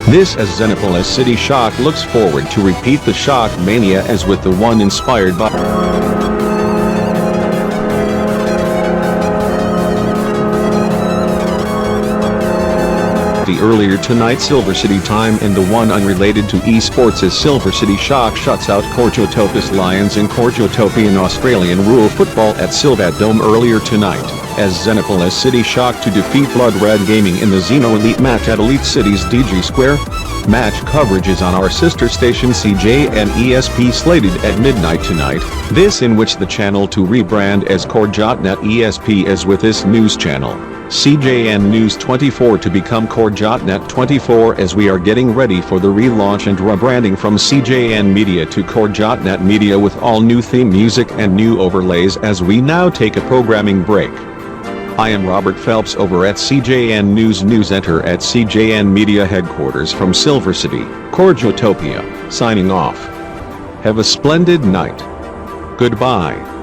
This as Xenopolis City Shock looks forward to repeat the Shock Mania as with the one inspired by the earlier tonight Silver City time and the one unrelated to esports as Silver City Shock shuts out Corjotopia's Lions in Corjotopian Australian Rural Football at Silvat Dome earlier tonight, as Xenopolis City Shock to defeat Blood Red Gaming in the Xeno-Elite match at EliteCity's Digi Square. Match coverage is on our sister station CJNESP slated at midnight tonight, this in which the channel to rebrand as CorJotNet ESP as with this news channel. CJN News 24 to become CorJotNet 24 as we are getting ready for the relaunch and rebranding from CJNMedia to CorJotNet Media with all new theme music and new overlays as we now take a programming break. I am Robert Phelps over at CJN News Enter at CJN Media headquarters from Silver City, CorJotopia, signing off. Have a splendid night. Goodbye.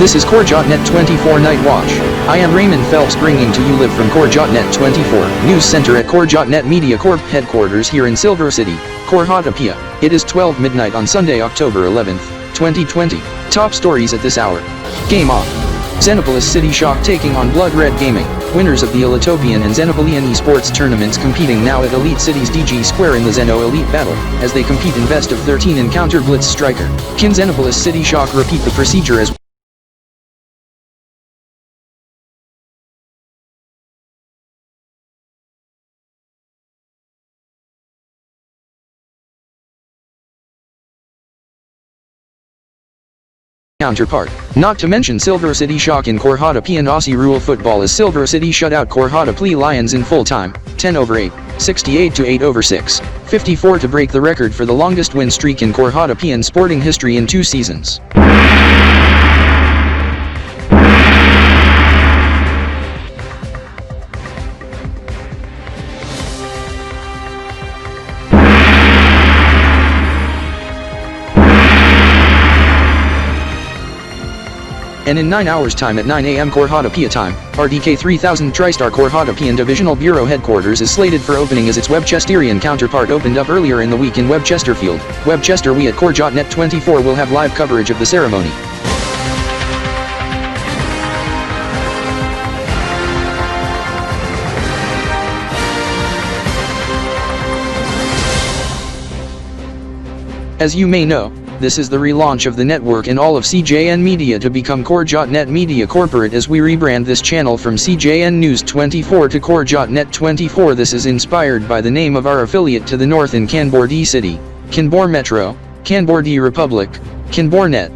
This is CorJotNet 24 Night Watch. I am Raymond Phelps bringing to you live from CorJotNet 24 News Center at CorJotMedia Media Corp headquarters here in Silver City, Corjotopia. It is 12 midnight on Sunday, October 11th, 2020. Top stories at this hour. Game on. Xenopolis City Shock taking on Blood Red Gaming. Winners of the Elitopian and Xenopolian esports tournaments competing now at EliteCity's Digi Square in the Xeno-Elite battle, as they compete in best of 13 encounter Blitz Striker. Can Xenopolis City Shock repeat the procedure as counterpart. Not to mention SilverCity shock in KorJotopia and Aussie rule football as SilverCity shut out KorJotopia Lions in full time, 10/8, 68-8/6, 54 to break the record for the longest win streak in KorJotopian sporting history in 2 seasons. And in 9 hours time at 9 AM KorJotopia time, RDK 3000 TriStar KorJotopian Divisional Bureau Headquarters is slated for opening as its Webchesterian counterpart opened up earlier in the week in Webchesterfield, Webchester. We at CorJotNet 24 will have live coverage of the ceremony. As you may know, this is the relaunch of the network and all of CJNMedia to become CorJotMedia Media Corporate as we rebrand this channel from CJN News 24 to CorJotNet 24. This is inspired by the name of our affiliate to the north in Kanbordee City, Kanbor Metro, Kanbordee Republic, KanborNet.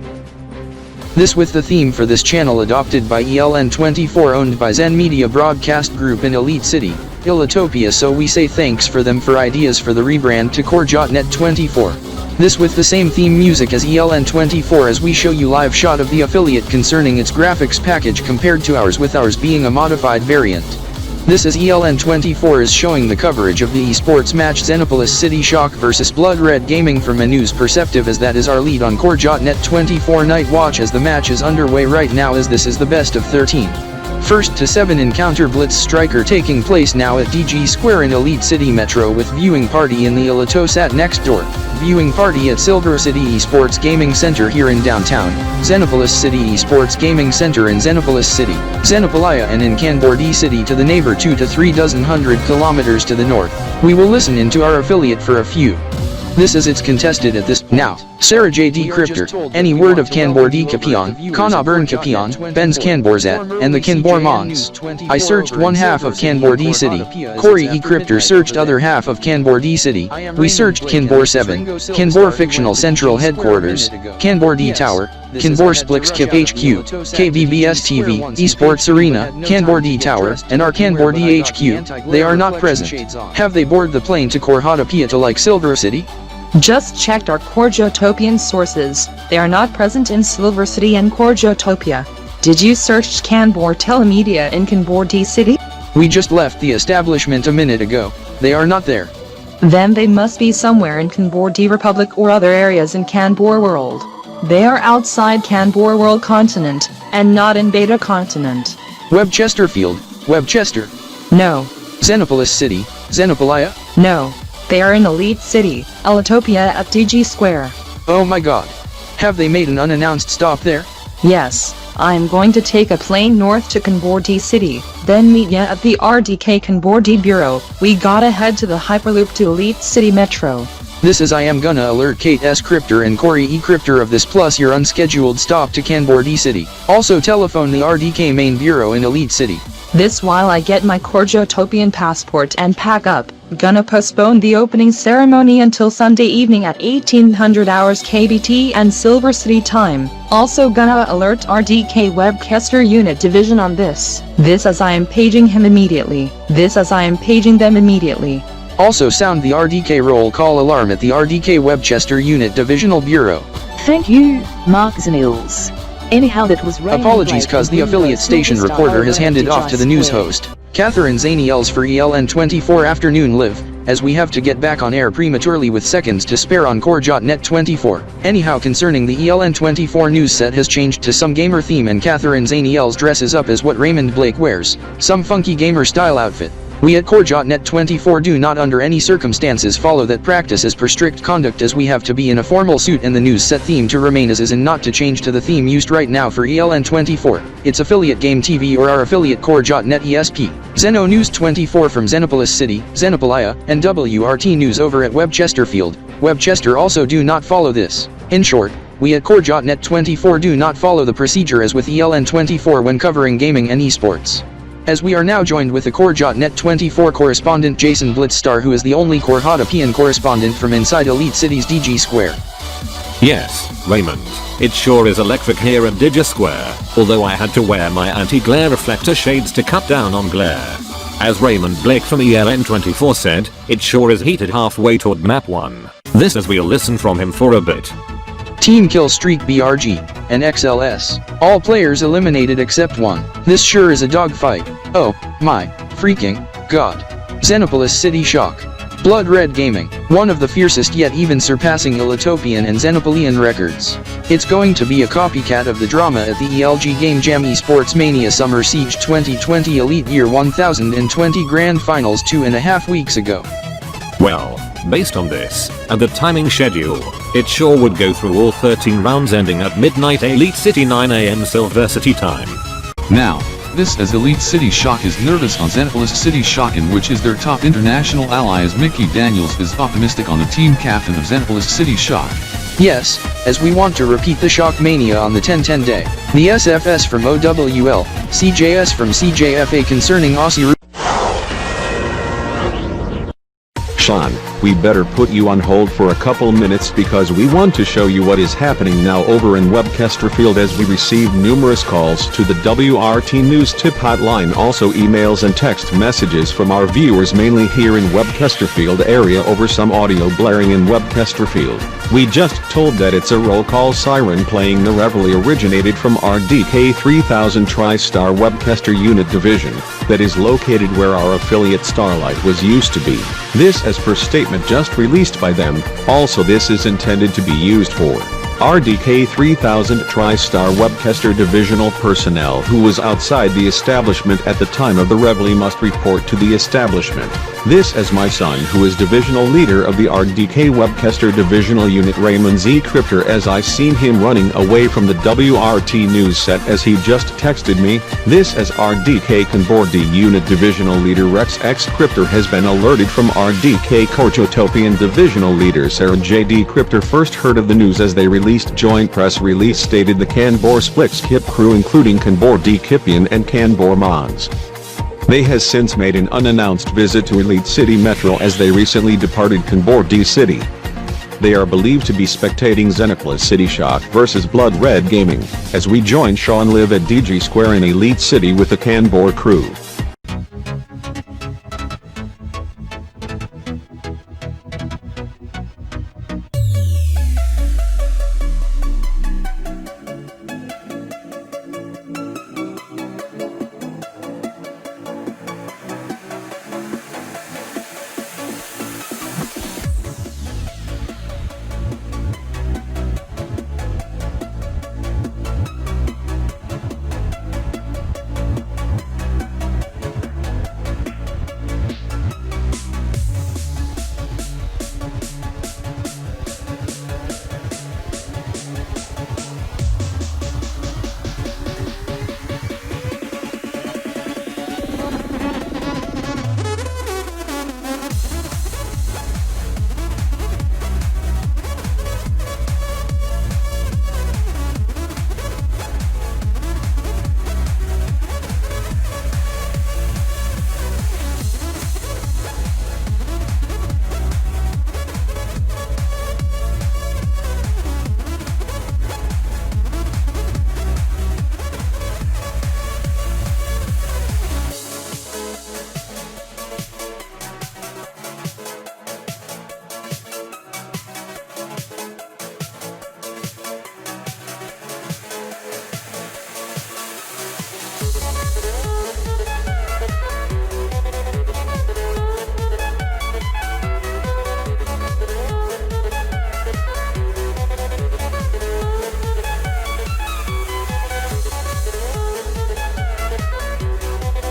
This with the theme for this channel adopted by ELN24 owned by Zen Media Broadcast Group in EliteCity, Elitopia, so we say thanks for them for ideas for the rebrand to CorJotNet 24. This with the same theme music as ELN24 as we show you live shot of the affiliate concerning its graphics package compared to ours with ours being a modified variant. This is ELN24 is showing the coverage of the esports match Xenopolis City Shock vs Blood Red Gaming from a news perspective as that is our lead on CorJotNet 24 Night Watch as the match is underway right now as this is the best of 13. First to 7 encounter Blitz Striker taking place now at Digi Square in EliteCity Metro with viewing party in the ElitoSat next door, viewing party at SilverCity Esports Gaming Center here in downtown, Xenopolis City Esports Gaming Center in Xenopolis City, Xenopolia and in Kanbordee City to the neighbor 2 to 3 dozen hundred kilometers to the north. We will listen into our affiliate for a few. This is its contested at this now. Sarah J.D. Kryptor, any word of Kanbordee Capion, KanBorMons Capion, Ben's KanBorZat, and the KanborMons. I searched one half of Kanbordee City. Corey E. Kryptor searched other half of Kanbordee City. We searched Kanbor7, KanborFictional Central Headquarters, Kanbordee Tower, KanborSplixKip HQ, KBBS TV, Esports Arena, Kanbordee Tower, and our Kanbordee HQ. They are not present. Have they boarded the plane to KorJotopia to like SilverCity? Just checked our KorJotopian sources. They are not present in SilverCity and KorJotopia. Did you search Kanbor Telemedia in Kanbordee City? We just left the establishment a minute ago. They are not there. Then they must be somewhere in Kanbordee Republic or other areas in Kanbor World. They are outside Kanbor World continent, and not in Beta continent. Webchesterfield, Webchester. No. Xenopolis City, Xenopolia. No. They are in EliteCity, Elitopia at Digi Square. Oh my god. Have they made an unannounced stop there? Yes, I am going to take a plane north to Kanbordee City, then meet ya at the RDK Kanbordee Bureau. We gotta head to the Hyperloop to EliteCity Metro. This is I am gonna alert Xen S Kryptor and Corey E. Kryptor of this plus your unscheduled stop to Kanbordee City. Also telephone the RDK main bureau in EliteCity. This while I get my KorJotopian passport and pack up. Gonna postpone the opening ceremony until Sunday evening at 1800 hours KBT and SilverCity time. Also gonna alert RDK Webcaster Unit Division on this. This as I am paging him immediately. This as I am paging them immediately. Also sound the RDK roll call alarm at the RDK Webchester Unit Divisional Bureau. Thank you, Mark Zenils. Anyhow, that was apologies cause the affiliate station reporter has handed off to the news host, Catherine Xen-ELZ for ELN24 afternoon live, as we have to get back on air prematurely with seconds to spare on CorJotNet 24. Anyhow, concerning the ELN24 news set has changed to some gamer theme and Catherine Xen-ELZ dresses up as what Raymond Blake wears, some funky gamer style outfit. We at CorJotNet 24 do not under any circumstances follow that practice as per strict conduct as we have to be in a formal suit and the news set theme to remain as is and not to change to the theme used right now for ELN24, its affiliate Game TV or our affiliate CorJotNet ESP. Xeno News 24 from Xenopolis City, Xenopolia, and WRT News over at Webchesterfield, Webchester also do not follow this. In short, we at CorJotNet 24 do not follow the procedure as with ELN24 when covering gaming and esports. As we are now joined with the CorJotNet 24 correspondent Jason Blitzstar, who is the only KorJotopian correspondent from inside EliteCity's Digi Square. Yes, Raymond, it sure is electric here at Digi Square, although I had to wear my anti-glare reflector shades to cut down on glare. As Raymond Blake from ELN24 said, it sure is heated halfway toward map 1. This as we'll listen from him for a bit. Team kill streak BRG and XLS. All players eliminated except one. This sure is a dogfight. Oh my freaking god. Xenopolis City shock. Blood Red Gaming, one of the fiercest yet even surpassing Elitopian and Xenopolian records. It's going to be a copycat of the drama at the ELG Game Jam Esports Mania Summer Siege 2020 Elite Year 1020 Grand Finals 2.5 weeks ago. Well, based on this, and the timing schedule, it sure would go through all 13 rounds ending at midnight EliteCity 9 AM Silver City time. Now, this as EliteCity shock is nervous on Xenopolis City shock, in which is their top international ally as Mickey Daniels is optimistic on the team captain of Xenopolis City shock. Yes, as we want to repeat the shock mania on the 10-10 day. The SFS from OWL, CJS from CJFA concerning Aussie. Sean, we better put you on hold for a couple minutes because we want to show you what is happening now over in Webcasterfield as we receive numerous calls to the WRT News Tip Hotline, also emails and text messages from our viewers mainly here in Webcasterfield area over some audio blaring in Webcasterfield. We just told that it's a roll call siren playing the reveille originated from RDK 3000 TriStar Webcaster Unit Division, that is located where our affiliate Starlight was used to be. This as per statement just released by them. Also this is intended to be used for RDK 3000 TriStar Webcaster Divisional personnel who was outside the establishment at the time of the reveille must report to the establishment. This as my son who is divisional leader of the RDK Webcaster Divisional Unit Ryan Z Kryptor, as I seen him running away from the WRT news set as he just texted me. This as RDK Kanbordee Unit Divisional Leader Rex X Kryptor has been alerted from RDK Corjotopian Divisional Leader Sarah J.D. Kryptor first heard of the news as they released joint press release stated the Kanbor SplixKip crew including Kanbordee Kipian and KanBorMons. They has since made an unannounced visit to EliteCity Metro as they recently departed Kanbordee City. They are believed to be spectating Xenopolis City Shock versus Blood Red Gaming, as we join Sean live at Digi Square in EliteCity with the KanBorCrew.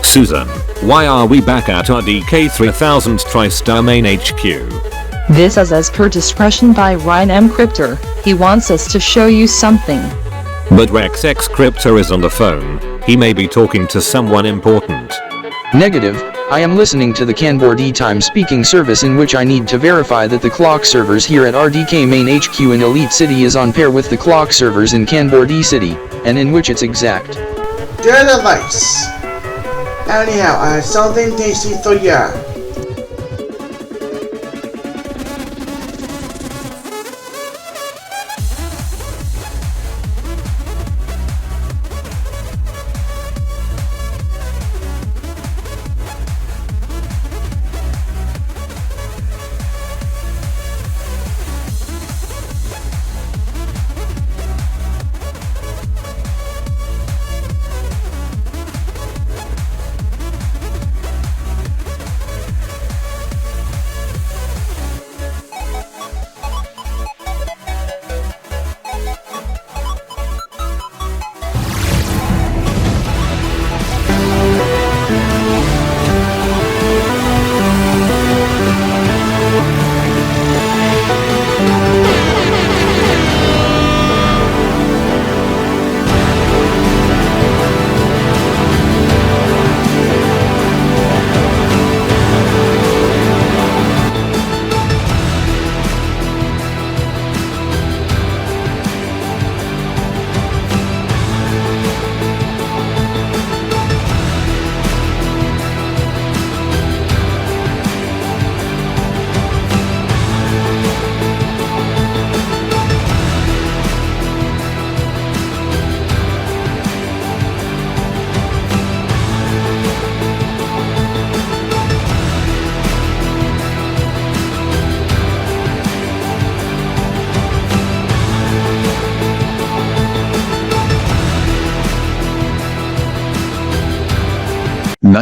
Susan, why are we back at RDK 3000 TriStar main HQ? This is as per discretion by Ryan M Kryptor. He wants us to show you something. But Rex X Kryptor is on the phone. He may be talking to someone important. Negative. I am listening to the Kanbordee time speaking service in which I need to verify that the clock servers here at RDK main HQ in EliteCity is on pair with the clock servers in Kanbordee City, and in which it's exact. Dear device. Anyhow, I have something tasty for ya.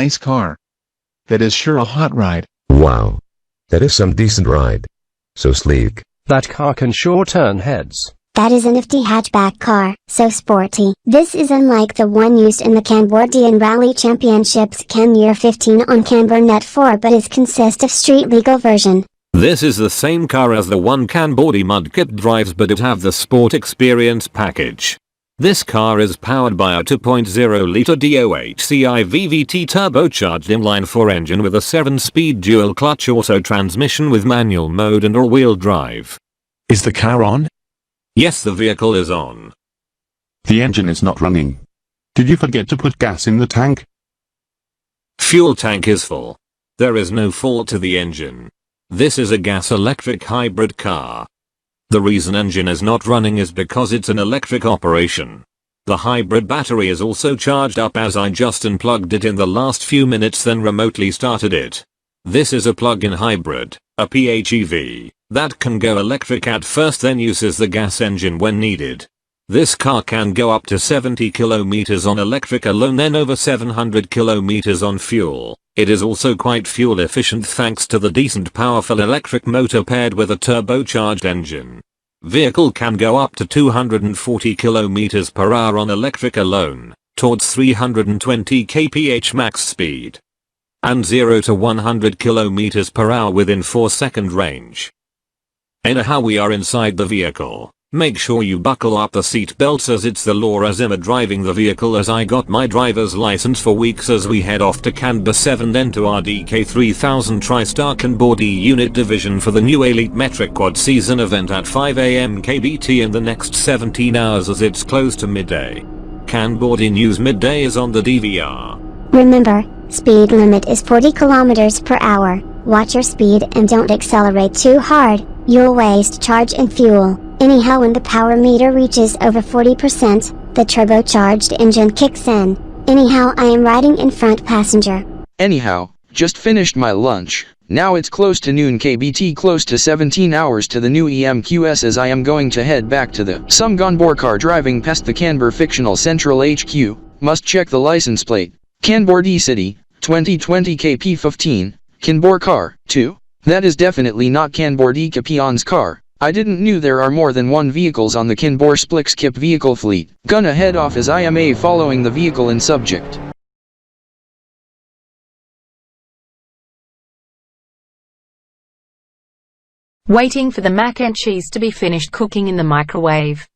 Nice car. That is sure a hot ride. Wow. That is some decent ride. So sleek. That car can sure turn heads. That is a nifty hatchback car, so sporty. This is unlike the one used in the Kanbordee and Rally Championships Kan Year 15 on KanborNet 4 but is consist of street legal version. This is the same car as the one Kanbordee Mudkip drives but it have the Sport Experience package. This car is powered by a 2.0 liter DOHCI VVT turbocharged inline-4 engine with a 7-speed dual-clutch auto transmission with manual mode and all-wheel drive. Is the car on? Yes, the vehicle is on. The engine is not running. Did you forget to put gas in the tank? Fuel tank is full. There is no fault to the engine. This is a gas-electric hybrid car. The reason engine is not running is because it's an electric operation. The hybrid battery is also charged up as I just unplugged it in the last few minutes then remotely started it. This is a plug-in hybrid, a PHEV, that can go electric at first then uses the gas engine when needed. This car can go up to 70 kilometers on electric alone then over 700 kilometers on fuel. It is also quite fuel efficient thanks to the decent powerful electric motor paired with a turbocharged engine. Vehicle can go up to 240 kilometers per hour on electric alone, towards 320 kph max speed. And 0 to 100 kilometers per hour within 4-second range. Anyhow, we are inside the vehicle. Make sure you buckle up the seat belts as it's the law as I'm driving the vehicle as I got my driver's license for weeks as we head off to Kanbordee 7 then to RDK 3000 TriStar Kanbordee Unit Division for the new Elite Metric Quad Season event at 5 AM KBT in the next 17 hours as it's close to midday. Kanbordee News Midday is on the DVR. Remember, speed limit is 40 kilometers per hour. Watch your speed and don't accelerate too hard. You'll waste charge and fuel. Anyhow, when the power meter reaches over 40%, the turbocharged engine kicks in. Anyhow, I am riding in front passenger. Anyhow, just finished my lunch. Now it's close to noon KBT, close to 17 hours to the new EMQS as I am going to head back to the some Gonbor car driving past the KanborFictional Central HQ. Must check the license plate. Kanbordee City, 2020 KP15, Kanbor car, 2. That is definitely not Kanbordee KPion's car. I didn't knew there are more than one vehicles on the Kanbor SplixKip vehicle fleet. Gonna head off as I am following the vehicle in subject. Waiting for the mac and cheese to be finished cooking in the microwave.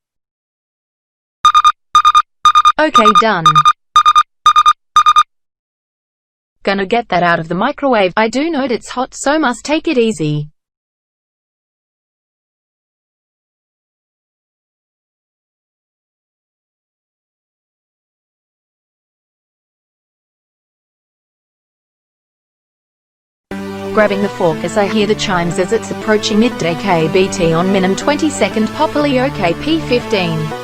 Okay, done. Gonna get that out of the microwave. I do note it's hot, so must take it easy. Grabbing the fork as I hear the chimes as it's approaching midday KBT on minimum 22nd Populio KP15.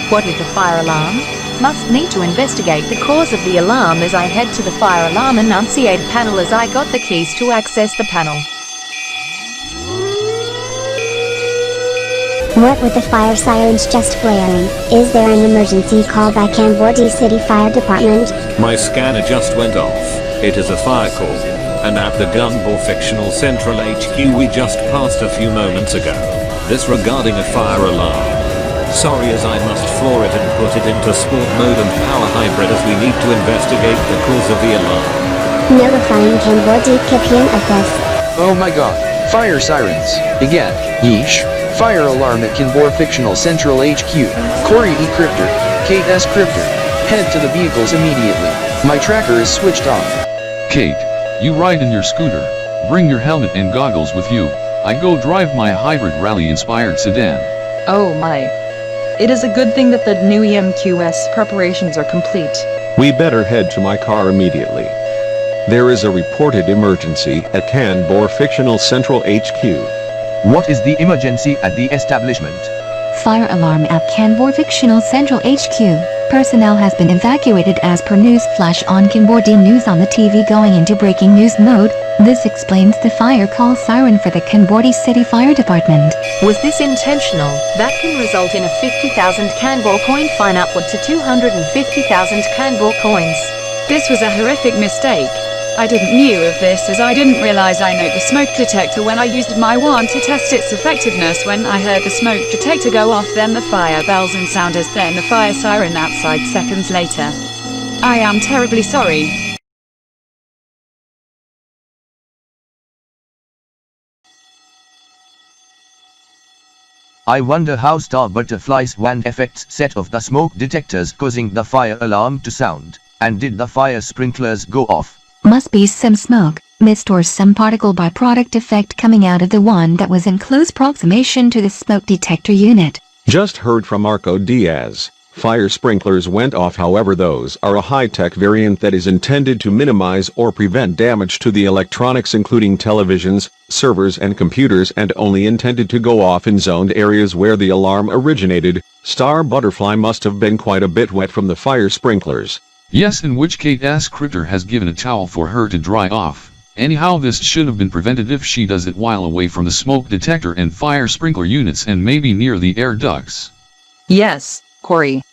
What with the fire alarm? Must need to investigate the cause of the alarm as I head to the fire alarm annunciator panel as I got the keys to access the panel. What with the fire sirens just blaring? Is there an emergency call by Kanbordee City Fire Department? My scanner just went off. It is a fire call. And at the KanborFictional Central HQ we just passed a few moments ago. This regarding a fire alarm. Sorry as I must floor it and put it into sport mode and power hybrid as we need to investigate the cause of the alarm. Notifying Kanbordee Kipian of this. Oh my god, fire sirens. Again, yeesh. Fire alarm at KanborFictional Central HQ. Corey E. Kryptor, Kate S. Kryptor. Head to the vehicles immediately. My tracker is switched off. Kate, you ride in your scooter. Bring your helmet and goggles with you. I go drive my hybrid rally-inspired sedan. Oh my. It is a good thing that the new EMQS preparations are complete. We better head to my car immediately. There is a reported emergency at KanborFictional Central HQ. What is the emergency at the establishment? Fire alarm at KanborFictional Central HQ. Personnel has been evacuated as per news flash on Kanbordee News on the TV going into breaking news mode. This explains the fire call siren for the Kanbordee City Fire Department. Was this intentional? That can result in a 50,000 Kanbor coin fine upward to 250,000 Kanbor coins. This was a horrific mistake. I didn't knew of this as I didn't realize I note the smoke detector when I used my wand to test its effectiveness. When I heard the smoke detector go off, then the fire bells and sounders, then the fire siren outside seconds later. I am terribly sorry. I wonder how Star Butterfly's wand effects set off the smoke detectors causing the fire alarm to sound, and did the fire sprinklers go off? Must be some smoke, mist or some particle byproduct effect coming out of the wand that was in close proximation to the smoke detector unit. Just heard from Marco Diaz. Fire sprinklers went off, however those are a high-tech variant that is intended to minimize or prevent damage to the electronics including televisions, servers and computers, and only intended to go off in zoned areas where the alarm originated. Star Butterfly must have been quite a bit wet from the fire sprinklers. Yes, in which Xen S Kryptor has given a towel for her to dry off. Anyhow, this should have been prevented if she does it while away from the smoke detector and fire sprinkler units and maybe near the air ducts. Yes, Corey.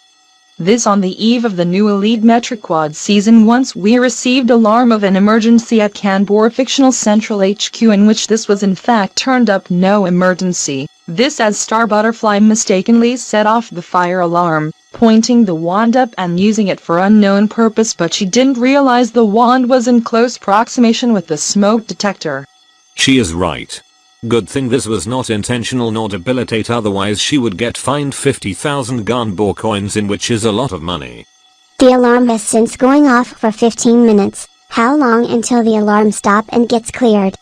This on the eve of the new Elite Metric Quad season. Once we received alarm of an emergency at KanborFictional Central HQ, in which this was in fact turned up no emergency. This as Star Butterfly mistakenly set off the fire alarm, pointing the wand up and using it for unknown purpose, but she didn't realize the wand was in close proximation with the smoke detector. She is right. Good thing this was not intentional nor debilitate, otherwise she would get fined 50,000 Kanbor coins, in which is a lot of money. The alarm has since going off for 15 minutes. How long until the alarm stop and gets cleared?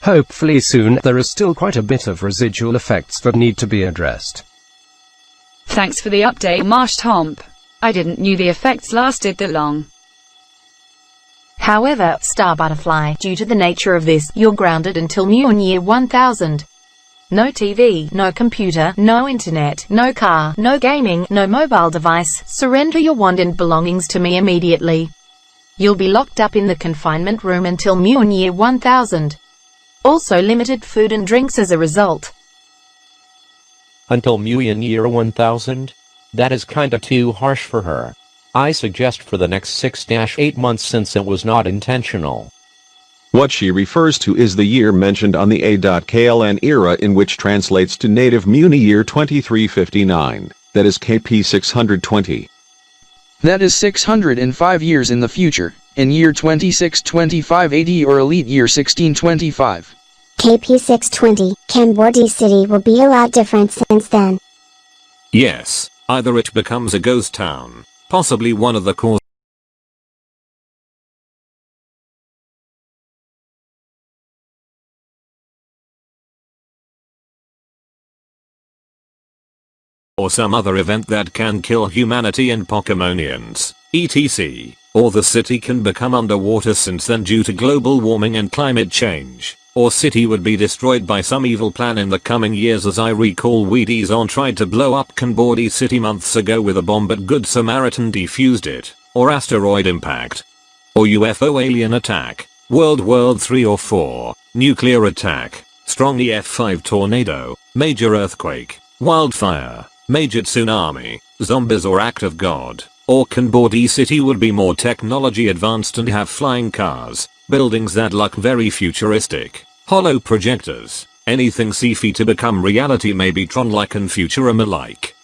Hopefully soon. There is still quite a bit of residual effects that need to be addressed. Thanks for the update, Marsh Tomp. I didn't knew the effects lasted that long. However, Star Butterfly, due to the nature of this, you're grounded until new year 1000. No TV, no computer, no internet, no car, no gaming, no mobile device. Surrender your wand and belongings to me immediately. You'll be locked up in the confinement room until new year 1000. Also limited food and drinks as a result. Until Muyan year 1000? That is kinda too harsh for her. I suggest for the next 6-8 months, since it was not intentional. What she refers to is the year mentioned on the A.KLN era, in which translates to native Muni year 2359, that is KP 620. That is 605 years in the future, in year 2625 AD or Elite year 1625. KP 620, Kanbordee City will be a lot different since then. Yes, either it becomes a ghost town, possibly one of the causes or some other event that can kill humanity and Pokemonians, etc. Or the city can become underwater since then due to global warming and climate change. Or city would be destroyed by some evil plan in the coming years. As I recall, Weedizon tried to blow up Kanbordee City months ago with a bomb, but Good Samaritan defused it. Or asteroid impact. Or UFO alien attack. World 3 or 4. Nuclear attack. Strong EF5 tornado. Major earthquake. Wildfire. Major tsunami. Zombies or act of God. Or Kanbordee City would be more technology advanced and have flying cars. Buildings that look very futuristic. Hollow projectors. Anything sci-fi to become reality, maybe Tron-like and Futurama-like.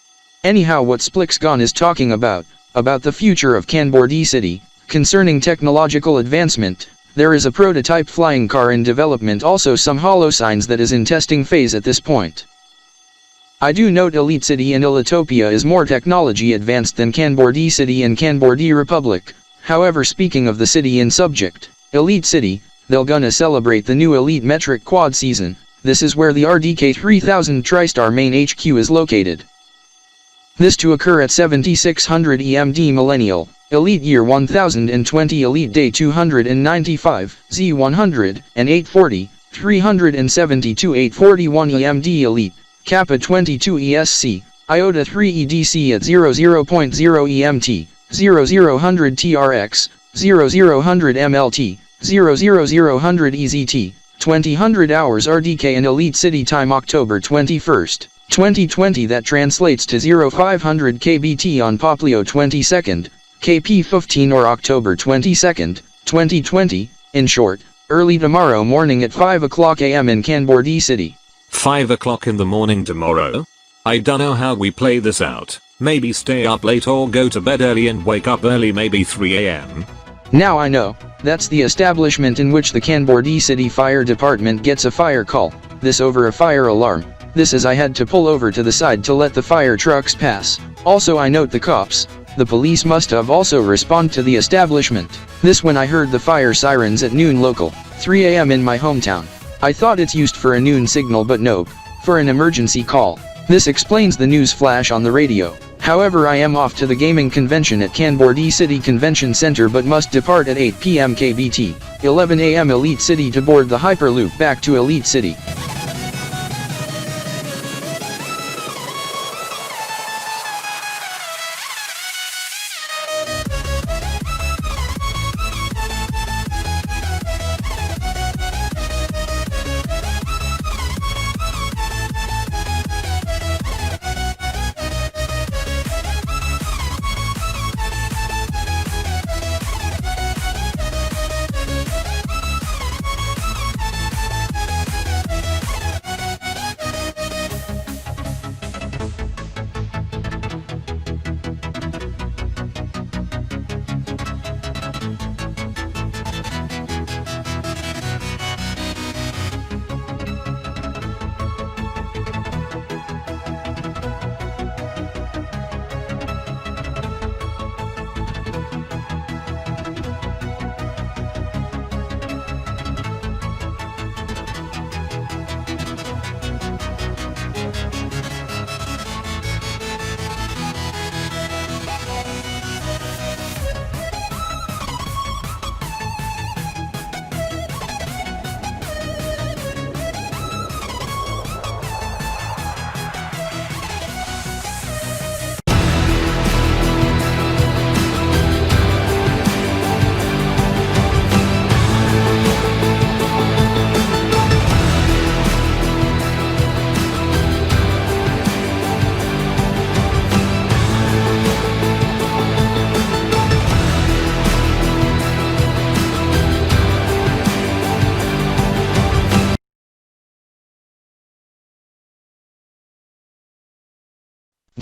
Anyhow, what SplixKip is talking about the future of Kanbordee City, concerning technological advancement, there is a prototype flying car in development, also some hollow signs that is in testing phase at this point. I do note EliteCity and Elitopia is more technology advanced than Kanbordee City and Kanbordee Republic. However, speaking of the city in subject, EliteCity, they'll gonna celebrate the new Elite Metric Quad season. This is where the RDK 3000 TriStar main HQ is located. This to occur at 7600 EMD Millennial, Elite Year 1020 Elite Day 295, Z100, and 840, 372 841 EMD Elite, Kappa 22 ESC, IOTA 3 EDC at 00.0 EMT, 0000 TRX, 0000 MLT, 00000 EZT, 2000 hours RDK and Elite City time October 21st, 2020 that translates to 0500 KBT on Poplio 22nd, KP15 or October 22nd, 2020, in short, early tomorrow morning at 5 o'clock AM in Kanbordee City. 5 o'clock in the morning tomorrow? I don't know how we play this out. Maybe stay up late or go to bed early and wake up early, maybe 3 AM. Now I know, that's the establishment in which the Kanbordee City Fire Department gets a fire call, this over a fire alarm. This is I had to pull over to the side to let the fire trucks pass. Also I note the cops. The police must have also respond to the establishment. This when I heard the fire sirens at noon local, 3 AM in my hometown. I thought it's used for a noon signal but nope, for an emergency call. This explains the news flash on the radio. However I am off to the gaming convention at Kanbordee City Convention Center but must depart at 8 PM KBT, 11 AM Elite City to board the Hyperloop back to Elite City.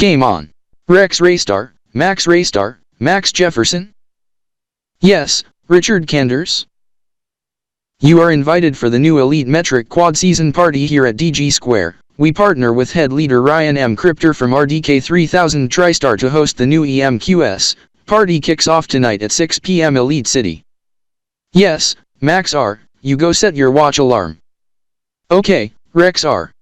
Game on. Rex Raystar, Max Raystar, Max Jefferson? Yes, Richard Kanders? You are invited for the new Elite Metric Quad Season Party here at Digi Square. We partner with head leader Ryan M Kryptor from RDK 3000 TriStar to host the new EMQS. Party kicks off tonight at 6 PM Elite City. Yes, Max R, you go set your watch alarm. Okay, Rex R.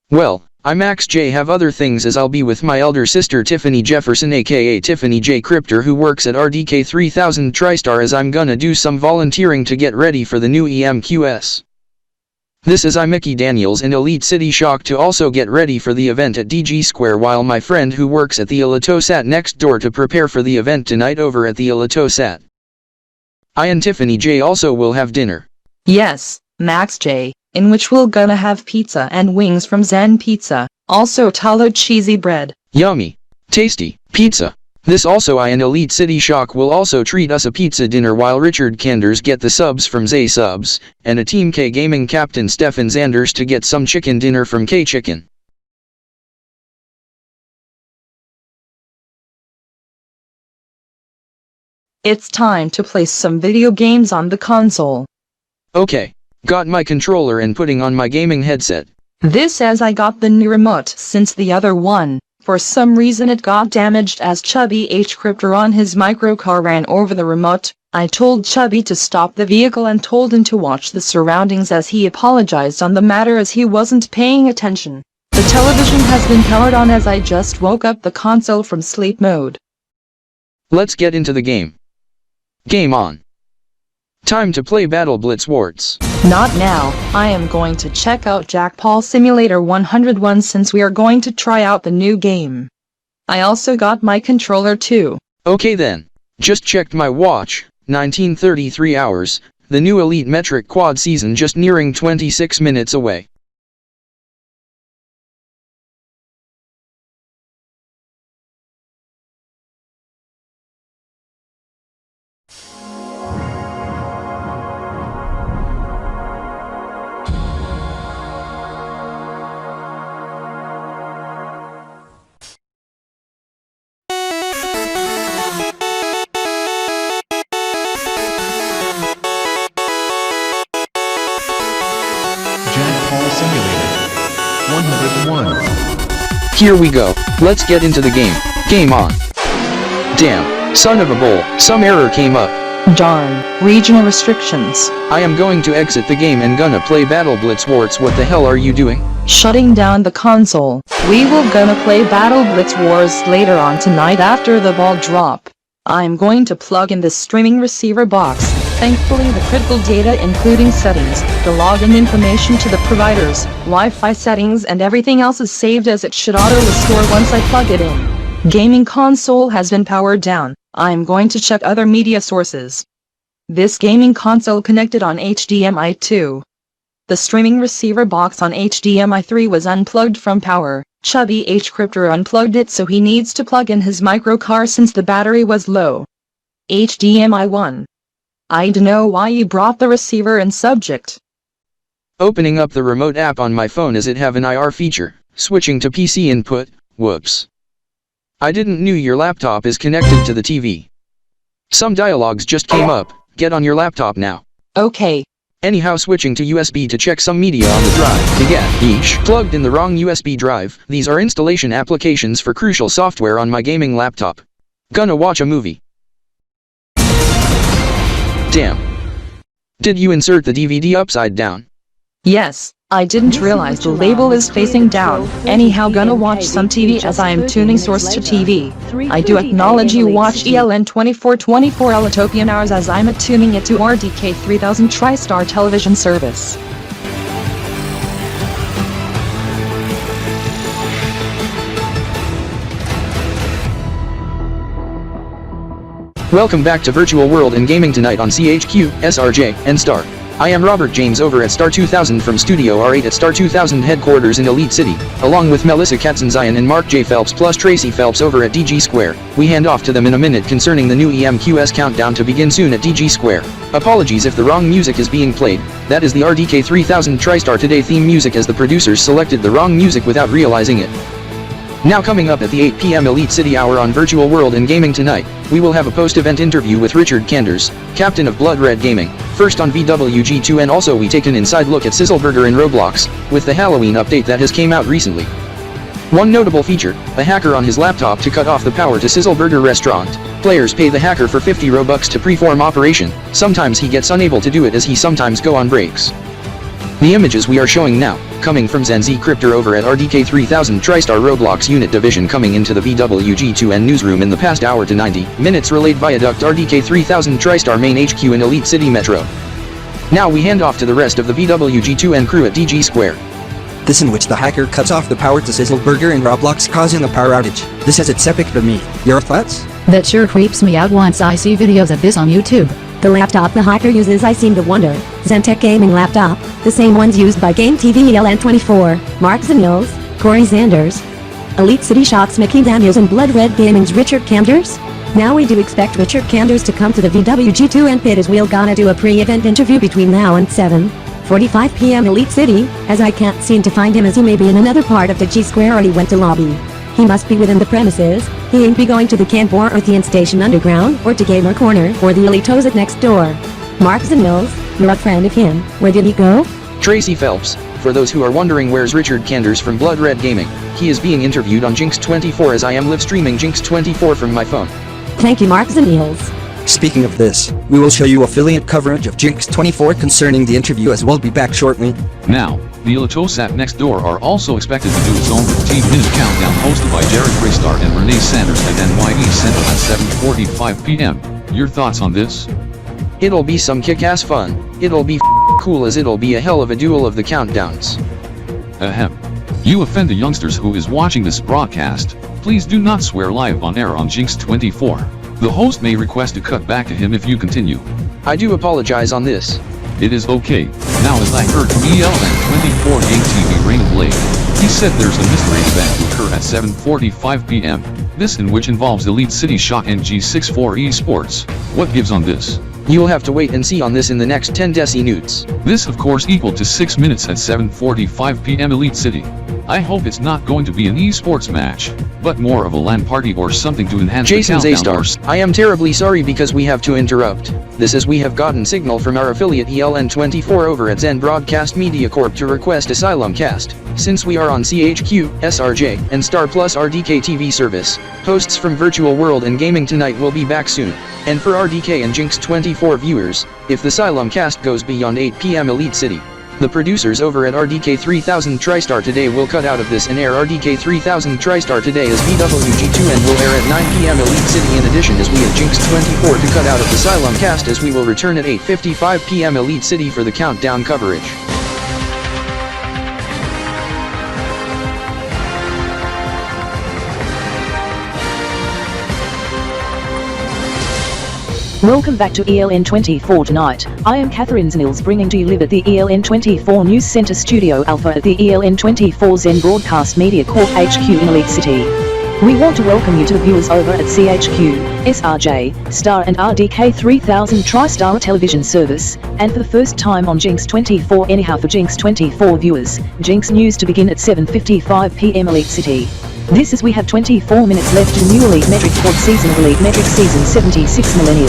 Well, I Max J have other things as I'll be with my elder sister Tiffany Jefferson aka Tiffany J Kryptor who works at RDK 3000 TriStar as I'm gonna do some volunteering to get ready for the new EMQS. This is I Mickey Daniels in Elite City Shock to also get ready for the event at Digi Square while my friend who works at the ElitoSat next door to prepare for the event tonight over at the ElitoSat. I and Tiffany J also will have dinner. Yes, Max J, in which we're gonna have pizza and wings from Zen Pizza, also Talo cheesy bread. Yummy. Tasty. Pizza. This also I and Elite City Shock will also treat us a pizza dinner while Richard Kanders get the subs from Zay Subs, and a Team K Gaming captain Stefan Zanders to get some chicken dinner from K Chicken. It's time to play some video games on the console. Okay. Got my controller and putting on my gaming headset. This as I got the new remote since the other one, for some reason it got damaged as Chubby H Kryptor on his microcar ran over the remote. I told Chubby to stop the vehicle and told him to watch the surroundings as he apologized on the matter as he wasn't paying attention. The television has been powered on as I just woke up the console from sleep mode. Let's get into the game. Game on. Time to play Battle Blitz Warts. Not now, I am going to check out Jack Paul Simulator 101 since we are going to try out the new game. I also got my controller too. Okay then. Just checked my watch, 19:33 hours, the new Elite Metric Quad season just nearing 26 minutes away. Jack Paul Simulator 101. Here we go. Let's get into the game. Game on. Damn, son of a bull, some error came up. Darn, regional restrictions. I am going to exit the game and gonna play Battle Blitz Wars. What the hell are you doing? Shutting down the console. We will gonna play Battle Blitz Wars later on tonight after the ball drop. I'm going to plug in the streaming receiver box. Thankfully the critical data including settings, the login information to the providers, Wi-Fi settings and everything else is saved as it should auto-restore once I plug it in. Gaming console has been powered down. I'm going to check other media sources. This gaming console connected on HDMI 2. The streaming receiver box on HDMI 3 was unplugged from power. Chubby H Kryptor unplugged it so he needs to plug in his micro car since the battery was low. HDMI 1. I don't know why you brought the receiver in subject. Opening up the remote app on my phone as it have an IR feature. Switching to PC input, whoops. I didn't knew your laptop is connected to the TV. Some dialogues just came up, get on your laptop now. Okay. Anyhow switching to USB to check some media on the drive. Again, eesh, plugged in the wrong USB drive. These are installation applications for crucial software on my gaming laptop. Gonna watch a movie. Damn. Did you insert the DVD upside down? Yes, I didn't realize the label is facing down. Anyhow gonna watch some TV as I am tuning source to TV. I do acknowledge you watch ELN 2424 Elitopian hours as I'm tuning it to RDK 3000 TriStar television service. Welcome back to Virtual World and Gaming tonight on CHQ, SRJ, and Star. I am Robert James over at Star 2000 from Studio R8 at Star 2000 headquarters in Elite City, along with Melissa Katzenzion and Mark J. Phelps plus Tracy Phelps over at DG Square. We hand off to them in a minute concerning the new EMQS countdown to begin soon at DG Square. Apologies if the wrong music is being played. That is the RDK 3000 TriStar Today theme music as the producers selected the wrong music without realizing it. Now coming up at the 8 p.m. Elite City Hour on Virtual World and Gaming tonight, we will have a post-event interview with Richard Kanders, captain of Blood Red Gaming, first on VWG2, and also we take an inside look at Sizzleburger in Roblox, with the Halloween update that has came out recently. One notable feature, a hacker on his laptop to cut off the power to Sizzleburger restaurant. Players pay the hacker for 50 Robux to preform operation. Sometimes he gets unable to do it as he sometimes go on breaks. The images we are showing now, coming from Zen S Kryptor over at RDK 3000 TriStar Roblox Unit Division coming into the VWG2N newsroom in the past hour to 90 minutes relayed viaduct RDK 3000 TriStar main HQ in Elite City Metro. Now we hand off to the rest of the VWG2N crew at DG Square. This in which the hacker cuts off the power to Sizzleburger in Roblox causing a power outage. This has its epic to me. Your thoughts? That sure creeps me out once I see videos of this on YouTube. The laptop the hacker uses, I seem to wonder. Zentech gaming laptop, the same ones used by Game TV ELN24, Mark Zenils, Corey Sanders, Elite City Shots Mickey Daniels and Blood Red Gaming's Richard Kanders? Now we do expect Richard Kanders to come to the VWG2N pit as we'll gonna do a pre-event interview between now and 7:45 p.m. Elite City, as I can't seem to find him as he may be in another part of Digi Square or he went to lobby. He must be within the premises. He ain't be going to the KanBorMons Station Underground or to Gamer Corner or the EliteOzat next door. Mark Zenils, you're a friend of him. Where did he go? Tracy Phelps. For those who are wondering where's Richard Kanders from Blood Red Gaming, he is being interviewed on Jinx24 as I am live streaming Jinx24 from my phone. Thank you, Mark Zenils. Speaking of this, we will show you affiliate coverage of Jinx24 concerning the interview as we'll be back shortly. Now, the EliteOzat next door are also expected to do its own 15-minute countdown hosted by Jared Graystar and Renee Sanders at NYE Central at 7:45 p.m. Your thoughts on this? It'll be some kick-ass fun. It'll be cool as it'll be a hell of a duel of the countdowns. Ahem. You offend the youngsters who is watching this broadcast. Please do not swear live on air on Jinx24. The host may request to cut back to him if you continue. I do apologize on this. It is okay. Now as I heard from ELN24 Game TV Raymond Blake, he said there's a mystery event to occur at 7:45 p.m. This in which involves EliteCity Shock and G64 eSports. What gives on this? You'll have to wait and see on this in the next 10 minutes. This of course equal to 6 minutes at 7:45 p.m. EliteCity. I hope it's not going to be an eSports match, but more of a LAN party or something to enhance Jason the countdown. Zaystar, I am terribly sorry because we have to interrupt. This is we have gotten signal from our affiliate ELN24 over at Zen Broadcast Media Corp to request Asylum Cast. Since we are on CHQ, SRJ, and Star Plus RDK TV service, hosts from Virtual World and Gaming Tonight will be back soon. And for RDK and Jinx24 viewers, if the Asylum Cast goes beyond 8 p.m. EliteCity, the producers over at RDK 3000 TriStar Today will cut out of this and air RDK 3000 TriStar Today as BWG2 and will air at 9 p.m. EliteCity in addition as we at Jinx24 to cut out of the Asylum Cast as we will return at 8:55 p.m. EliteCity for the countdown coverage. Welcome back to ELN24 tonight. I am Catherine Znils bringing to you live at the ELN24 News Center Studio Alpha at the ELN24 Zen Broadcast Media Corp HQ in EliteCity. We want to welcome you to the viewers over at CHQ, SRJ, Star and RDK 3000 TriStar television service, and for the first time on Jinx24 anyhow for Jinx24 viewers, Jinx News to begin at 7:55 p.m. EliteCity. This is we have 24 minutes left to the new Elite Metric Quad season of Elite Metric Season 76 Millennial.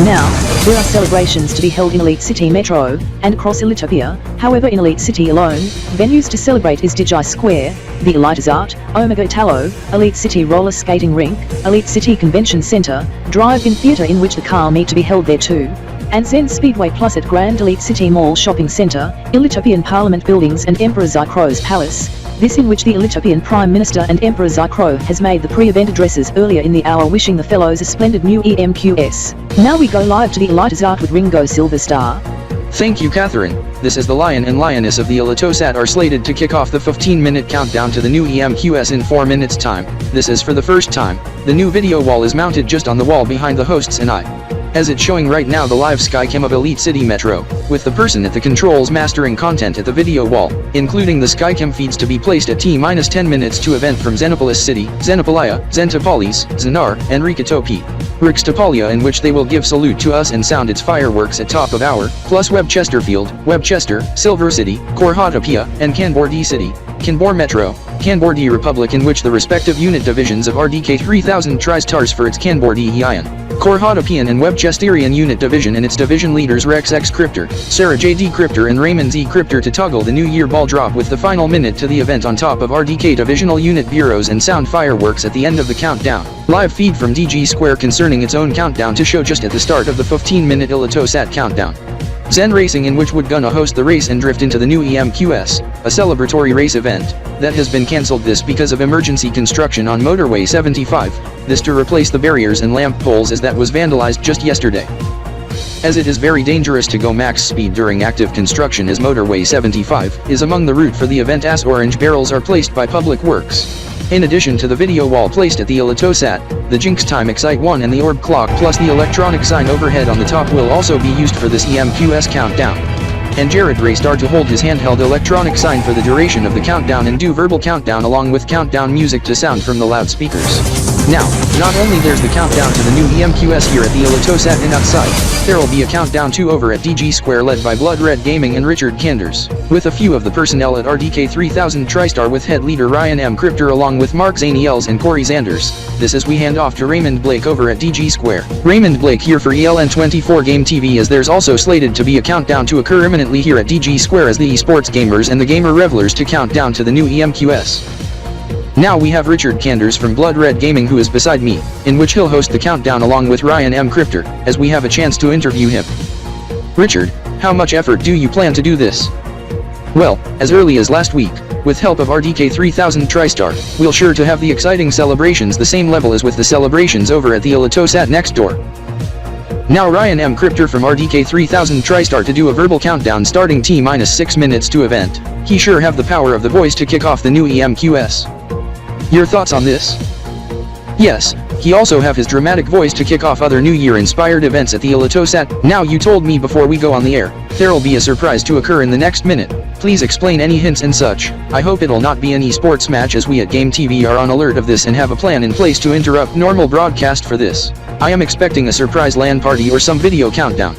Now, there are celebrations to be held in EliteCity Metro, and across Elitopia, however in EliteCity alone, venues to celebrate is Digi Square, the EliteZat, Omega Italo, EliteCity Roller Skating Rink, EliteCity Convention Center, Drive-In Theatre in which the car meet to be held there too, and Zen Speedway plus at Grand EliteCity Mall Shopping Center, Elitopian Parliament Buildings and Emperor Zycro's Palace, this in which the Elitopian Prime Minister and Emperor Zycro has made the pre-event addresses earlier in the hour wishing the fellows a splendid new EMQS. Now we go live to the EliteZat with Ringgo Silverstar. Thank you Catherine. This is the Lion and Lioness of the ElitoSat are slated to kick off the 15-minute countdown to the new EMQS in 4 minutes time. This is for the first time. The new video wall is mounted just on the wall behind the hosts and I. As it's showing right now the live Skycam of EliteCity Metro, with the person at the controls mastering content at the video wall, including the Skycam feeds to be placed at T-10 minutes to event from Xenopolis City, Xenopolia, Xentopolis, Xenar, and Rixtopolia in which they will give salute to us and sound its fireworks at top of hour, plus Webchesterfield, Webchester, Silver City, CorJotMedia, and Kanbordee City, Kanbor Metro, Kanbordee Republic in which the respective unit divisions of RDK 3000 TriStars for its Kanbordee EIN, CorJotopian and Webchesterian unit division and its division leaders Rex X Kryptor, Sarah J.D. Kryptor and Raymond Z. Kryptor to toggle the New Year ball drop with the final minute to the event on top of RDK divisional unit bureaus and sound fireworks at the end of the countdown. Live feed from Digi Square concerning its own countdown to show just at the start of the 15-minute ElitoSat countdown. Zen Racing in which would gonna host the race and drift into the new EMQS, a celebratory race event, that has been cancelled this because of emergency construction on Motorway 75, this to replace the barriers and lamp poles as that was vandalized just yesterday. As it is very dangerous to go max speed during active construction as Motorway 75 is among the route for the event as orange barrels are placed by Public Works. In addition to the video wall placed at the ElitoSat, the Jinx Time Excite 1 and the orb clock plus the electronic sign overhead on the top will also be used for this EMQS countdown. And Jared Raystar to hold his handheld electronic sign for the duration of the countdown and do verbal countdown along with countdown music to sound from the loudspeakers. Now, not only there's the countdown to the new EMQS here at the ElitoSat and outside, there will be a countdown too over at Digi Square led by Blood Red Gaming and Richard Kanders, with a few of the personnel at RDK 3000 TriStar with head leader Ryan M Kryptor along with Mark Xeno-ELZ and Corey Zanders. This as we hand off to Raymond Blake over at Digi Square. Raymond Blake here for ELN24 Game TV as there's also slated to be a countdown to occur imminently here at Digi Square as the eSports gamers and the gamer revelers to count down to the new EMQS. Now we have Richard Kanders from Blood Red Gaming who is beside me, in which he'll host the countdown along with Ryan M Kryptor, as we have a chance to interview him. Richard, how much effort do you plan to do this? Well, as early as last week, with help of RDK 3000 TriStar, we'll sure to have the exciting celebrations the same level as with the celebrations over at the ElitoSat next door. Now Ryan M Kryptor from RDK 3000 TriStar to do a verbal countdown starting T-6 minutes to event. He sure have the power of the voice to kick off the new EMQS. Your thoughts on this? Yes, he also have his dramatic voice to kick off other New Year-inspired events at the ElitoSat. Now you told me before we go on the air, there'll be a surprise to occur in the next minute. Please explain any hints and such. I hope it'll not be an esports match as we at Game TV are on alert of this and have a plan in place to interrupt normal broadcast for this. I am expecting a surprise LAN party or some video countdown.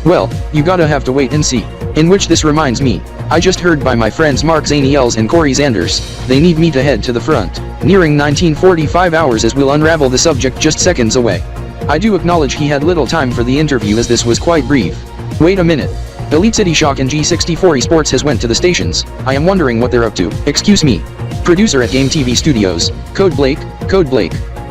Well, you gotta have to wait and see. In which this reminds me, I just heard by my friends Mark Xeno-ELZ and Corey Zanders, they need me to head to the front. Nearing 1945 hours as we'll unravel the subject just seconds away. I do acknowledge he had little time for the interview as this was quite brief. Wait a minute. EliteCity Shock and G64 Esports has went to the stations. I am wondering what they're up to. Excuse me. Producer at Game TV Studios. Code Blake.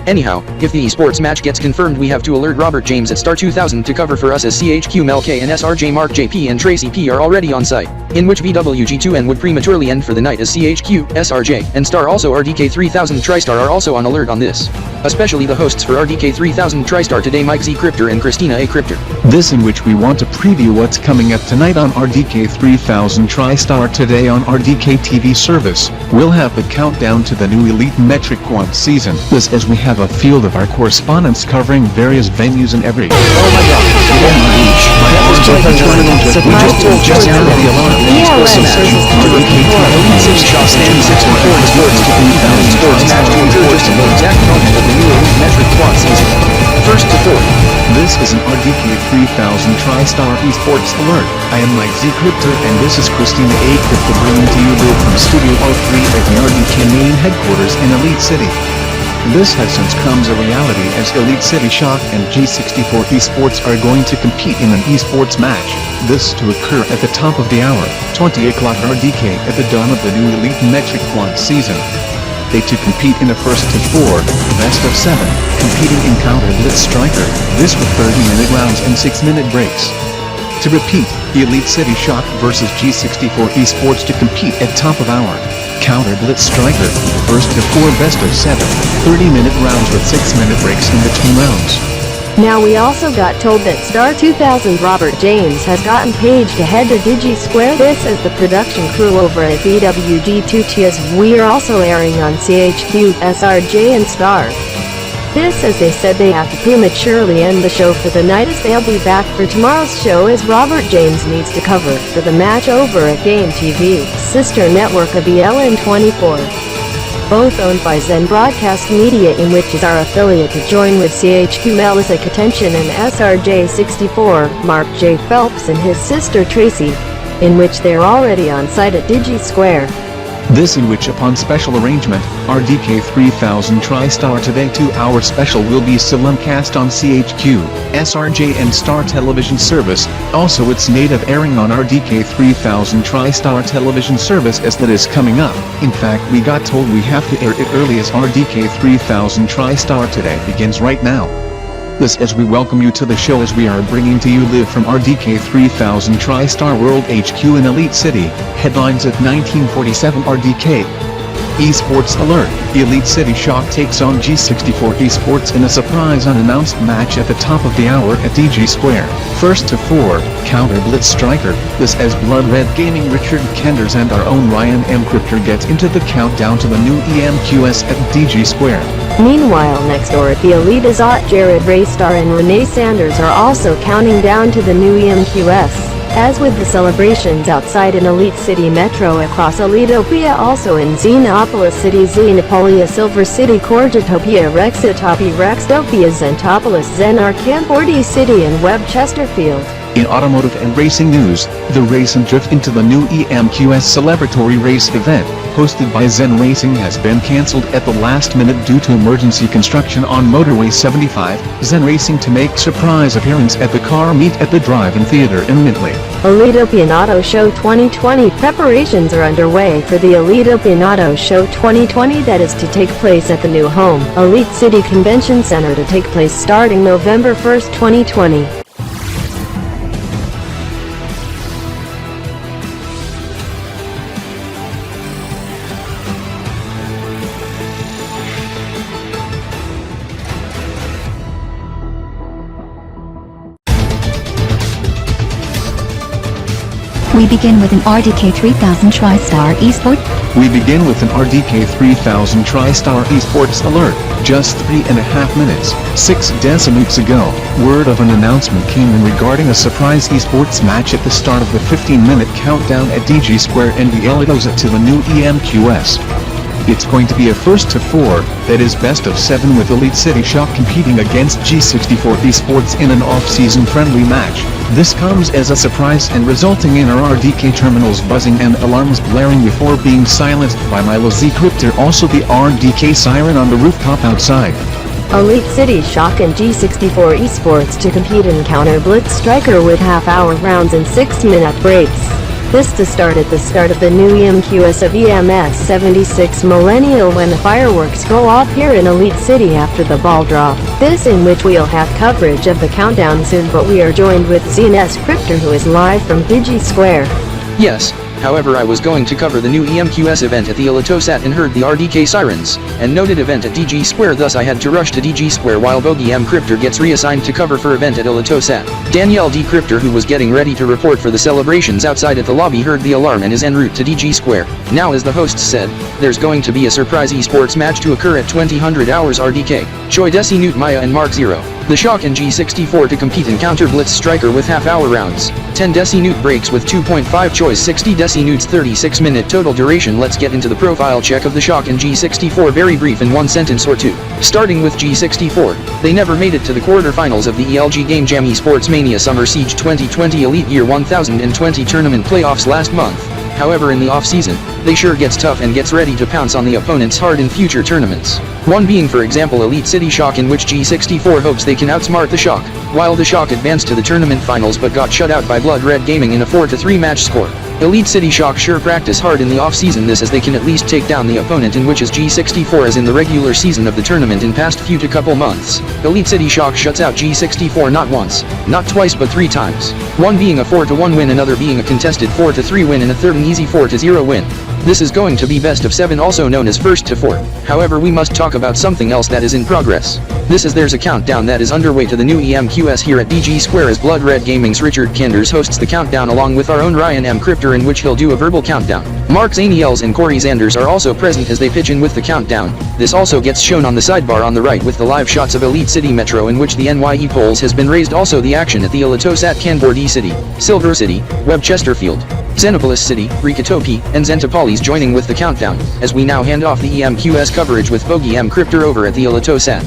Anyhow, if the esports match gets confirmed we have to alert Robert James at Star 2000 to cover for us as CHQ Mel K and SRJ Mark JP and Tracy P are already on site, in which VWG2N would prematurely end for the night as CHQ, SRJ, and Star also RDK 3000 TriStar are also on alert on this. Especially the hosts for RDK 3000 TriStar today Mike Z Kryptor and Christina A Kryptor. This in which we want to preview what's coming up tonight on RDK 3000 TriStar today on RDK TV service. We'll have the countdown to the new Elite Metric 1 season. This as we have a field of our correspondents covering various venues in every. Oh my god, my arms are turning into just the alarm. RDK TV Shop stands 64 sports to 3000 sports match to ensure just the exact moment of the new Elite Metric 1 season. First to fourth. This is an RDK 3000 TriStar Esports alert. I am Mike Z Kryptor and this is Christina A Kryptor bringing to you live from Studio R3 at the RDK main headquarters in Elite City. This has since come a reality as EliteCity Shock and G64 Esports are going to compete in an esports match. This to occur at the top of the hour, 20 o'clock RDK at the dawn of the new Elite Metric 1 season. They to compete in a first to 4, best of 7, competing in Counter Blitz Striker, this with 30-minute rounds and 6-minute breaks. To repeat, EliteCity Shock versus G64 Esports to compete at top of hour. Counter Blitz Striker, first to 4 best of 7, 30-minute rounds with 6-minute breaks in between rounds. Now we also got told that Star 2000 Robert James has gotten paged to head to Digi Square. This is the production crew over at VWG2T as we are also airing on CHQ, SRJ and Star. This as they said they have to prematurely end the show for the night as they'll be back for tomorrow's show as Robert James needs to cover for the match over at Game TV, sister network of ELN24. Both owned by Zen Broadcast Media in which is our affiliate to join with CHQ Melissa Attention and SRJ64, Mark J. Phelps and his sister Tracy, in which they're already on site at Digi Square. This in which upon special arrangement, RDK 3000 TriStar Today 2-hour special will be simulcast on CHQ, SRJ and Star Television Service, also its native airing on RDK 3000 TriStar Television Service as that is coming up. In fact we got told we have to air it early as RDK 3000 TriStar Today begins right now. This as we welcome you to the show as we are bringing to you live from RDK 3000 TriStar World HQ in Elite City, headlines at 1947 RDK. Esports Alert, EliteCity Shock takes on G64 Esports in a surprise unannounced match at the top of the hour at Digi Square. First to 4, Counter Blitz Striker, this as Blood Red Gaming Richard Kenders and our own Ryan M Kryptor gets into the countdown to the new EMQS at Digi Square. Meanwhile next door at the EliteZot Jared Raystar and Renee Sanders are also counting down to the new EMQS. As with the celebrations outside in Elite City Metro across Elitopia also in Xenopolis City Xenopolia Silver City KorJotopia Rexitopia Rextopia Zentopolis Zenar KanBordee City and Webb Chesterfield. In automotive and racing news, the race and drift into the new EMQS celebratory race event, hosted by Zen Racing has been cancelled at the last minute due to emergency construction on Motorway 75, Zen Racing to make surprise appearance at the car meet at the drive-in theater imminently. Elitopian Auto Show 2020 preparations are underway for the Elitopian Auto Show 2020 that is to take place at the new home, Elite City Convention Center to take place starting November 1st, 2020. We begin with an RDK 3000 TriStar eSport. We begin with an RDK 3000 TriStar eSports alert. Just 3.5 minutes, 6 decimutes ago, word of an announcement came in regarding a surprise eSports match at the start of the 15-minute countdown at Digi Square and the EliteCity to the new EMQS. It's going to be a first to 4, that is best of 7 with EliteCity Shock competing against G64 eSports in an off-season friendly match. This comes as a surprise and resulting in our RDK terminals buzzing and alarms blaring before being silenced by my Z Kryptor, also the RDK siren on the rooftop outside. EliteCity Shock and G64 eSports to compete in Counter Blitz Striker with half-hour rounds and 6-minute breaks. This to start at the start of the new EMQS of EMS 76 Millennial when the fireworks go off here in EliteCity after the ball drop. This in which we'll have coverage of the countdown soon, but we are joined with Zen S Kryptor who is live from Digi Square. Yes, however I was going to cover the new EMQS event at the Elitopian and heard the RDK sirens, and noted event at Digi Square, thus I had to rush to Digi Square while Bogey M Kryptor gets reassigned to cover for event at Elitopian. Danielle D Kryptor, who was getting ready to report for the celebrations outside at the lobby, heard the alarm and is en route to Digi Square. Now as the hosts said, there's going to be a surprise esports match to occur at 2000 hours RDK, Choi Desi Newt Maya and Mark Zero. The Shock and G64 to compete in Counter Blitz Striker with half-hour rounds. 10 Desi Newt breaks with 2.5 choice 60 Desi Newt's 36-minute total duration. Let's get into the profile check of the Shock and G64, very brief in one sentence or two. Starting with G64, they never made it to the quarterfinals of the ELG Game Jam Esports Mania Summer Siege 2020 Elite Year 1020 tournament playoffs last month. However, in the off-season, they sure gets tough and gets ready to pounce on the opponents hard in future tournaments. One being for example EliteCity Shock, in which G64 hopes they can outsmart the Shock, while the Shock advanced to the tournament finals but got shut out by Blood Red Gaming in a 4-3 match score. EliteCity Shock sure practice hard in the off-season this as they can at least take down the opponent, in which is G64 as in the regular season of the tournament in past few to couple months. EliteCity Shock shuts out G64 not once, not twice but 3 times. One being a 4-1 win, another being a contested 4-3 win, and a third an easy 4-0 win. This is going to be best of 7, also known as first to 4. However, we must talk about something else that is in progress. This is there's a countdown that is underway to the new EMQS here at Digi Square as Blood Red Gaming's Richard Kanders hosts the countdown along with our own Ryan M Kryptor, in which he'll do a verbal countdown. Mark Zaniels and Corey Zanders are also present as they pitch in with the countdown. This also gets shown on the sidebar on the right with the live shots of EliteCity Metro, in which the NYE polls has been raised. Also the action at the Elitopian Kanbordee City, Silver City, Web Chesterfield, Xenopolis City, Rikatopi, and Zentopolis joining with the countdown, as we now hand off the EMQS coverage with Bogey M Kryptor over at the Elitopian.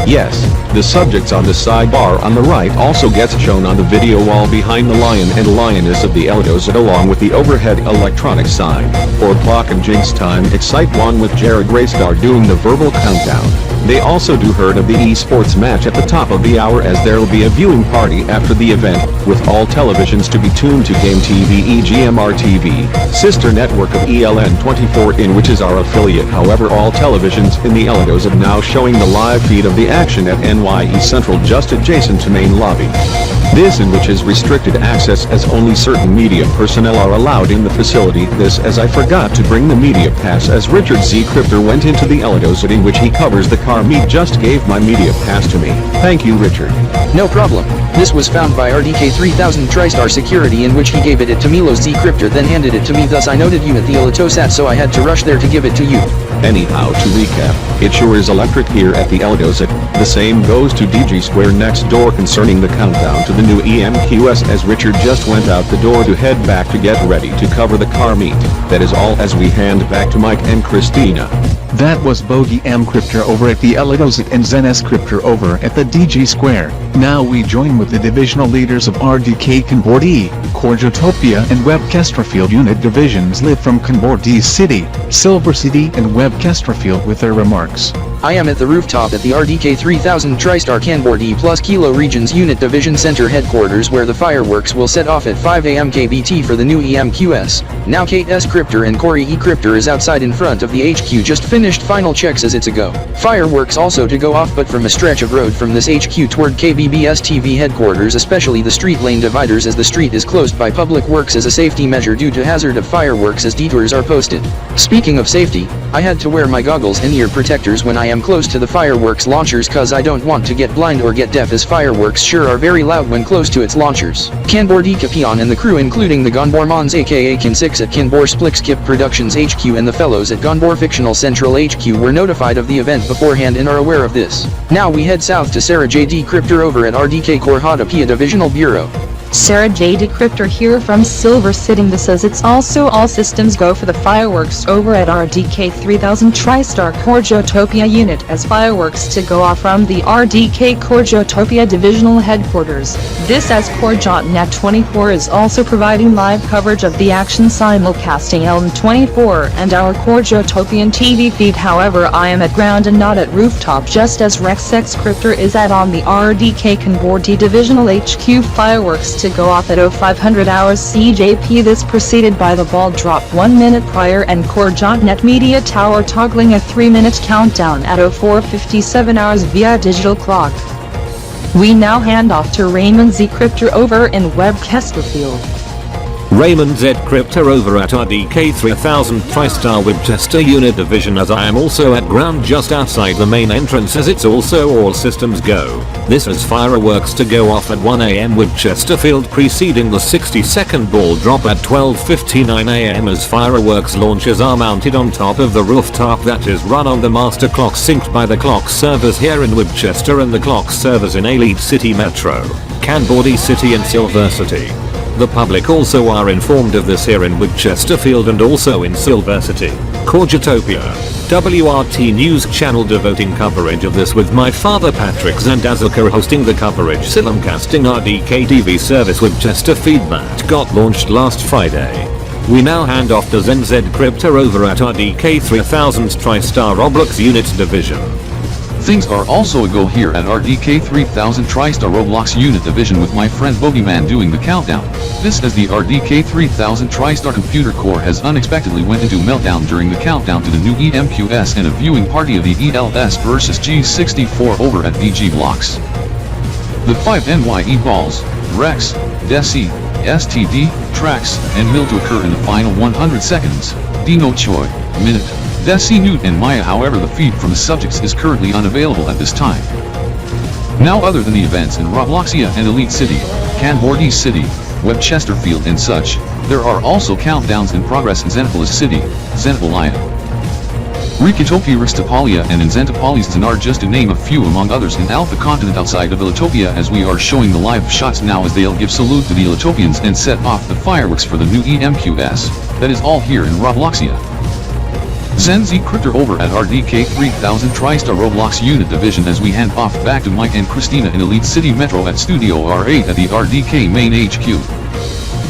Yes, the subjects on the sidebar on the right also gets shown on the video wall behind the lion and lioness of the Elitopian along with the overhead electronic sign. 4 o'clock and Jinx time, Excite 1 with Jared Graystar doing the verbal countdown. They also do heard of the esports match at the top of the hour, as there will be a viewing party after the event, with all televisions to be tuned to Game TV EGMR TV, sister network of ELN24, in which is our affiliate. However, all televisions in the Elitopian now showing the live feed of the action at NYE Central just adjacent to main lobby. This in which is restricted access as only certain media personnel are allowed in the facility. This as I forgot to bring the media pass as Richard Z Kryptor went into the Elitopian, in which he covers the car meet, just gave my media pass to me. Thank you, Richard. No problem. This was found by RDK 3000 TriStar Security, in which he gave it to Milo Z Kryptor then handed it to me, thus I noted you at the Elitopian, so I had to rush there to give it to you. Anyhow, to recap, it sure is electric here at the Elitopian. The same goes to Digi Square next door concerning the countdown to the new EMQS, as Richard just went out the door to head back to get ready to cover the car meet. That is all, as we hand back to Mike and Christina. That was Bogey M Kryptor over at the Elitopian and Zen S Kryptor over at the Digi Square. Now we join with the divisional leaders of RDK Kanbordee, Corjotopia and Web Chesterfield unit divisions live from Kanbordee City, Silver City and Web Chesterfield with their remarks. I am at the rooftop at the RDK 3000 TriStar Kanbordee plus Kilo Regions Unit Division Center headquarters, where the fireworks will set off at 5 AM KBT for the new EMQS. Now Kate S Kryptor and Corey E Kryptor is outside in front of the HQ, just finished final checks as it's a go. Fireworks also to go off, but from a stretch of road from this HQ toward KBBS TV headquarters, especially the street lane dividers, as the street is closed by public works as a safety measure due to hazard of fireworks as detours are posted. Speaking of safety, I had to wear my goggles and ear protectors when I am close to the fireworks launchers cause I don't want to get blind or get deaf as fireworks sure are very loud when close to its launchers. KanBorDee Capion and the crew including the KanBorMons aka Kan6 at SplixKip Productions HQ and the fellows at KanborFictional Central HQ were notified of the event beforehand and are aware of this. Now we head south to Sarah J.D. Kryptor over at RDK Corjotopia Divisional Bureau. Sarah J.D. Kryptor here from Silver City. This says it's also all systems go for the fireworks over at RDK 3000 TriStar KorJotopia unit as fireworks to go off from the RDK Korjotopia Divisional Headquarters. This as CorJotNet 24 is also providing live coverage of the action simulcasting ELM24 and our KorJotopian TV feed. However, I am at ground and not at rooftop just as Xen S Kryptor is at on the RDK Kanbordee Divisional HQ fireworks to go off at 0500 hours CJP. This preceded by the ball drop 1 minute prior and CorJotMedia Media Tower toggling a 3-minute countdown at 0457 hours via digital clock. We now hand off to Raymond Z Kryptor over in Webb Chesterfield. Raymond Z Kryptor over at RDK 3000 TriStar Winchester Unit Division as I am also at ground just outside the main entrance as it's also all systems go. This is fireworks to go off at 1 AM with Chesterfield preceding the 60-second ball drop at 12:59 AM as fireworks launchers are mounted on top of the rooftop that is run on the master clock synced by the clock servers here in Winchester and the clock servers in EliteCity Metro, Kanbordee City and Silver City. The public also are informed of this here in Chesterfield and also in Silver City. KorJotopia, WRT News channel devoting coverage of this with my father Patrick Zandazaka hosting the coverage simulcasting RDK TV service Winchester feedback got launched last Friday. We now hand off to Zen Z Kryptor over at RDK 3000 TriStar Roblox Unit Division. Things are also a go here at RDK 3000 TriStar Roblox Unit Division with my friend Bogeyman doing the countdown. This as the RDK 3000 TriStar Computer Core has unexpectedly went into meltdown during the countdown to the new EMQS and a viewing party of the ELS versus G64 over at DG Blocks. The 5 NYE balls, Rex, Desi, STD, Trax, and Mill to occur in the final 100 seconds, Dino Choi, Minute. Desi Newt and Maya. However, the feed from the subjects is currently unavailable at this time. Now other than the events in Robloxia and EliteCity, Kanbordee City, Webb Chesterfield and such, there are also countdowns in progress in Xenopolis City, Xenopolia, Rikitopia, Ristopolia and in Xenopolis are just to name a few among others in Alpha Continent outside of Elitopia as we are showing the live shots now as they'll give salute to the Elitopians and set off the fireworks for the new EMQS. That is all here in Robloxia. Zen Z Kryptor over at RDK 3000 TriStar Roblox Unit Division as we hand off back to Mike and Christina in EliteCity Metro at Studio R8 at the RDK main HQ.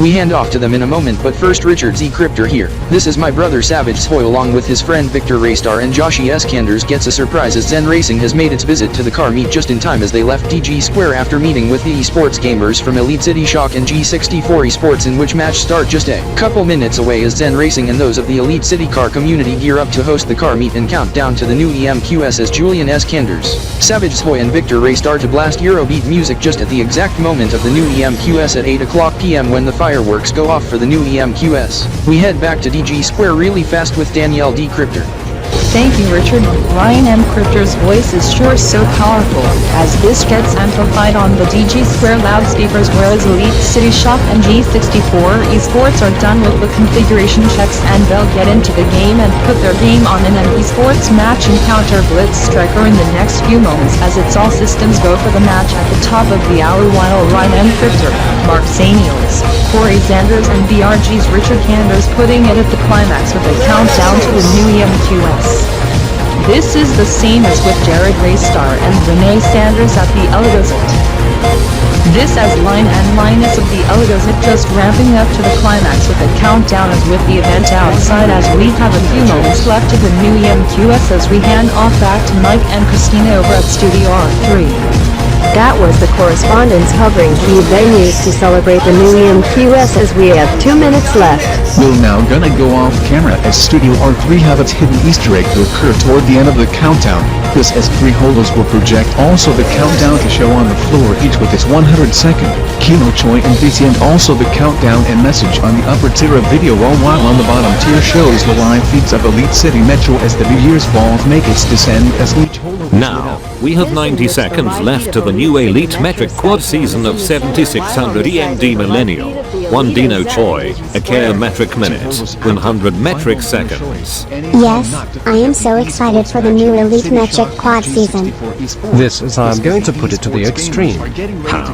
We hand off to them in a moment, but first Richard Z Kryptor here. This is my brother Savage Soy along with his friend Victor Raystar and Joshi S Kanders gets a surprise as Zen Racing has made its visit to the car meet just in time as they left Digi Square after meeting with the esports gamers from EliteCity Shock and G64 esports, in which match start just a couple minutes away as Zen Racing and those of the EliteCity car community gear up to host the car meet and count down to the new EMQS as Julian S Kanders, Savage Soy and Victor Raystar to blast Eurobeat music just at the exact moment of the new EMQS at 8 o'clock PM when the fireworks go off for the new EMQS. We head back to DG Square really fast with Danielle D. Kryptor. Thank you, Richard. Ryan M Kryptor's voice is sure so powerful, as this gets amplified on the DG Square loudspeakers, whereas EliteCity Shock and G64 esports are done with the configuration checks and they'll get into the game and put their game on in an esports match and counter Blitz Striker in the next few moments as it's all systems go for the match at the top of the hour while Ryan M Kryptor, Mark Zaniels, Corey Sanders and BRG's Richard Kanders putting it at the climax with a countdown to the new EMQS. This is the same as with Jared Raystar and Renee Sanders at the EliteCity. This as Line and Linus of the EliteCity just ramping up to the climax with a countdown as with the event outside as we have a few moments left of the new EMQS as we hand off back to Mike and Christina over at Studio R3. That was the correspondence covering key venues to celebrate the new EMQS as we have 2 minutes left. We're now gonna go off camera as Studio R3 have its hidden Easter egg to occur toward the end of the countdown. This as 3 holders will project also the countdown to show on the floor each with its 100-second Kino Choi and BT and also the countdown and message on the upper tier of video while on the bottom tier shows the live feeds of Elite City Metro as the New Year's ball make its descent as each holder. Now, we have 90 seconds left to the new Elite Metric Quad season of 7600 EMD Millennial. 1 Dino Choi, a K metric minute, 100 metric seconds. Yes, I am so excited for the new Elite Metric Quad season. This is I'm going to put it to the extreme. How?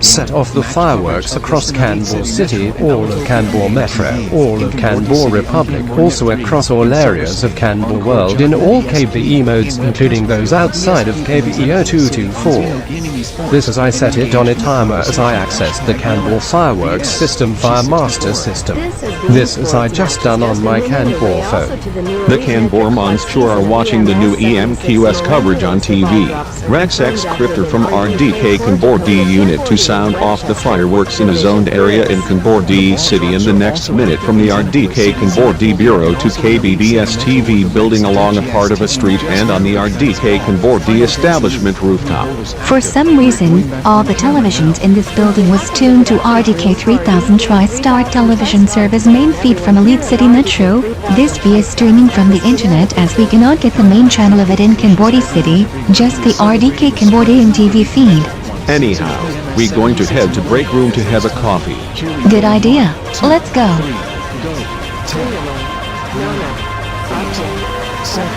Set off the fireworks across Kanbordee City, all of Kanbor Metro, all of Kanbor Republic, also across all areas of Kanbor World in all KBE modes including those outside of KBE 0224. This as I set it on a timer as I accessed the Kanbor fireworks system via master system. This as I just done on my Kanbor phone. The KanborMons sure are watching the new EMQS coverage on TV. Xen S Kryptor from RDK Kanbordee unit to sound off the fireworks in a zoned area in Kanbordee City in the next minute from the RDK Kanbordee Bureau to KBDS TV building along a part of a street and on the RDK Kanbordee establishment rooftop. For some reason, all the televisions in this building was tuned to RDK 3000 TriStar television service main feed from Elite City Metro, this via streaming from the internet as we cannot get the main channel of it in Kanbordee City, just the RDK Kanbordee and TV feed. Anyhow, we going to head to break room to have a coffee. Good idea. Let's go. 7,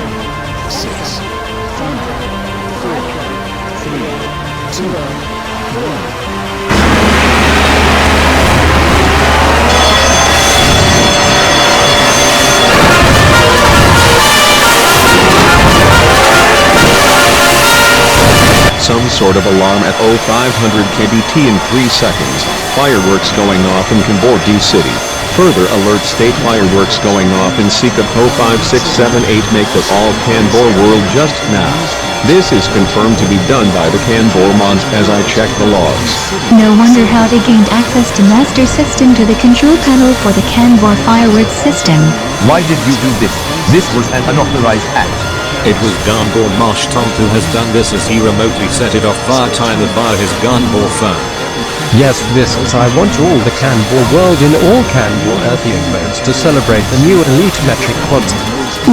6, 5, 4, 3, 2, 1. Some sort of alarm at 0500 kbt in 3 seconds. Fireworks going off in Kanbordee City. Further alert state fireworks going off in Sikap 05678 make that all Kanbor world just now. This is confirmed to be done by the KanborMons as I check the logs. No wonder how they gained access to master system to the control panel for the Kanbor fireworks system. Why did you do this? This was an unauthorized act. It was KanborMosh Tom who has done this as he remotely set it off via timer via his Kanbor phone. Yes, this is I want all the Kanbor world in all Kanbor Earthian modes to celebrate the new Elite Metric Quad.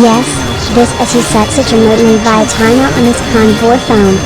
Yes, this as he sets it remotely via timer on his Kanbor phone.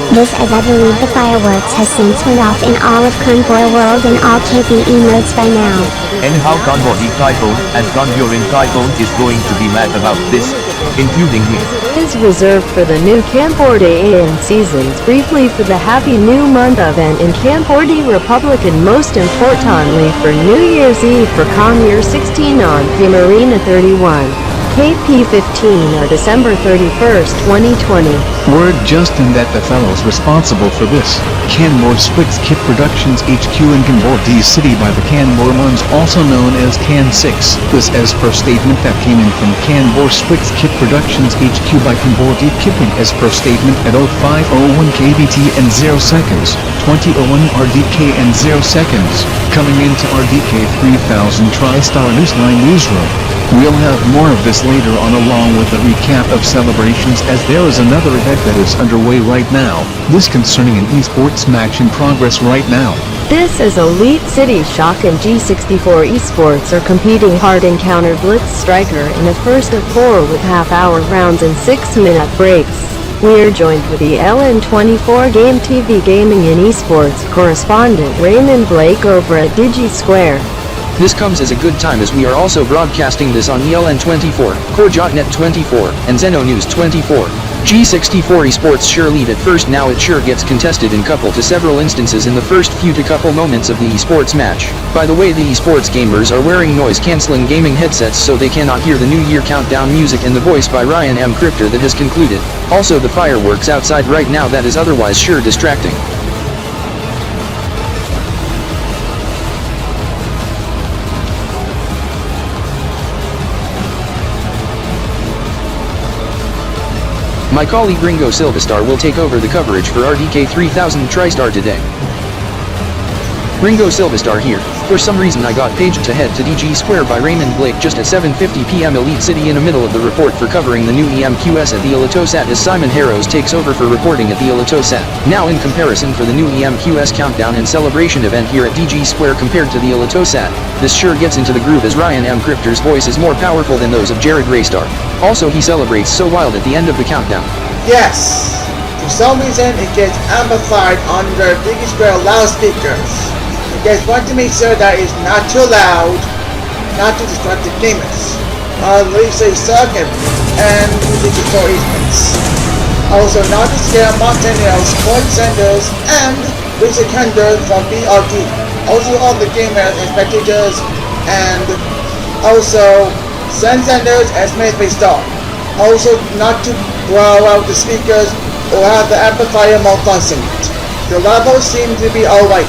This as I believe the fireworks has since went off in all of Kanbor world and all KBE modes by now. And how Kanbordee Typhoon and Kanborin Typhoon is going to be mad about this, including me. Is reserved for the new Kanbordee AN seasons, briefly for the happy new month of and in Kanbordee Republic and most importantly for New Year's Eve for Con Year 16 on Primarina 31. KP15 or December 31st, 2020. Word Justin that the fellows responsible for this, Kanbor SplixKip Productions HQ in Kanbordee City by the KanborMons also known as KAN6. This as per statement that came in from Kanbor SplixKip Productions HQ by Kanbordee Kipping as per statement at 0501 KBT and 0 seconds, 2001 RDK and 0 seconds, coming into RDK 3000 TriStar Newsline Newsroom. We'll have more of this later on along with a recap of celebrations as there is another event that is underway right now, this concerning an esports match in progress right now. This is Elite City Shock and G64 esports are competing hard encounter Blitz Striker in a first of 4 with half-hour rounds and 6-minute breaks. We are joined with the LN24 Game TV Gaming and Esports correspondent Raymond Blake over at Digi Square. This comes as a good time as we are also broadcasting this on ELN24, CorJotMedia and Xeno-News24. G64 esports sure lead at first, now it sure gets contested in couple to several instances in the first few to couple moments of the esports match. By the way, the esports gamers are wearing noise-canceling gaming headsets so they cannot hear the New Year countdown music and the voice by Ryan M Kryptor that has concluded. Also the fireworks outside right now that is otherwise sure distracting. My colleague Ringgo Silverstar will take over the coverage for RDK 3000 TriStar today. Ringgo Silverstar here. For some reason I got paged to head to Digi Square by Raymond Blake just at 7:50 p.m. EliteCity in the middle of the report for covering the new EMQS at the ElitoSat as Simon Harrows takes over for reporting at the ElitoSat. Now in comparison for the new EMQS countdown and celebration event here at Digi Square compared to the ElitoSat, this sure gets into the groove as Ryan M Kryptor's voice is more powerful than those of Jared Raystar. Also he celebrates so wild at the end of the countdown. Yes! For some reason it gets amplified on the Digi Square loudspeakers. You guys want to make sure that it's not too loud, not to distract the gamers. Lisa suck and music for easements. Also not to scare Montanel's point senders and Lisa Kender from BRD. Also all the gamers and spectators and also Zen senders as Mayfair Star. Also not to blow out the speakers or have the amplifier malfunction. The levels seem to be alright.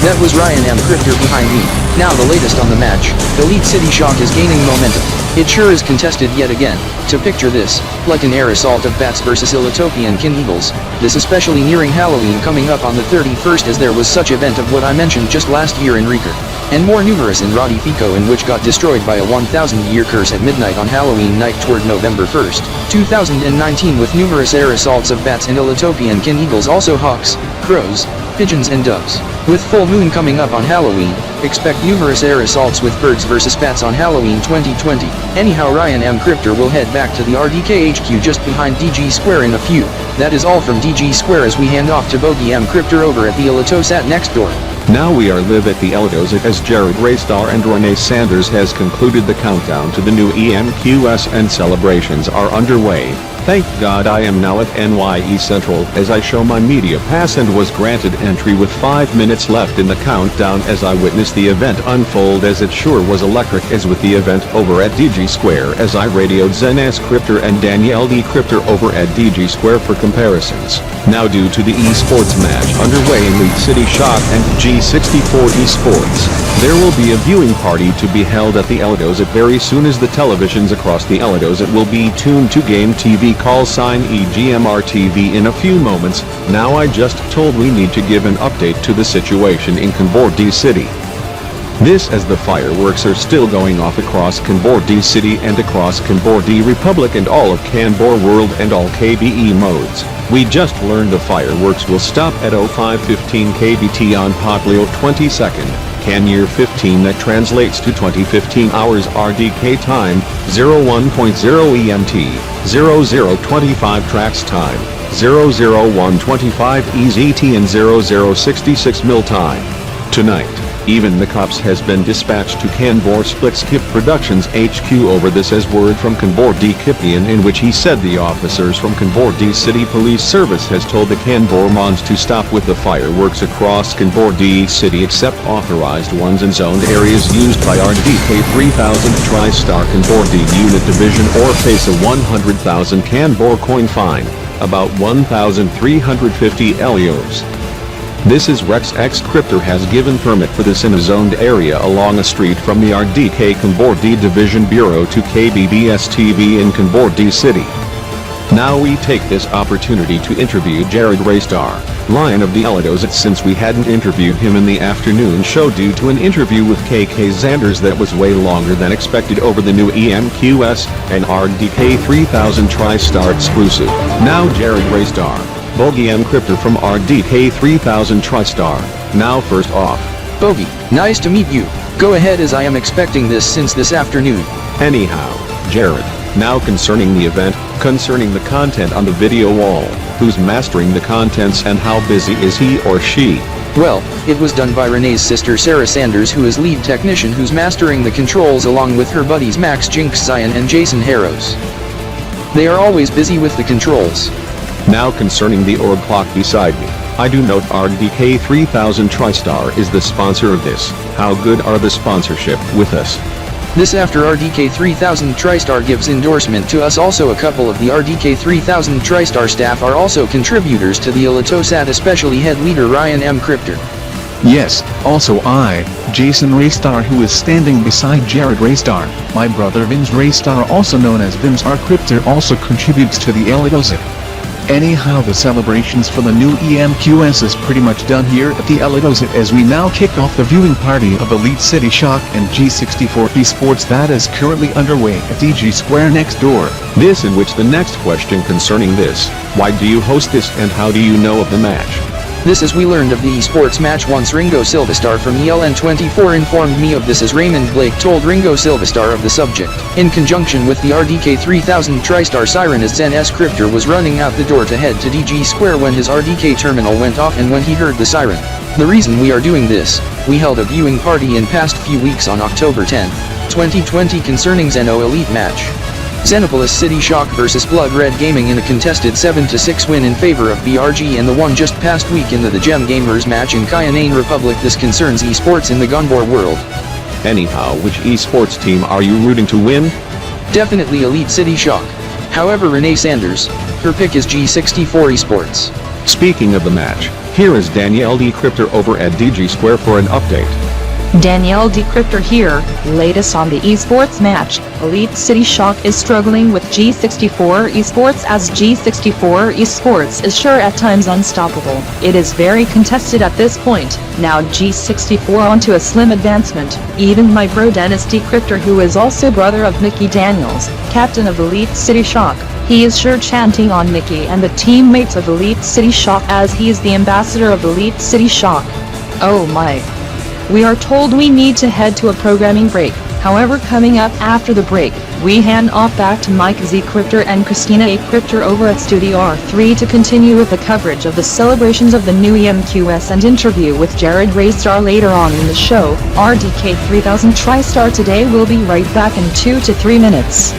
That was Ryan M Kryptor behind me. Now the latest on the match, EliteCity Shock is gaining momentum. It sure is contested yet again. To picture this, like an air assault of bats versus Elitopian Gamer. This especially nearing Halloween coming up on the 31st as there was such event of what I mentioned just last year in Reeker. And more numerous in RDK in which got destroyed by a 1000-year curse at midnight on Halloween night toward November 1st, 2019 with numerous air assaults of bats and Elitopian Gamer, also hawks, crows, pigeons and doves. With full moon coming up on Halloween, expect numerous air assaults with birds versus bats on Halloween 2020. Anyhow Ryan M Kryptor will head back to the RDK HQ just behind Digi Square in a few. That is all from Digi Square as we hand off to Bogey M Kryptor over at the ElitoSat next door. Now we are live at the ElitoSat as Jared Raystar and Renee Sanders has concluded the countdown to the new EMQS and celebrations are underway. Thank God I am now at NYE Central as I show my media pass and was granted entry with 5 minutes left in the countdown as I witnessed the event unfold as it sure was electric as with the event over at Digi Square as I radioed Zen S Kryptor and Danielle D. Kryptor over at Digi Square for comparisons. Now due to the esports match underway in EliteCity Shock and G64 esports, there will be a viewing party to be held at the ElitoSat very soon as the televisions across the ElitoSat will be tuned to Game TV call sign EGMR TV in a few moments. Now I just told we need to give an update to the situation in Kanbordee City. This as the fireworks are still going off across Kanbordee City and across Kanbordee Republic and all of Kanbor World and all KBE modes. We just learned the fireworks will stop at 05:15 KBT on Poplio 22nd, Can year 15 that translates to 2015 hours RDK time, 01.0 EMT, 0025 tracks time, 00125 EZT and 0066 mil time. Tonight, even the cops has been dispatched to Kanbor SplixKip Productions HQ over this as word from Kanbordee Kipian in which he said the officers from Kanbordee City Police Service has told the KanBorMons to stop with the fireworks across Kanbordee City except authorized ones in zoned areas used by RDK 3000 TriStar Kanbordee Unit Division or face a 100,000 Kanbor coin fine, about 1,350 LEOs. This is Rex X Kryptor has given permit for this in a zoned area along a street from the RDK Kanbordee Division Bureau to KBBS TV in Kanbordee City. Now we take this opportunity to interview Jared Raystar, Lion of the ElitoSat since we hadn't interviewed him in the afternoon show due to an interview with KK Zanders that was way longer than expected over the new EMQS and RDK 3000 TriStar exclusive. Now Jared Raystar, Bogey M Kryptor from RDK 3000 TriStar. Now first off, Bogey, nice to meet you. Go ahead as I am expecting this since this afternoon. Anyhow, Jared, now concerning the event, concerning the content on the video wall, who's mastering the contents and how busy is he or she? Well, it was done by Renee's sister Sarah Sanders who is lead technician who's mastering the controls along with her buddies Max Jinx Zion and Jason Harrows. They are always busy with the controls. Now concerning the org clock beside me, I do note RDK 3000 TriStar is the sponsor of this. How good are the sponsorship with us? This after RDK 3000 TriStar gives endorsement to us. Also a couple of the RDK 3000 TriStar staff are also contributors to the ElitoSat, especially head leader Ryan M Kryptor. Yes, also I, Jason Raystar, who is standing beside Jared Raystar. My brother Vince Raystar, also known as Vince R Kryptor, also contributes to the ElitoSat. Anyhow, the celebrations for the new EMQS is pretty much done here at the EliteCity as we now kick off the viewing party of Elite City Shock and G64 eSports that is currently underway at Digi Square next door. This in which the next question concerning this, why do you host this and how do you know of the match? This as we learned of the esports match once Ringgo Silverstar from ELN24 informed me of this as Raymond Blake told Ringgo Silverstar of the subject, in conjunction with the RDK 3000 TriStar siren as Zen S Kryptor was running out the door to head to Digi Square when his RDK terminal went off and when he heard the siren. The reason we are doing this, we held a viewing party in past few weeks on October 10, 2020 concerning Xeno-Elite match. Xenopolis City Shock vs Blood Red Gaming in a contested 7-6 win in favor of BRG and the one just past week in the Gem Gamers match in Cayenne Republic. This concerns esports in the Gunbor world. Anyhow, which esports team are you rooting to win? Definitely Elite City Shock. However, Renee Sanders, her pick is G64 esports. Speaking of the match, here is Danielle D. Kryptor over at Digi Square for an update. Danielle D. Kryptor here, latest on the esports match. Elite City Shock is struggling with G64 esports as G64 esports is sure at times unstoppable. It is very contested at this point. Now G64 onto a slim advancement. Even my bro Dennis D. Kryptor, who is also brother of Mickey Daniels, captain of Elite City Shock, he is sure chanting on Mickey and the teammates of Elite City Shock as he is the ambassador of Elite City Shock. Oh my. We are told we need to head to a programming break. However, coming up after the break, we hand off back to Mike Z. Kryptor and Christina A. Kryptor over at Studio R3 to continue with the coverage of the celebrations of the new EMQS and interview with Jared Raystar later on in the show. RDK 3000 TriStar today will be right back in 2 to 3 minutes.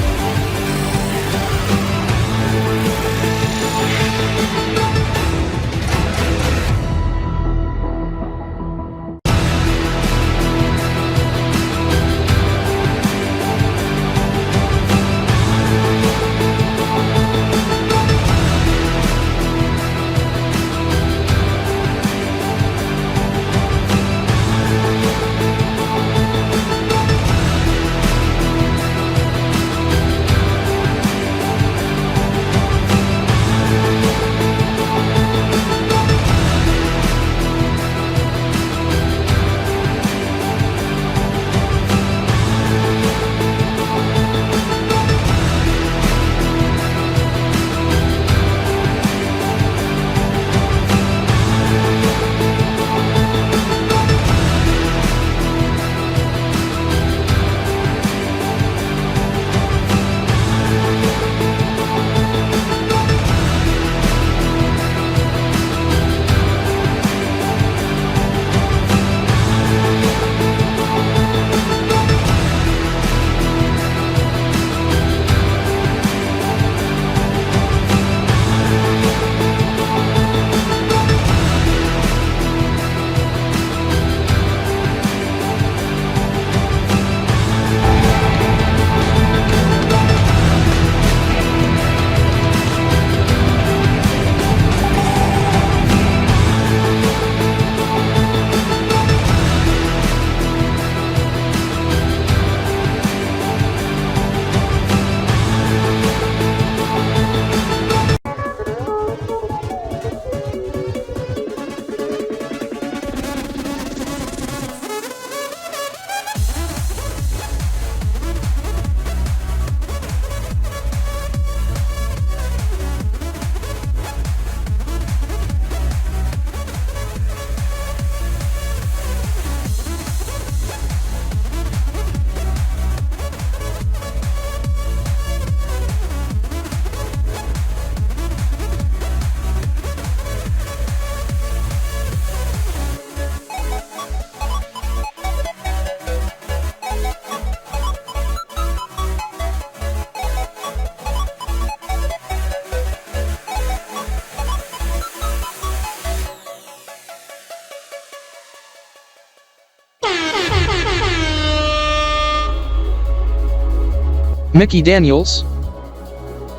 Mickey Daniels?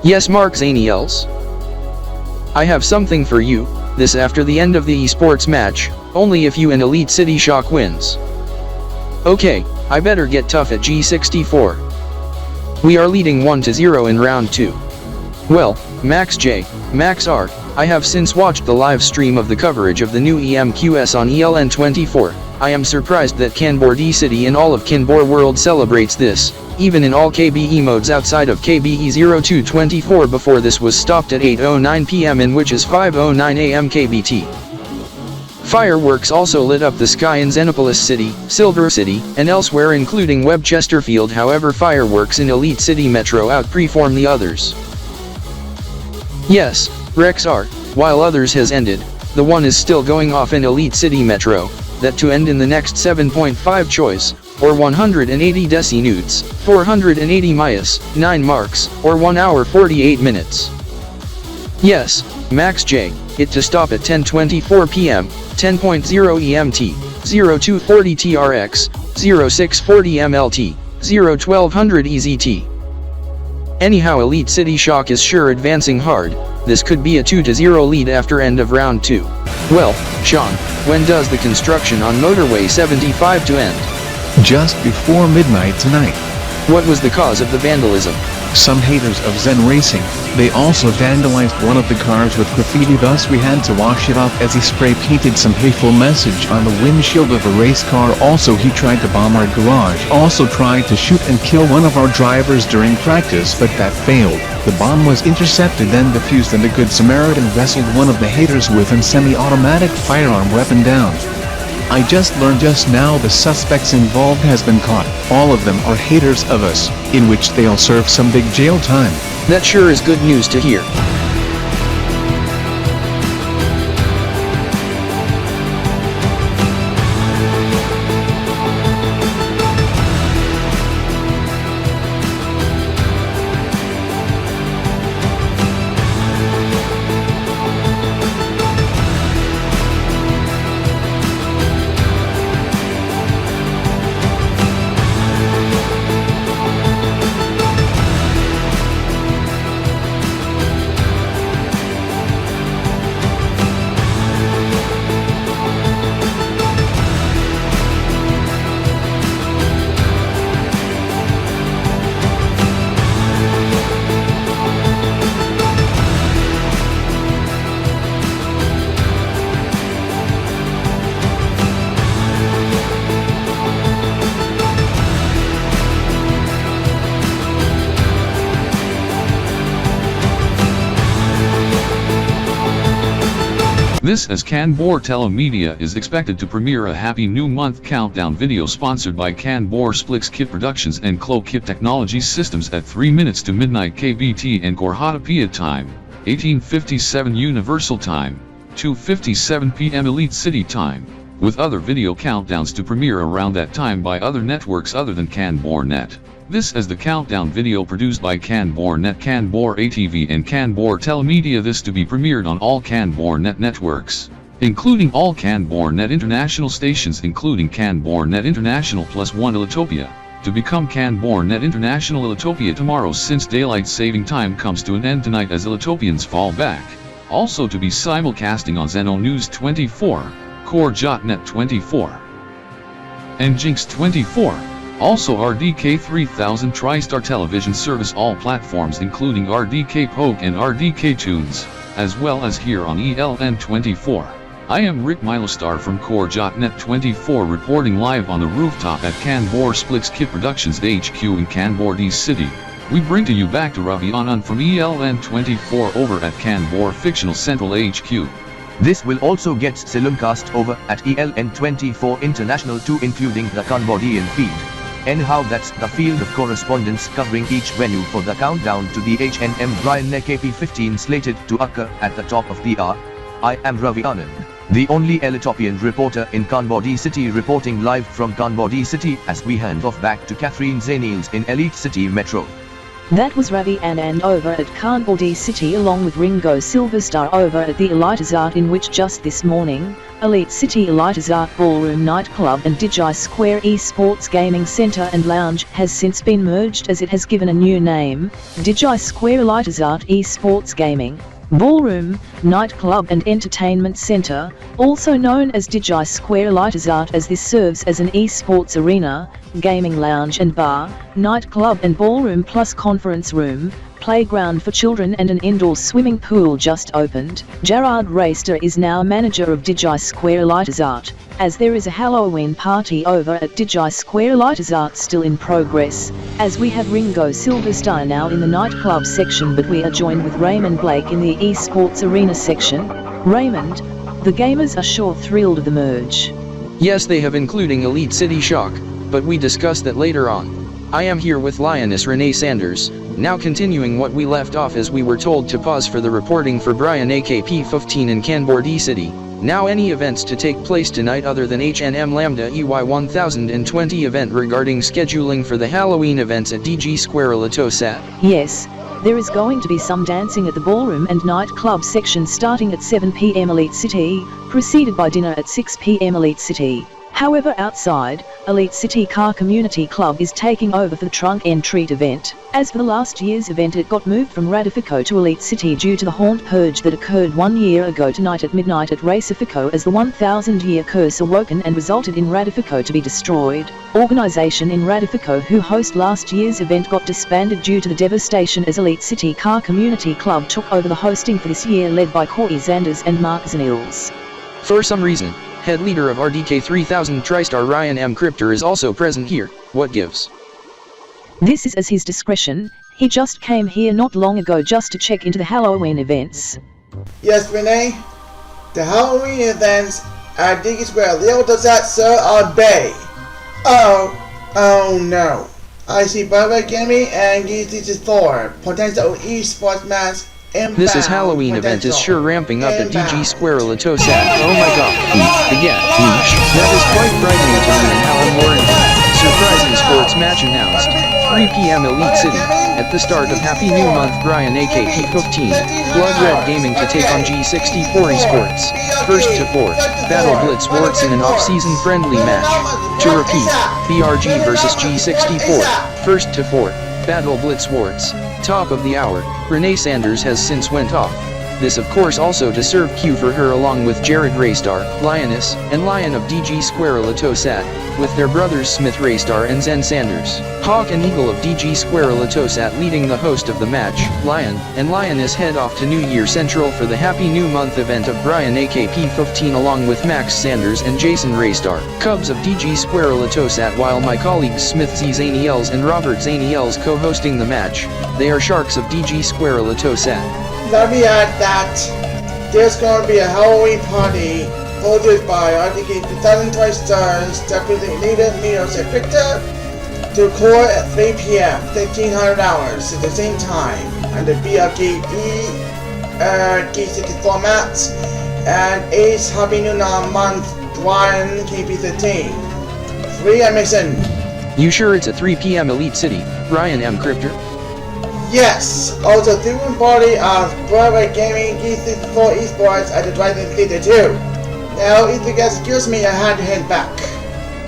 Yes, Mark Zaniels. I have something for you, this after the end of the esports match, only if you and Elite City Shock wins. Okay, I better get tough at G64. We are leading 1-0 in round 2. Well, Max J, Max R. I have since watched the live stream of the coverage of the new EMQS on ELN24. I am surprised that Kanbordee City in all of Kanbor world celebrates this, even in all KBE modes outside of KBE 0224. Before this was stopped at 8:09 PM in which is 5:09 AM KBT. Fireworks also lit up the sky in Xenopolis City, Silver City, and elsewhere including Webb Chesterfield. However, fireworks in Elite City Metro outperform the others. Yes, Rex R, while others has ended, the one is still going off in Elite City Metro, that to end in the next 7.5 choice, or 180 decinutes, 480 mies, 9 marks, or 1 hour 48 minutes. Yes, Max J, it to stop at 10:24 PM, 10.0 EMT, 0240 TRX, 0640 MLT, 01200 EZT. Anyhow, Elite City Shock is sure advancing hard. This could be a 2-0 lead after end of round 2. Well, Sean, when does the construction on motorway 75 to end? Just before midnight tonight. What was the cause of the vandalism? Some haters of Zen Racing. They also vandalized one of the cars with graffiti, thus we had to wash it off as he spray painted some hateful message on the windshield of a race car. Also he tried to bomb our garage. Also tried to shoot and kill one of our drivers during practice, but that failed. The bomb was intercepted, then defused, and the Good Samaritan wrestled one of the haters with a semi-automatic firearm weapon down. I just learned just now the suspects involved has been caught. All of them are haters of us, in which they'll serve some big jail time. That sure is good news to hear. This as KanborTelemedia is expected to premiere a Happy New Month countdown video sponsored by Kanbor SplixKip Productions and KlowKip Technology Systems at 3 minutes to midnight KBT and KorJotMedia time, 1857 Universal Time, 2:57 PM Elite City Time, with other video countdowns to premiere around that time by other networks other than KanborNet. This as the countdown video produced by KanborNet, Kanbor ATV and KanborTelemedia, this to be premiered on all KanborNet networks, including all KanborNet international stations including KanborNet International +1 Elitopia, to become KanborNet International Elitopia tomorrow since daylight saving time comes to an end tonight as Elitopians fall back. Also to be simulcasting on Xeno News 24, CorJotNet 24, and Jinx 24. Also RDK 3000 TriStar television service all platforms including RDK Poke and RDK Tunes, as well as here on ELN24. I am Rick Milostar from CorJotNet 24 reporting live on the rooftop at Kanbor SplixKip Productions HQ in Kanbordee City. We bring to you back to Ravi Anand from ELN24 over at KanborFictional Central HQ. This will also get simulcast over at ELN24 International too, including the Kanbordean feed. Anyhow, that's the field of correspondence covering each venue for the countdown to the HNM Brionne KP15 slated to occur at the top of the hour. I am Ravi Anand, the only Elitopian reporter in Kanbordee City, reporting live from Kanbordee City as we hand off back to Catherine Zaniels in Elite City Metro. That was Ravi Anand over at Kanbordee City along with Ringgo Silverstar over at the EliteCity, in which just this morning, Elite City EliteCity Ballroom Nightclub and Digi Square Esports Gaming Center and Lounge has since been merged as it has given a new name, Digi Square EliteCity Esports Gaming Ballroom, Nightclub and Entertainment Center, also known as Digi Square EliteCity, as this serves as an esports arena, gaming lounge and bar, nightclub and ballroom plus conference room, playground for children and an indoor swimming pool just opened. Gerard Reister is now manager of Digi Square-Elitozat, as there is a Halloween party over at Digi Square-Elitozat still in progress, as we have Ringgo Silverstar now in the nightclub section, but we are joined with Raymond Blake in the eSports arena section. Raymond, the gamers are sure thrilled of the merge. Yes, they have, including EliteCity Shock, but we discuss that later on. I am here with Lioness Renee Sanders, now continuing what we left off as we were told to pause for the reporting for Brionne KP15 in Kanbordee City. Now any events to take place tonight other than HNM Lambda EY 1020 event regarding scheduling for the Halloween events at Digi Square-Elitozat? Yes, there is going to be some dancing at the ballroom and nightclub section starting at 7 PM EliteCity, preceded by dinner at 6 PM EliteCity. However, outside, EliteCity Car Community Club is taking over for the Trunk and Treat event. As for the last year's event, it got moved from Ratifico to EliteCity due to the haunt purge that occurred 1 year ago tonight at midnight at Racifico, as the 1000-year curse awoken and resulted in Ratifico to be destroyed. Organization in Ratifico who host last year's event got disbanded due to the devastation, as EliteCity Car Community Club took over the hosting for this year, led by Corey Zanders and Mark Zenils. For some reason, head leader of RDK 3000 TriStar Ryan M Kryptor is also present here. What gives? This is as his discretion. He just came here not long ago just to check into the Halloween events. Yes, Renee. The Halloween events at Digi Square-Elitozat, sir, are bay. Oh no. I see Byte Gaming and DG Thor, potential eSports match. This is Halloween event is sure ramping up at Digi Square-Elitozat. Oh my god. Again. That is quite frightening to me. And Alan Warren. Surprise eSports match announced. 3 PM EliteCity. At the start of Happy New Month, Brionne KP15. Blood Red Gaming to take on G64 eSports. First to 4. Battle Blitz Warts in an off-season friendly match. To repeat, BRG versus G64. First to 4. Battle Blitz Warts. Top of the hour, Renee Sanders has since went off. This of course also to serve cue for her along with Jared Raystar, Lioness, and Lion of Digi Square-Elitozat, with their brothers Smith Raystar and Zen Sanders. Hawk and Eagle of Digi Square-Elitozat leading the host of the match. Lion and Lioness head off to New Year Central for the Happy New Month event of Brionne KP15 along with Max Sanders and Jason Raystar, Cubs of Digi Square-Elitozat, while my colleagues Smith ZZaniels and Robert ZZaniels co-hosting the match. They are Sharks of Digi Square-Elitozat. Let me add that there's going to be a Halloween party hosted by RDK 3000 TriStars, Deputy Elitopian Gamer, to core at 3 PM, 1500 hours at the same time, and the BRG G60 formats, and Ace Happy New Month Brionne KP15. 3 emission. You sure it's at 3 PM EliteCity, Ryan M Kryptor? Yes, also different party of Byte Gaming G64 eSports at the Drive-In Theater too. Now, if you guys excuse me, I had to head back.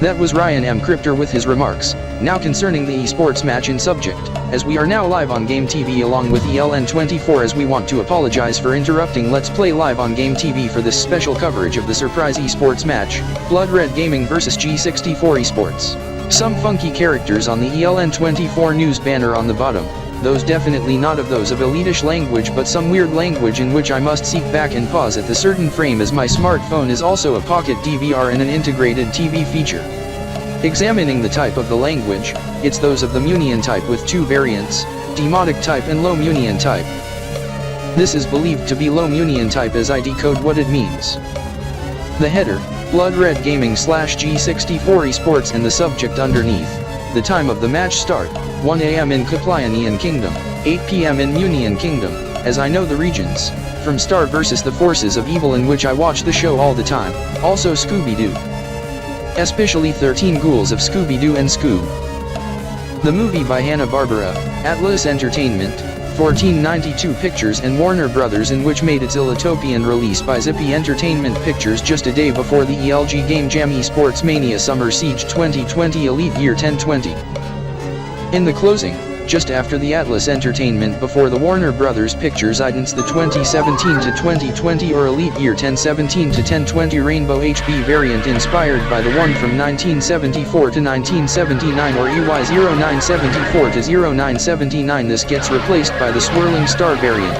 That was Ryan M Kryptor with his remarks. Now concerning the eSports match in subject, as we are now live on Game TV along with ELN24, as we want to apologize for interrupting Let's Play live on Game TV for this special coverage of the surprise eSports match, Blood Red Gaming vs G64 eSports. Some funky characters on the ELN24 news banner on the bottom. Those definitely not of those of elitish language, but some weird language in which I must seek back and pause at the certain frame, as my smartphone is also a pocket DVR and an integrated TV feature. Examining the type of the language, it's those of the Munian type with 2 variants, Demotic type and Low Munian type. This is believed to be Low Munian type as I decode what it means. The header, Blood Red Gaming /G64 eSports, and the subject underneath. The time of the match start, 1 AM in Kaplanian Kingdom, 8 PM in Munian Kingdom, as I know the regions, from Star vs the Forces of Evil, in which I watch the show all the time, also Scooby-Doo. Especially 13 Ghouls of Scooby-Doo and Scoob. The movie by Hanna-Barbera, Atlas Entertainment, 1492 Pictures and Warner Brothers, in which made its Elitopian release by Zippy Entertainment Pictures just a day before the ELG Game Jam eSports Mania Summer Siege 2020 Elite Year 1020. In the closing, just after the Atlas Entertainment before the Warner Brothers Pictures idents the 2017 to 2020 or Elite Year 1017 to 1020 Rainbow HB variant inspired by the one from 1974 to 1979 or EY 0974 to 0979. This gets replaced by the Swirling Star variant,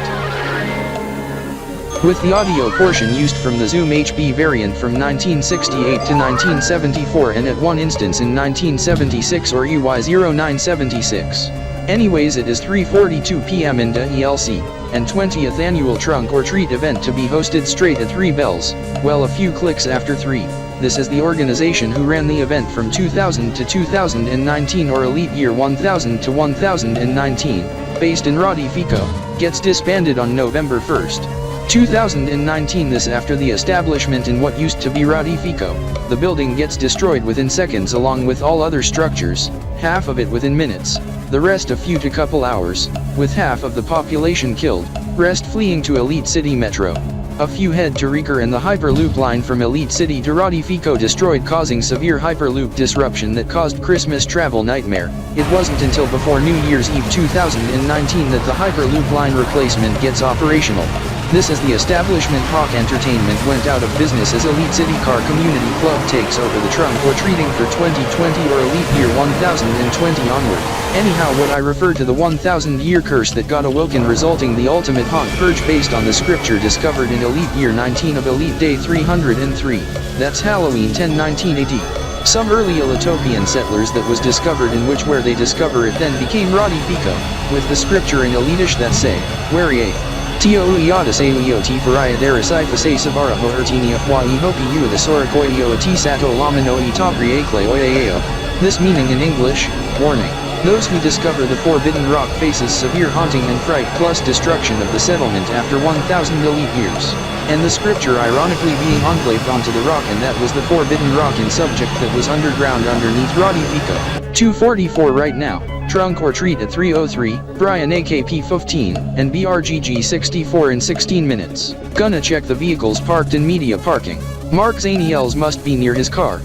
with the audio portion used from the Zoom HB variant from 1968 to 1974 and at one instance in 1976 or EY 0976. Anyways, it is 3:42 p.m. in DGS-ELZ, and 20th annual trunk or treat event to be hosted straight at 3 bells, well a few clicks after 3. This is the organization who ran the event from 2000 to 2019 or Elite Year 1000 to 1019, based in RDK, gets disbanded on November 1st. 2019. This after the establishment in what used to be RDK. The building gets destroyed within seconds along with all other structures, half of it within minutes, the rest a few to couple hours, with half of the population killed, rest fleeing to Elite City Metro. A few head to Reker and the Hyperloop line from Elite City to RDK destroyed, causing severe Hyperloop disruption that caused Christmas travel nightmare. It wasn't until before New Year's Eve 2019 that the Hyperloop line replacement gets operational. This is the establishment. Hawk Entertainment went out of business as Elite City Car Community Club takes over the trunk or treating for 2020 or Elite Year 1020 onward. Anyhow, what I refer to the 1000-year curse that got awoken, resulting the ultimate Hawk purge based on the scripture discovered in Elite Year 19 of Elite Day 303. That's Halloween 1019 AD. Some early Elitopian settlers that was discovered in which where they discover it then became RDK, with the scripture in Elitish that say, where ye Tioiatis Aeoti Variadaris Ifase Savara Hoertinia Fwai Hopi U the Sorakoio Sato Lamino Itapri Akle Oyaeo. This meaning in English, warning. Those who discover the forbidden rock faces severe haunting and fright plus destruction of the settlement after 1000 elite years. And the scripture ironically being enclaved onto the rock, and that was the forbidden rock in subject that was underground underneath RDK. 244 right now. Trunk or treat at 3:03, Brionne KP15, and BRGG 64 in 16 minutes. Gonna check the vehicles parked in media parking. Mark Xeno-ELZ must be near his car.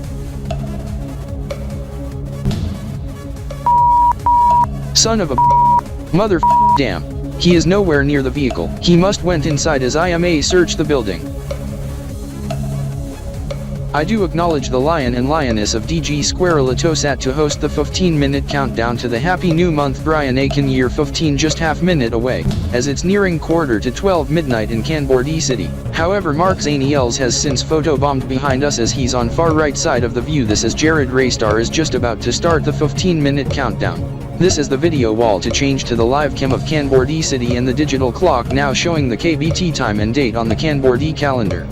Son of a mother damn. He is nowhere near the vehicle. He must went inside as IMA search the building. I do acknowledge the lion and lioness of Digi Square ElitoSat to host the 15-minute countdown to the happy new month Brionne KAN year 15 just half minute away, as it's nearing 11:45 midnight in Kanbordee City. However, Mark Xeno-ELZ has since photobombed behind us as he's on far right side of the view. This is Jared Raystar is just about to start the 15-minute countdown. This is the video wall to change to the live cam of Kanbordee City and the digital clock now showing the KBT time and date on the Kanbordee calendar.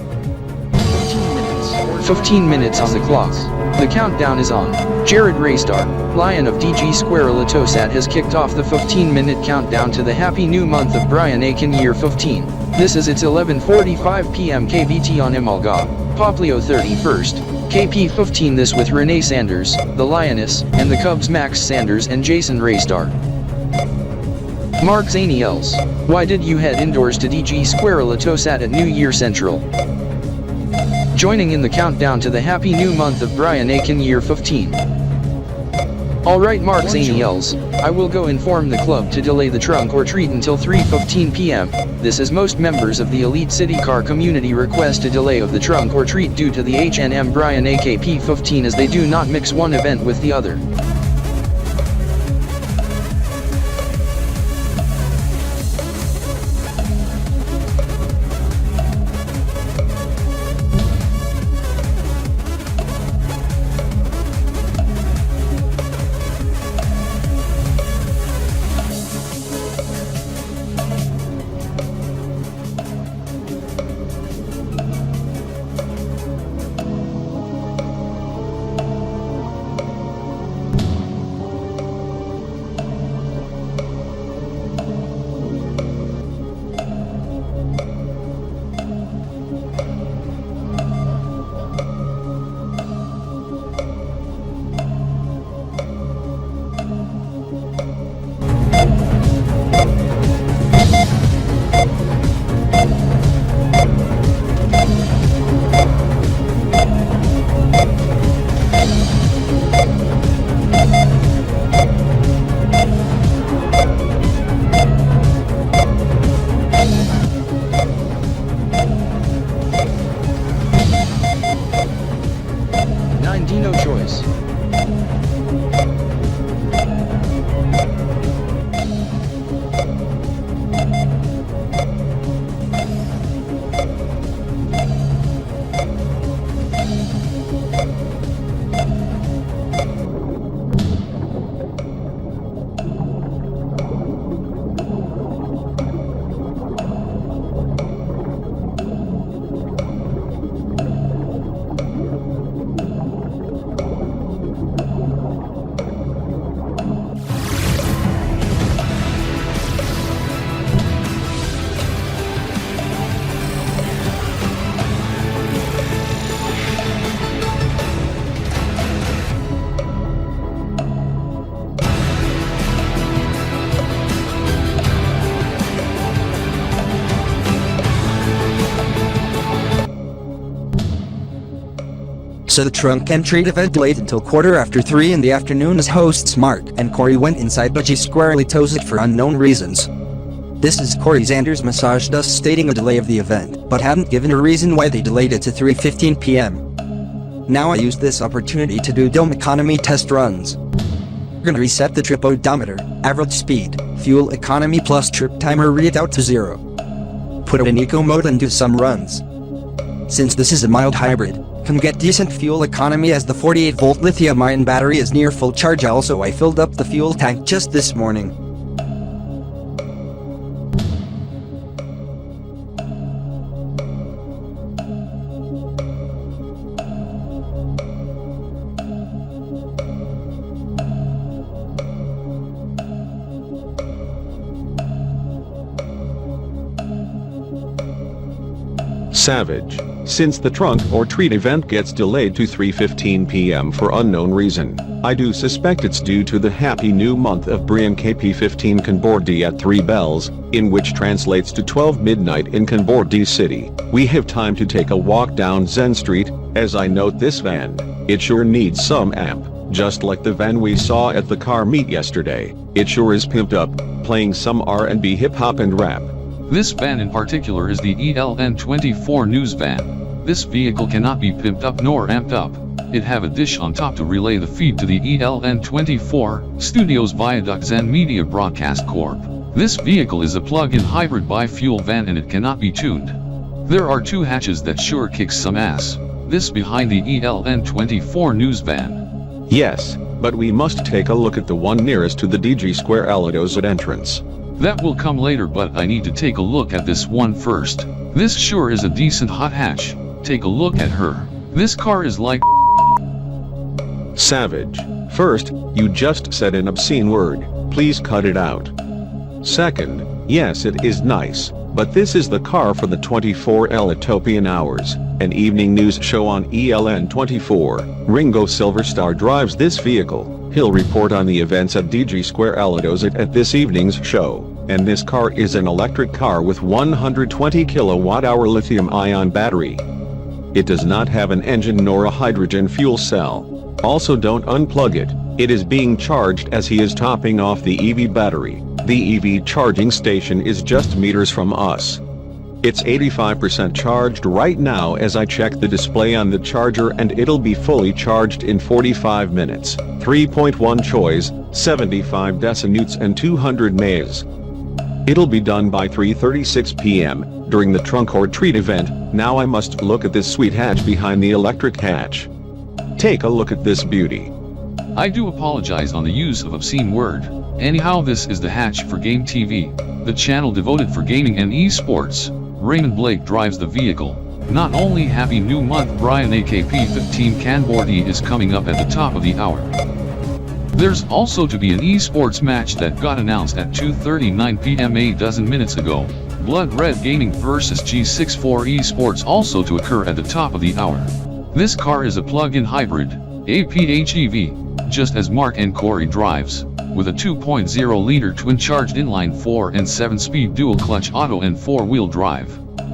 15 minutes on the clock. The countdown is on. Jared Raystar, Lion of Digi Square ElitoSat has kicked off the 15-minute countdown to the happy new month of Brionne KAN year 15. This is its 11:45 p.m. KBT on Imalga, Poplio 31st. KP15 this with Renee Sanders, the Lioness, and the Cubs Max Sanders and Jason Raystar. Mark Xeno-ELZ, why did you head indoors to Digi Square ElitoSat at New Year Central? Joining in the countdown to the happy new month of Brionne KAN year 15. Alright Mark Xeno-ELZ, I will go inform the club to delay the trunk or treat until 3:15 p.m. This is most members of the Elite City Car community request a delay of the trunk or treat due to the HNM Brionne KP15 as they do not mix one event with the other. So the trunk and treat event delayed until 3:15 in the afternoon as hosts Mark and Corey went inside Digi Square EliteOzat for unknown reasons. This is Corey Xander's massage, thus stating a delay of the event, but hadn't given a reason why they delayed it to 3:15 p.m. Now I used this opportunity to do dome economy test runs. We're gonna reset the trip odometer, average speed, fuel economy plus trip timer read out to 0. Put it in eco mode and do some runs. Since this is a mild hybrid, can get decent fuel economy as the 48-volt lithium-ion battery is near full charge. Also, I filled up the fuel tank just this morning. Savage. Since the trunk or treat event gets delayed to 3:15 p.m. for unknown reason, I do suspect it's due to the happy new month of Brionne KP15 Kanbordee at 3 bells, in which translates to 12 midnight in Kanbordee City. We have time to take a walk down Zen Street, as I note this van. It sure needs some amp, just like the van we saw at the car meet yesterday. It sure is pimped up, playing some R&B, hip-hop and rap. This van in particular is the ELN24 news van. This vehicle cannot be pimped up nor amped up. It have a dish on top to relay the feed to the ELN24 studios via XenMedia Broadcast Corp. This vehicle is a plug-in hybrid bi-fuel van and it cannot be tuned. There are 2 hatches that sure kicks some ass. This behind the ELN24 news van. Yes, but we must take a look at the one nearest to the Digi Square EliteOzat entrance. That will come later, but I need to take a look at this one first. This sure is a decent hot hatch. Take a look at her. This car is like Savage. First, you just said an obscene word. Please cut it out. Second, yes, it is nice, but this is the car for the 24 Elitopian hours, an evening news show on ELN24. Ringgo Silverstar drives this vehicle. He'll report on the events at Digi Square EliteOzat at this evening's show, and this car is an electric car with 120 kilowatt-hour lithium-ion battery. It does not have an engine nor a hydrogen fuel cell. Also, don't unplug it. It is being charged as he is topping off the EV battery. The EV charging station is just meters from us. It's 85% charged right now as I check the display on the charger, and it'll be fully charged in 45 minutes. 3.1 choice, 75 decimutes and 200 mAs. It'll be done by 3:36 p.m. during the trunk or treat event. Now I must look at this sweet hatch behind the electric hatch. Take a look at this beauty. I do apologize on the use of obscene word. Anyhow, this is the hatch for Game TV, the channel devoted for gaming and esports. Raymond Blake drives the vehicle. Not only happy new month Brionne KP15 Kanbordee is coming up at the top of the hour. There's also to be an esports match that got announced at 2:39 p.m. a dozen minutes ago. Blood Red Gaming vs G64 esports also to occur at the top of the hour. This car is a plug-in hybrid, a PHEV, just as Mark and Corey drives, with a 2.0-liter twin-charged inline 4 and 7-speed dual-clutch auto and 4-wheel drive.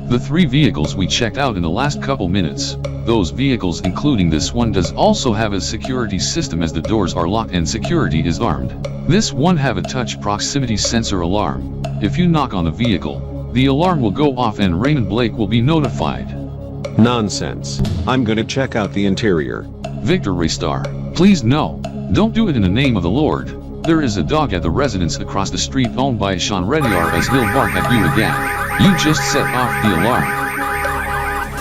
The 3 vehicles we checked out in the last couple minutes, those vehicles including this one does also have a security system as the doors are locked and security is armed. This one have a touch proximity sensor alarm. If you knock on the vehicle, the alarm will go off and Raymond Blake will be notified. Nonsense. I'm gonna check out the interior. Victor Raystar, please no. Don't do it in the name of the Lord. There is a dog at the residence across the street owned by Sean Reddiar as he'll bark at you again. You just set off the alarm.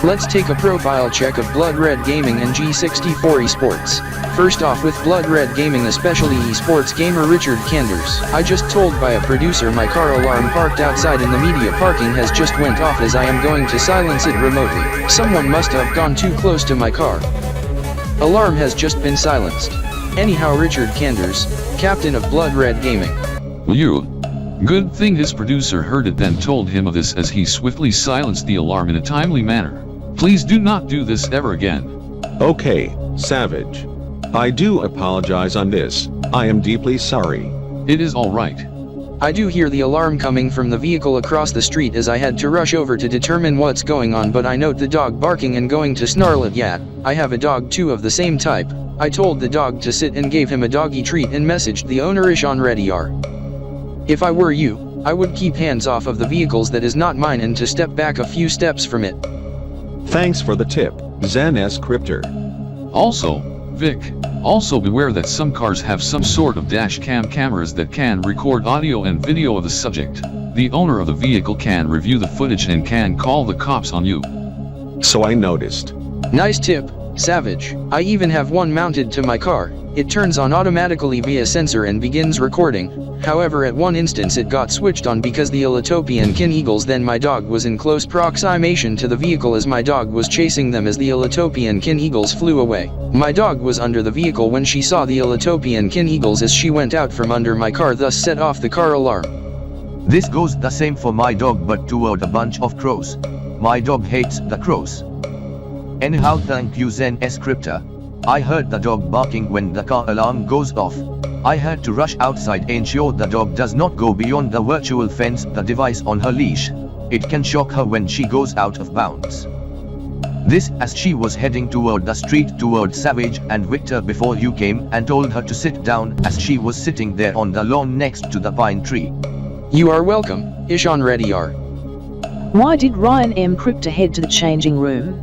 Let's take a profile check of Blood Red Gaming and G64 Esports. First off with Blood Red Gaming, especially esports gamer Richard Kanders. I just told by a producer my car alarm parked outside in the media parking has just went off as I am going to silence it remotely. Someone must have gone too close to my car. Alarm has just been silenced. Anyhow, Richard Kanders, captain of Blood Red Gaming. Good thing his producer heard it then told him of this as he swiftly silenced the alarm in a timely manner. Please do not do this ever again. Okay, Savage. I do apologize on this. I am deeply sorry. It is alright. I do hear the alarm coming from the vehicle across the street as I had to rush over to determine what's going on, but I note the dog barking and going to snarl at Yat. I have a dog too of the same type. I told the dog to sit and gave him a doggy treat and messaged the owner HNM. If I were you, I would keep hands off of the vehicles that is not mine and to step back a few steps from it. Thanks for the tip, Zen S Kryptor. Also, Vic, also beware that some cars have some sort of dash cam cameras that can record audio and video of the subject. The owner of the vehicle can review the footage and can call the cops on you. So I noticed. Nice tip, Savage. I even have one mounted to my car. It turns on automatically via sensor and begins recording. However, at one instance it got switched on because the Elitopian Gamer then my dog was in close proximation to the vehicle as my dog was chasing them as the Elitopian Gamer flew away. My dog was under the vehicle when she saw the Elitopian Gamer as she went out from under my car, thus set off the car alarm. This goes the same for my dog but toward a bunch of crows. My dog hates the crows. Anyhow, thank you Zen S Kryptor. I heard the dog barking when the car alarm goes off. I had to rush outside, ensure the dog does not go beyond the virtual fence, the device on her leash. It can shock her when she goes out of bounds. This as she was heading toward the street toward Savage and Victor before you came and told her to sit down as she was sitting there on the lawn next to the pine tree. You are welcome, HNM. Why did Ryan M Kryptor head to the changing room?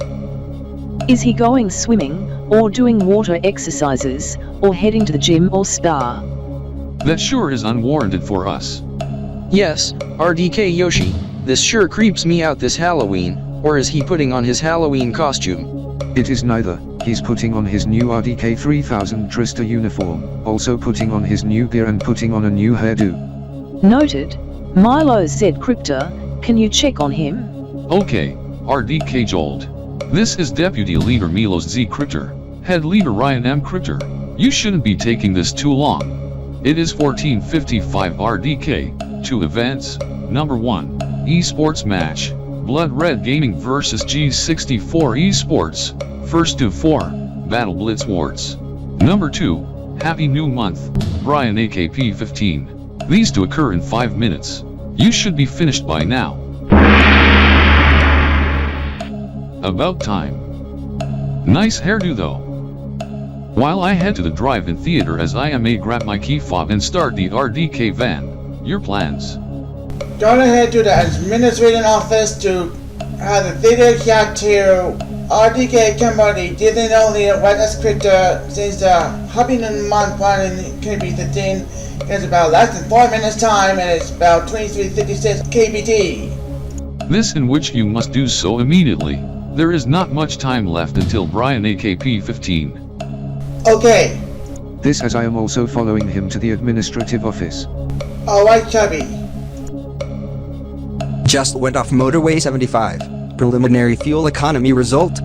Is he going swimming, or doing water exercises, or heading to the gym or spa? That sure is unwarranted for us. Yes, RDK Yoshi, this sure creeps me out this Halloween, or is he putting on his Halloween costume? It is neither. He's putting on his new RDK 3000 Trista uniform, also putting on his new gear and putting on a new hairdo. Noted. Milo said Kryptor, can you check on him? Okay, RDK Jolt. This is Deputy Leader Milos Z Kryptor. Head Leader Ryan M Kryptor. You shouldn't be taking this too long. It is 14:55 RDK. 2 events. Number 1. Esports match. Blood Red Gaming vs G64 Esports. First to 4. Battle Blitz Wars. Number 2. Happy New Month. Brionne KP15. These to occur in 5 minutes. You should be finished by now. About time. Nice hairdo though. While I head to the drive-in theater as I may grab my key fob and start the RDK van. Your plans? Going ahead to the administrating office to have the theater chat to RDK Kanbordee Disney-only Zen S Kryptor since the Happy New Month one in KP15 is about less than 4 minutes time and it's about 23:56 KBT. This in which you must do so immediately. There is not much time left until Brionne KP15. Okay. This as I am also following him to the administrative office. Alright, Chubby. Just went off motorway 75. Preliminary fuel economy result.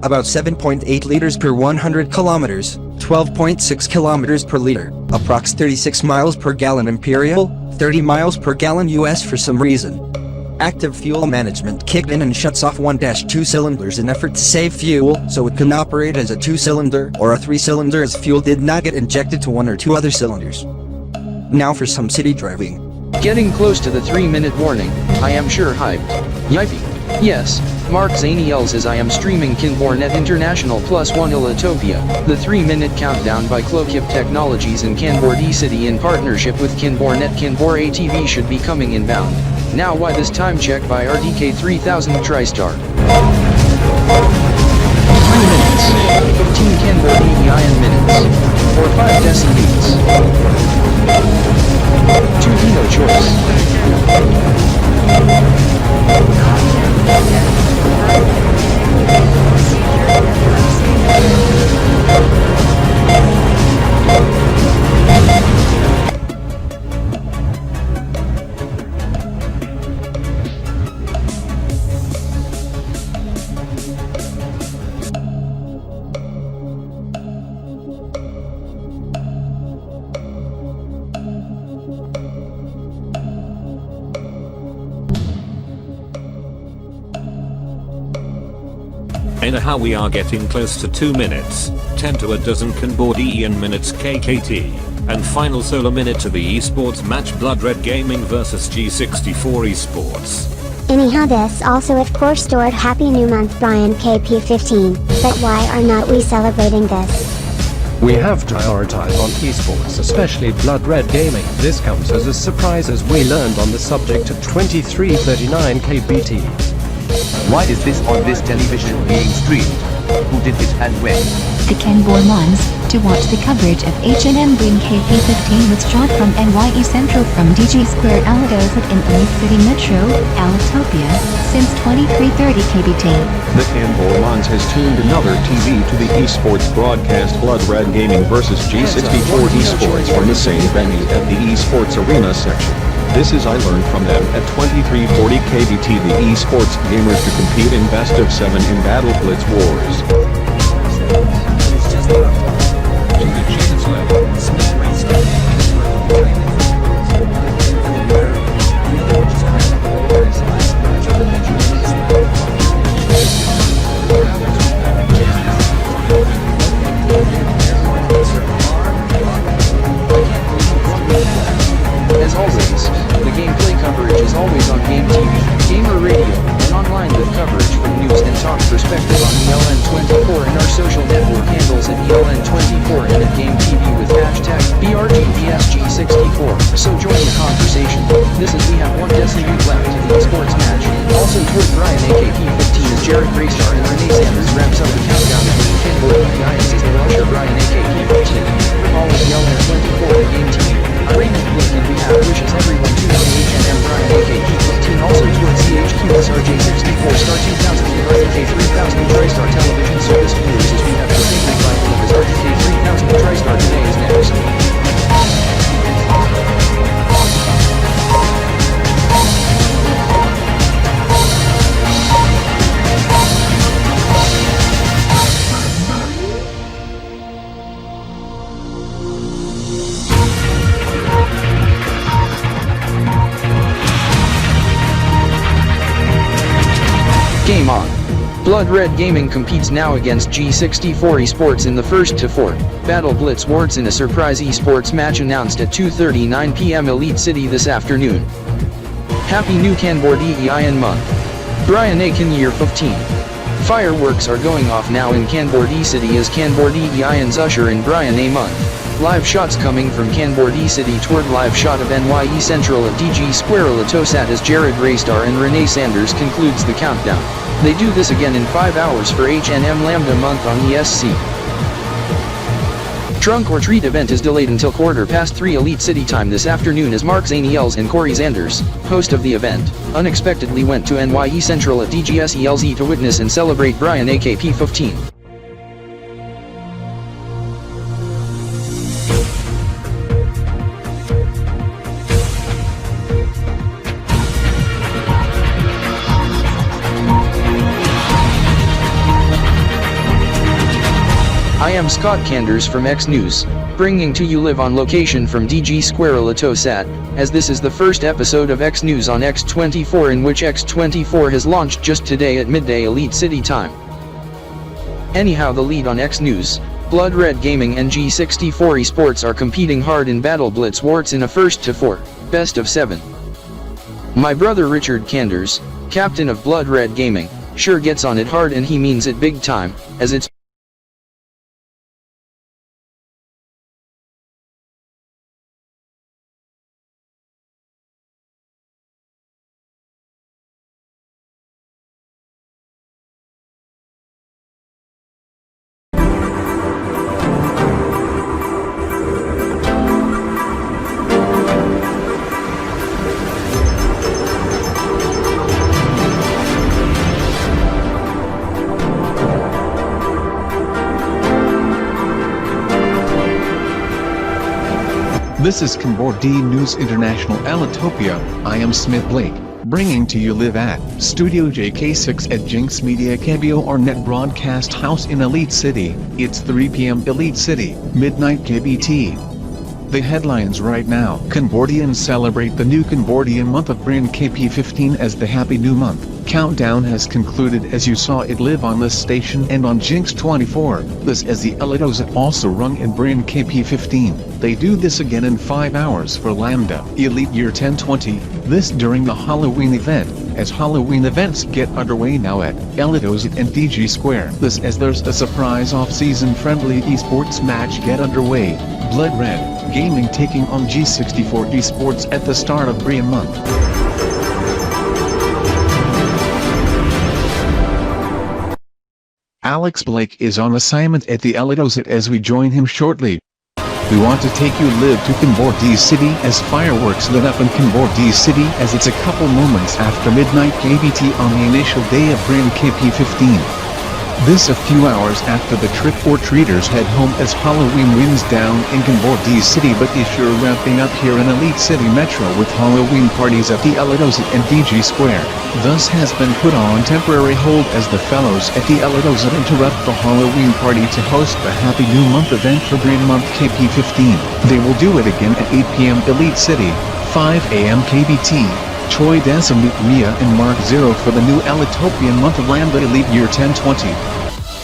About 7.8 liters per 100 kilometers, 12.6 kilometers per liter, approx 36 miles per gallon Imperial, 30 miles per gallon US for some reason. Active fuel management kicked in and shuts off 1-2 cylinders in effort to save fuel so it can operate as a 2-cylinder or a 3-cylinder as fuel did not get injected to 1 or 2 other cylinders. Now for some city driving. Getting close to the 3-minute warning, I am sure hyped. Yipey. Yes, Mark Xeno-ELZ as I am streaming KanBorNet International +1 Elitopia, the 3-minute countdown by SplixKip Technologies and Kanbordee City in partnership with KanBorNet. KanborATV should be coming inbound. Now why this time check by RDK 3000 TriStar. 3 minutes, 15 Kanbordee IN minutes, or 5 decibeats. 2 Dino choice. Anyhow, we are getting close to 2 minutes, 10 to a dozen Kanbordee in minutes KKT. And final solo minute to the esports match, Blood Red Gaming vs G64 esports. Anyhow, this also of course stored Happy New Month Brionne KP15, but why are not we celebrating this? We have prioritized on esports, especially Blood Red Gaming. This comes as a surprise as we learned on the subject at 23:39 KBT. Why is this on this television being streamed? Who did it and when? The KanBorMons, to watch the coverage of HNM Brionne KP15 was shot from NYE Central from Digi Square ELZT in EliteCity Metro, Elitopia, since 23:30 KBT. The KanBorMons has tuned another TV to the esports broadcast Blood Red Gaming vs G64 esports from the same venue at the esports arena section. This is I learned from them at 23:40 KBT. The esports gamers to compete in best of 7 in Battle Blitz Wars. As always, the gameplay coverage is always on Game TV, Gamer Radio, and online with coverage from news and talk perspective on ELN24 and our social network handles at ELN24 and at Game TV with hashtag BRGDSG64. So join the conversation. This is we have one Destiny left to the esports match. Also toward Ryan KP15 is Jared Graystar and Renee Sanders wraps up the countdown of the KanBorMons is the rusher Ryan KP15. All of ELN24 and Game TV. Raymond Blake and we have wishes everyone to know HNM Brionne KP15 also towards CHQS RJ64 Star 2000 and RDK 3000 TriStar Television Service viewers as we have the same night live as RDK 3000 TriStar today is next. Game on. Blood Red Gaming competes now against G64 esports in the 1-4 Battle Blitz Wars in a surprise esports match announced at 2:39 p.m. EliteCity this afternoon. Happy new Kanbordee EIN month. Brionne KAN year 15. Fireworks are going off now in Kanbordee City as Kanbordee EIN's usher in Brionne month. Live shots coming from Kanbordee City toward live shot of NYE Central at Digi Square ELZT as Jared Graystar and Renee Sanders concludes the countdown. They do this again in 5 hours for HNM Lambda month on ESC. Trunk or Treat event is delayed until 3:15 EliteCity time this afternoon as Mark Xeno-Elz and Corey Sanders, host of the event, unexpectedly went to NYE Central at DGS-ELZ to witness and celebrate Brionne KP15. I am Scott Kanders from X News, bringing to you live on location from Digi Square ELITOSAT, as this is the first episode of X News on X24 in which X24 has launched just today at midday EliteCity time. Anyhow, the lead on X News, Blood Red Gaming and G64 esports are competing hard in Battle Blitz Wars in a 1-4, best of 7. My brother Richard Kanders, captain of Blood Red Gaming, sure gets on it hard and he means it big time, as it's This is Kanbordee News International Elitopia. I am Smith Blake, bringing to you live at Studio JK6 at JNXmedia KanBorMons Broadcast House in EliteCity. It's 3 p.m. EliteCity, midnight KBT. The headlines right now. Kanbordeans celebrate the new Kanbordee month of Brionne KP15 as the Happy New Month. Countdown has concluded as you saw it live on this station and on Jinx24. This as the EliteOZAT also rung in Brionne KP15. They do this again in 5 hours for Lambda Elite Year 1020, this during the Halloween event, as Halloween events get underway now at ElitoPian and Digi Square. This as there's a surprise off-season friendly esports match get underway, Blood Red Gaming taking on G64 Esports at the start of Brionne month. Alex Blake is on assignment at the ElitoPian as we join him shortly. We want to take you live to Kanbordee City as fireworks lit up in Kanbordee City as it's a couple moments after midnight KBT on the initial day of Brionne KP15. This a few hours after the trick-or-treaters head home as Halloween winds down in Kanbordee City, but is sure ramping up here in Elite City Metro with Halloween parties at the ElitoPian and Digi Square. Thus has been put on temporary hold as the fellows at the ElitoPian interrupt the Halloween party to host the Happy New Month event for Brionne month KP15. They will do it again at 8 p.m. Elite City, 5 a.m. KBT. Choi Desam Mia and Mark Zero for the new Elitopian month of Lambda Elite Year 1020.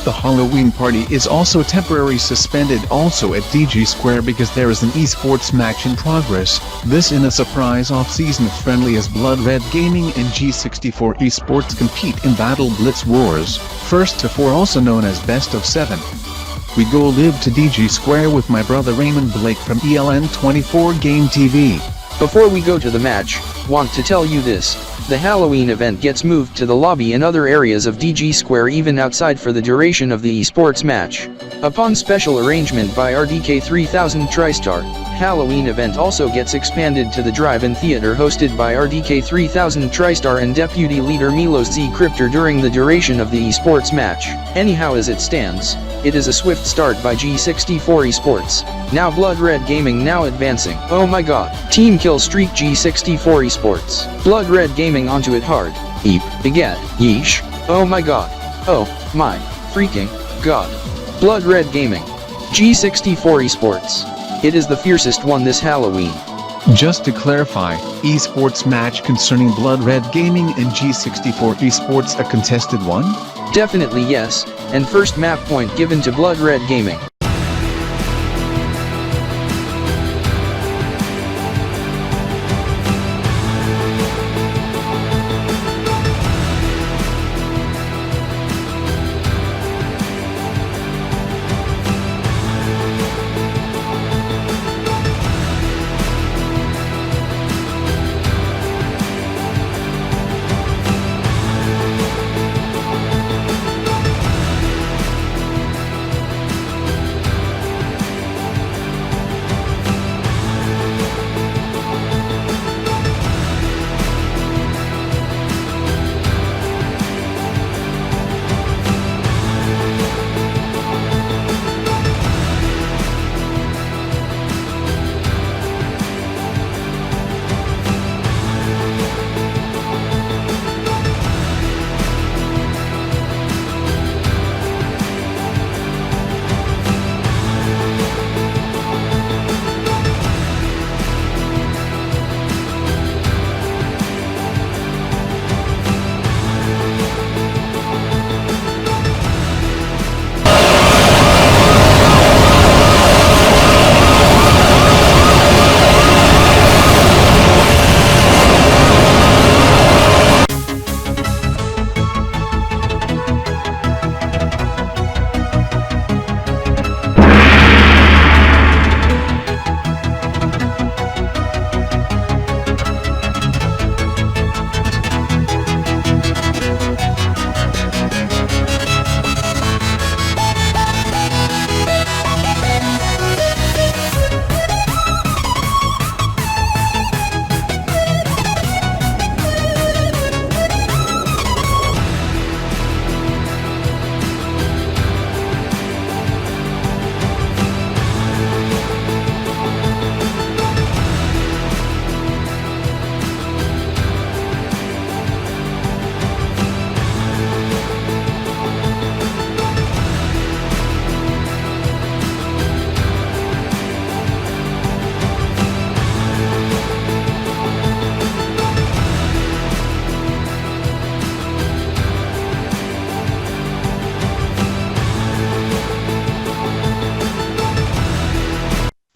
The Halloween party is also temporarily suspended also at Digi Square because there is an esports match in progress, this in a surprise off-season friendly as Blood Red Gaming and G64 Esports compete in Battle Blitz Wars, first to 4 also known as Best of 7. We go live to Digi Square with my brother Raymond Blake from ELN24 Game TV. Before we go to the match, want to tell you this, the Halloween event gets moved to the lobby and other areas of Digi Square even outside for the duration of the esports match. Upon special arrangement by RDK 3000 TriStar, Halloween event also gets expanded to the drive-in theater hosted by RDK 3000 TriStar and Deputy Leader Milos Z Kryptor during the duration of the esports match. Anyhow, as it stands, it is a swift start by G64 Esports. Now Blood Red Gaming now advancing. Oh my god. Team kill streak G64 Esports. Blood Red Gaming onto it hard. Eep. Beget. Yeesh. Oh my god. Oh my freaking god. Blood Red Gaming. G64 Esports. It is the fiercest one this Halloween. Just to clarify, esports match concerning Blood Red Gaming and G64 Esports a contested one? Definitely yes, and first map point given to Blood Red Gaming.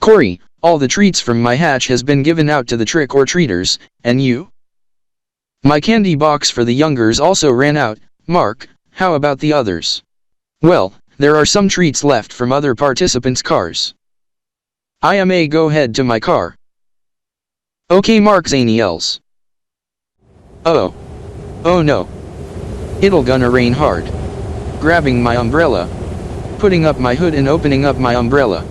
Corey, All the treats from my hatch has been given out to the trick-or-treaters, and you? My candy box for the youngers also ran out. Mark, how about the others? Well, there are some treats left from other participants' cars. I may go head to my car. Okay, Mark Xeno-ELZ. Oh. Oh no. It'll gonna rain hard. Grabbing my umbrella. Putting up my hood and opening up my umbrella.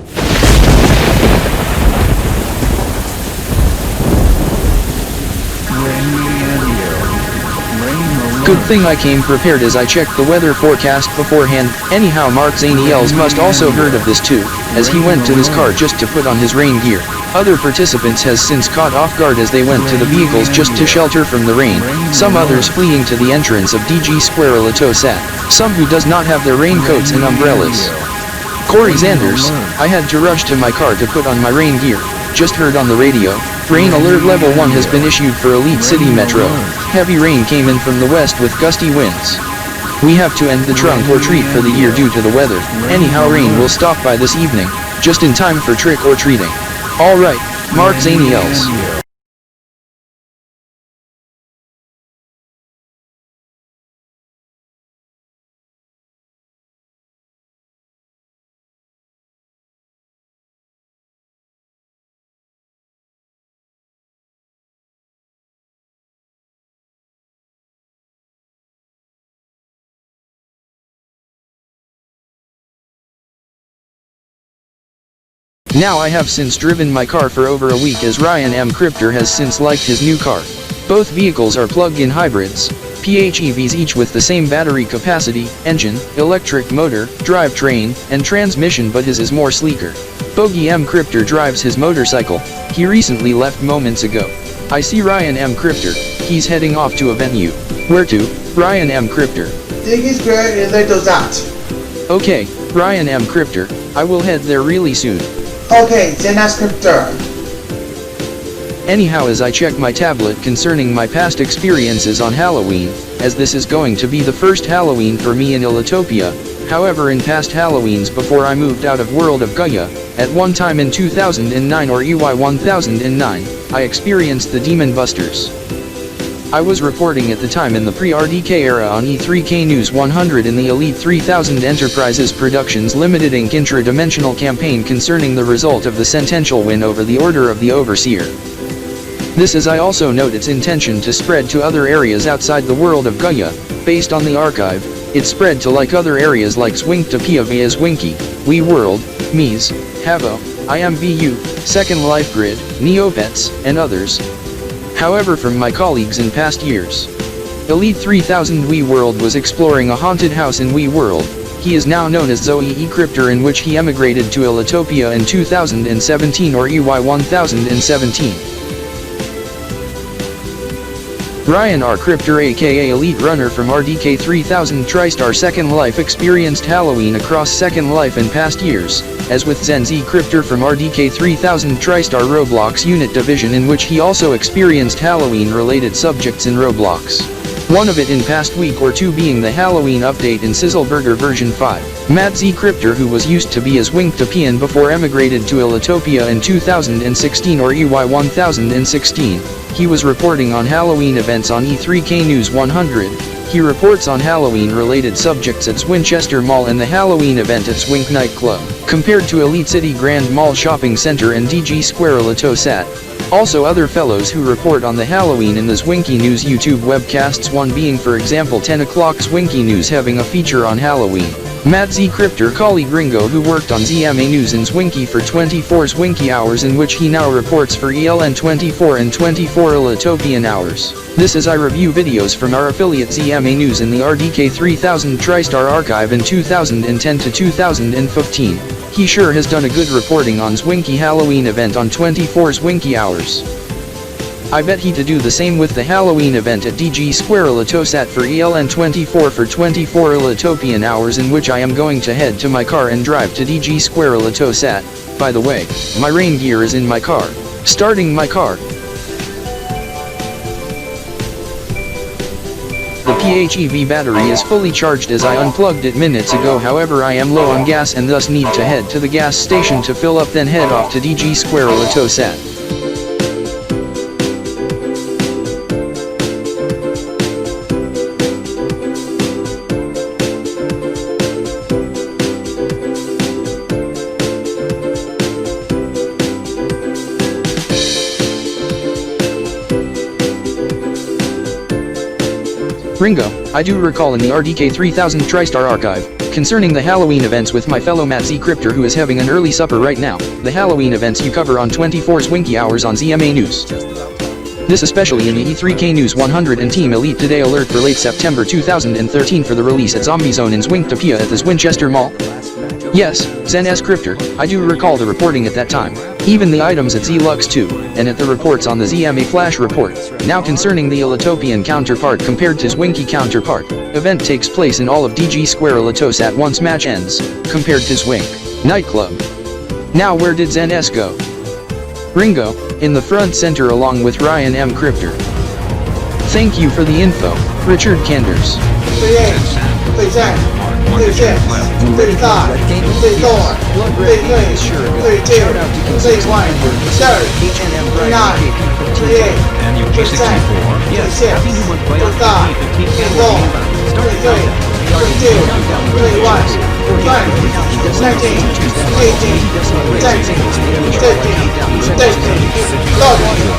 Good thing I came prepared as I checked the weather forecast beforehand. Anyhow, Mark Xeno-ELZ must also heard of this too, as he went to his car just to put on his rain gear. Other participants has since caught off guard as they went to the vehicles just to shelter from the rain, some others fleeing to the entrance of Digi Square ElitoSat, some who does not have their raincoats and umbrellas. Corey Zanders, I had to rush to my car to put on my rain gear. Just heard on the radio, rain alert level 1 has been issued for Elite City Metro. Heavy rain came in from the west with gusty winds. We have to end the trunk or treat for the year due to the weather. Anyhow, rain will stop by this evening, just in time for trick or treating. Alright, Mark Xeno-ELZ. Now I have since driven my car for over a week as Ryan M Kryptor has since liked his new car. Both vehicles are plug-in hybrids, PHEVs each with the same battery capacity, engine, electric motor, drivetrain, and transmission, but his is more sleeker. Bogey M Kryptor drives his motorcycle. He recently left moments ago. I see Ryan M Kryptor. He's heading off to a venue. Where to? Ryan M Kryptor. Digi Square ElitoSat. Okay, Ryan M Kryptor. I will head there really soon. Okay, Zen S Kryptor. Anyhow, as I check my tablet concerning my past experiences on Halloween, as this is going to be the first Halloween for me in Elitopia. However, in past Halloweens before I moved out of World of Gaia, at one time in 2009 or EY 1009, I experienced the Demon Busters. I was reporting at the time in the pre-RDK era on E3K News 100 in the Elite 3000 Enterprises Productions Limited Inc. intra-dimensional campaign concerning the result of the sentential win over the Order of the Overseer. This is I also note its intention to spread to other areas outside the world of Gaia. Based on the archive, it spread to like other areas like Swinktopia via Zwinky, We World, Mies, Havo, IMVU, Second Life Grid, Neopets, and others. However, from my colleagues in past years, Elite 3000 We World was exploring a haunted house in We World. He is now known as Zoe E. Kryptor, in which he emigrated to Elitopia in 2017 or EY 1017. Ryan R. Kryptor, aka Elite Runner from RDK 3000 TriStar Second Life, experienced Halloween across Second Life in past years, as with Zen Z Kryptor from RDK 3000 TriStar Roblox Unit Division, in which he also experienced Halloween-related subjects in Roblox. One of it in past week or two being the Halloween update in Sizzleburger version 5. Matt Z Kryptor, who was used to be a Swingtopian before emigrated to Elitopia in 2016 or EY 1016. He was reporting on Halloween events on E3K News 100. He reports on Halloween-related subjects at Swinchester Mall and the Halloween event at Swink Nightclub, compared to Elite City Grand Mall Shopping Center and Digi Square ElitoSat. Also other fellows who report on the Halloween in the Zwinky News YouTube webcasts, one being for example 10 o'clock Zwinky News having a feature on Halloween. Matt Z Kryptor, colleague Ringgo, who worked on ZMA News in Zwinky for 24 Zwinky hours, in which he now reports for ELN 24 and 24 Elitopian hours. This is I review videos from our affiliate ZMA News in the RDK 3000 TriStar archive in 2010 to 2015. He sure has done a good reporting on Zwinky Halloween event on 24 Zwinky hours. I bet he to do the same with the Halloween event at Digi Square ElitoSat for ELN 24 for 24 Elitopian hours, in which I am going to head to my car and drive to Digi Square ElitoSat. By the way, my rain gear is in my car. Starting my car. The PHEV battery is fully charged as I unplugged it minutes ago, however I am low on gas and thus need to head to the gas station to fill up, then head off to Digi Square ElitoSat. Ringgo, I do recall in the RDK 3000 TriStar archive, concerning the Halloween events with my fellow Matt Z Kryptor, who is having an early supper right now, the Halloween events you cover on 24's Winky Hours on ZMA News. This especially in the E3K News 100 and Team Elite Today alert for late September 2013 for the release at Zombie Zone in Zwingtopia at the Winchester Mall. Yes, Zen S Kryptor, I do recall the reporting at that time, even the items at Z-Lux too, and at the reports on the ZMA Flash report. Now concerning the Elitopian counterpart compared to Zwinky counterpart, event takes place in all of Digi Square ElitoSat once match ends, compared to Zwink nightclub. Now where did Zen S go? Ringgo, in the front center along with Ryan M Kryptor. Thank you for the info, Richard Kenders. 38, 37, 36, 35, 34, 33, 32, 31, 30, 39, 38, 37, 36, 35, 34, 33, 32, 31, 20, 19, 18, 17, 15, 16, 14,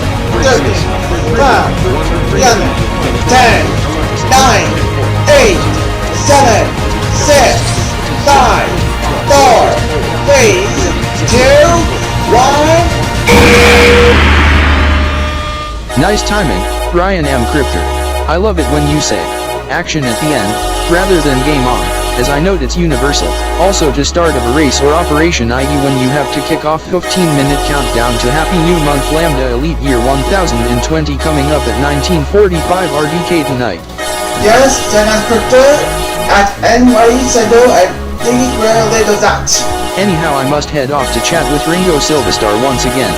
13, 12, 11, 10, 9, 8, 7, 6, 5, 4, 3, 2, 1. Nice timing, Ryan M Kryptor. I love it when you say action at the end, rather than game on, as I note it's universal, also to start of a race or operation, i.e. when you have to kick off 15-minute countdown to Happy New Month Lambda Elite Year 1020 coming up at 1945 RDK tonight. Yes, Xen S Kryptor at EMHY Central at square-Elitozat. Anyhow, I must head off to chat with Ringgo Silverstar once again.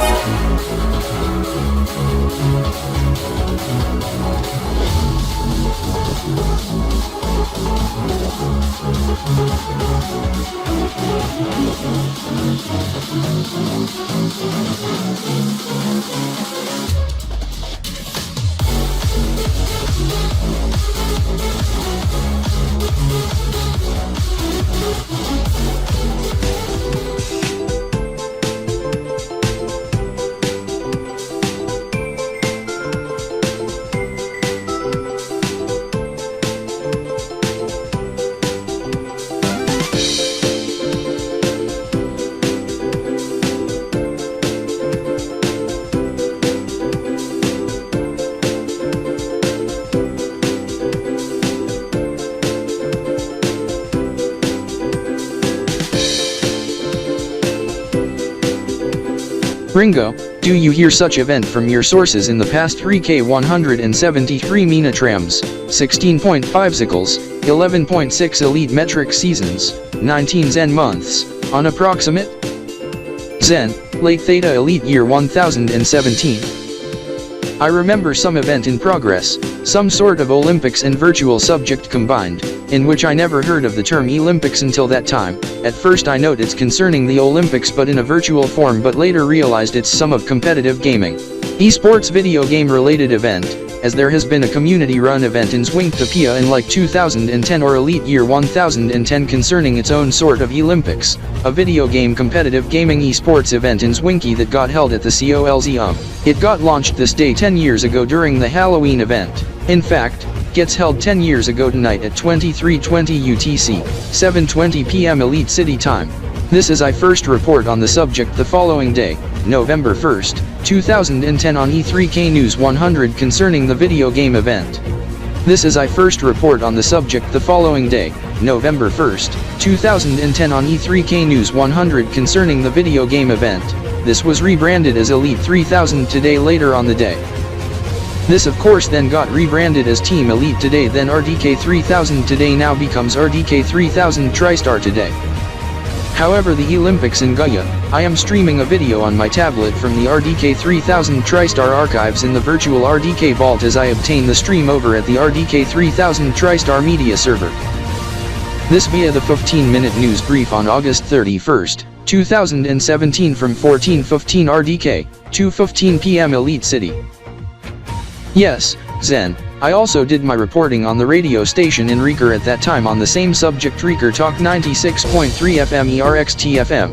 Ringgo, do you hear such event from your sources in the past 3K 173 Minatrams, 16.5 Zicles, 11.6 Elite metric seasons, 19 Zen months, on approximate? Zen, late Theta Elite Year 1017. I remember some event in progress, some sort of Olympics and virtual subject combined, in which I never heard of the term Olympics until that time. At first I note it's concerning the Olympics but in a virtual form, but later realized it's some of competitive gaming. Esports video game related event, as there has been a community run event in Zwingtopia in like 2010 or Elite Year 1010 concerning its own sort of Olympics, a video game competitive gaming esports event in Zwinky that got held at the COLZ. It got launched this day 10 years ago during the Halloween event. In fact, gets held 10 years ago tonight at 23:20 UTC, 7:20 PM Elite City time. This is I first report on the subject the following day, November 1st, 2010 on E3K News 100 concerning the video game event. This is I first report on the subject the following day, November 1st, 2010 on E3K News 100 concerning the video game event. This was rebranded as Elite 3000 today later on the day. This of course then got rebranded as Team Elite today, then RDK 3000 today now becomes RDK 3000 TriStar today. However, the Olympics in Gaia, I am streaming a video on my tablet from the RDK 3000 TriStar archives in the virtual RDK vault as I obtain the stream over at the RDK 3000 TriStar media server. This via the 15-minute news brief on August 31st, 2017 from 14:15 RDK, 2:15 PM Elite City. Yes, Zen, I also did my reporting on the radio station in Reker at that time on the same subject, Reker Talk 96.3 FM ERXT FM.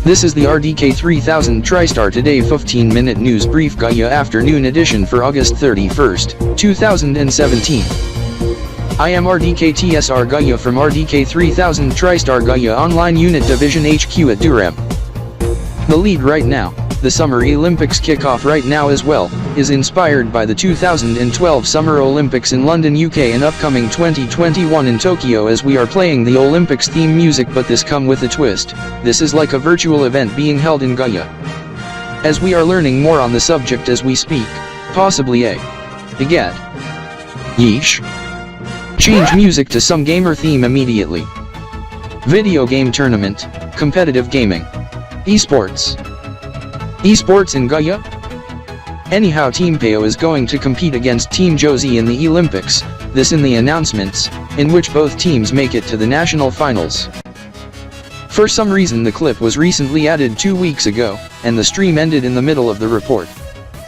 This is the RDK 3000 TriStar Today 15-minute news brief Gaia afternoon edition for August 31st, 2017. I am RDK TSR Gaia from RDK 3000 TriStar Gaia Online Unit Division HQ at Durham. The lead right now, the Summer Olympics kickoff right now as well, is inspired by the 2012 Summer Olympics in London, UK and upcoming 2021 in Tokyo, as we are playing the Olympics theme music, but this come with a twist. This is like a virtual event being held in Gaia. As we are learning more on the subject as we speak, possibly a get. Yeesh. Change music to some gamer theme immediately. Video game tournament, competitive gaming. Esports. Esports in Gaia? Anyhow, Team Peo is going to compete against Team Josie in the Olympics, this in the announcements, in which both teams make it to the national finals. For some reason the clip was recently added 2 weeks ago, and the stream ended in the middle of the report.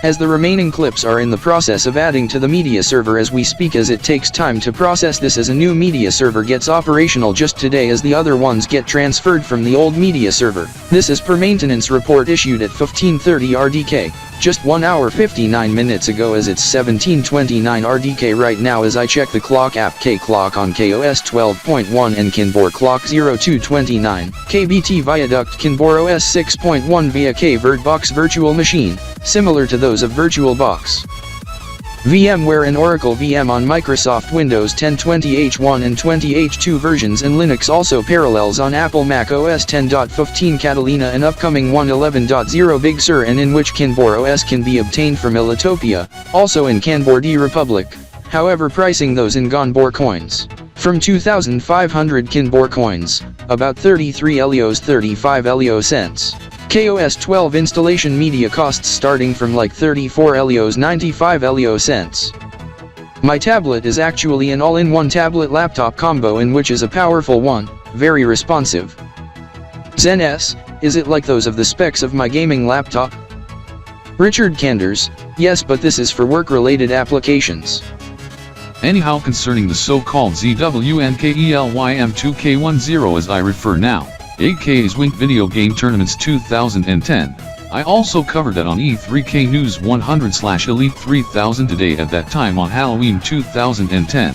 As the remaining clips are in the process of adding to the media server as we speak, as it takes time to process this, as a new media server gets operational just today as the other ones get transferred from the old media server. This is per maintenance report issued at 15:30 RDK, just 1 hour 59 minutes ago, as it's 17:29 RDK right now as I check the clock app. K clock on KOS 12.1 and KanBor clock 0229, KBT Viaduct KanborOS 6.1 via KVirtBox virtual machine, similar to those of VirtualBox. VMware and Oracle VM on Microsoft Windows 10 20H1 and 20H2 versions, and Linux also parallels on Apple Mac OS 10.15 Catalina and upcoming 1.11.0 Big Sur, and in which KanborOS can be obtained from Elitopia, also in Kanbordee Republic. However, pricing those in KanBor coins. From 2,500 KanBor coins, about 33 Elios 35 Elio cents. KOS 12 installation media costs starting from like 34 Elios 95 Elio cents. My tablet is actually an all-in-one tablet laptop combo, in which is a powerful one, very responsive. Xen S, is it like those of the specs of my gaming laptop? Richard Kanders, yes, but this is for work-related applications. Anyhow, concerning the so-called ZWNKELYM2K10 as I refer now, AK's Wink Video Game Tournaments 2010. I also covered that on E3K News 100/Elite 3000 today at that time on Halloween 2010.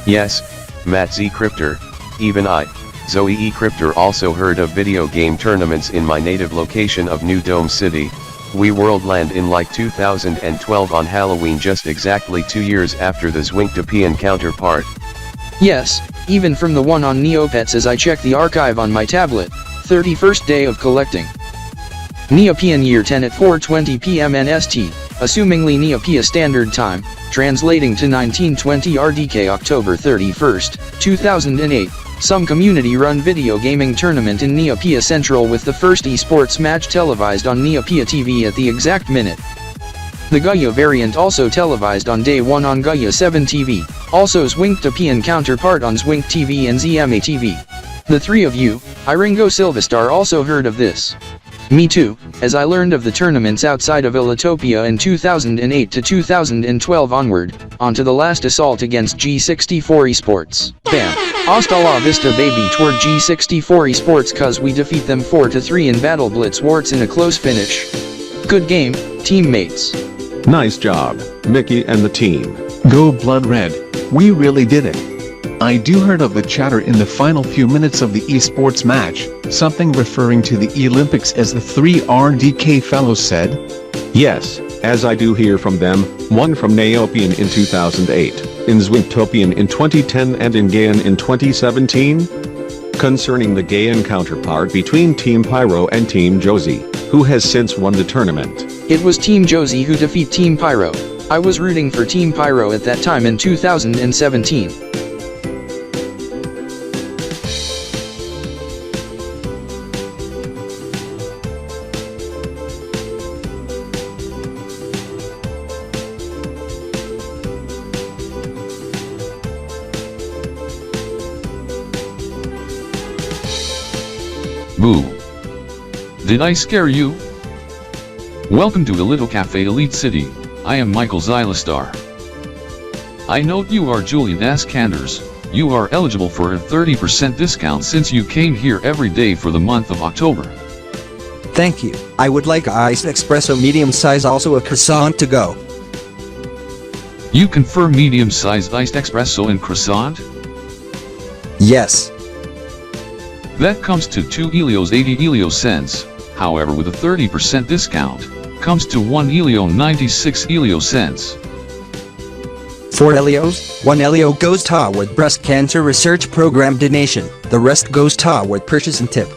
Yes, Matt Z Kryptor, even I, Zoe E Kryptor, also heard of video game tournaments in my native location of New Dome City. We Worldland in like 2012 on Halloween, just exactly 2 years after the Zwinktopien counterpart. Yes, even from the one on Neopets as I check the archive on my tablet, 31st day of collecting. Neopian year 10 at 4:20 PM NST, assumingly Neopia Standard Time, translating to 1920 RDK October 31st, 2008, some community-run video gaming tournament in Neopia Central with the first esports match televised on Neopia TV at the exact minute. The Gaia variant also televised on day 1 on Gaia 7 TV, also Zwinktopien counterpart on Zwink TV and ZMA TV. The three of you, Ringgo Silverstar, also heard of this. Me too, as I learned of the tournaments outside of Elitopia in 2008 to 2012 onward, onto the last assault against G64 esports. Bam! Hasta la vista baby toward G64 esports, cause we defeat them 4-3 in Battle Blitz Warts in a close finish. Good game, teammates. Nice job, Mickey and the team. Go Blood Red, we really did it. I do heard of the chatter in the final few minutes of the esports match, something referring to the Olympics as the 3 RDK fellows said? Yes, as I do hear from them, one from Neopian in 2008, in Zwinktopien in 2010 and in Gaian in 2017? Concerning the Gaian counterpart between Team Pyro and Team Josie, who has since won the tournament. It was Team Josie who defeat Team Pyro. I was rooting for Team Pyro at that time in 2017. Moo. Did I scare you? Welcome to Elito Cafe Elite City. I am Michael Silverstar. I note you are Julian S. Kanders. You are eligible for a 30% discount since you came here every day for the month of October. Thank you. I would like iced espresso medium size, also a croissant to go. You confirm medium-sized iced espresso and croissant? Yes. That comes to 2 Elios 80 Elio cents, however with a 30% discount, comes to 1 Elio 96 Elio cents. 4 Elios, 1 Elio goes toward breast cancer research program donation, the rest goes toward purchase and tip.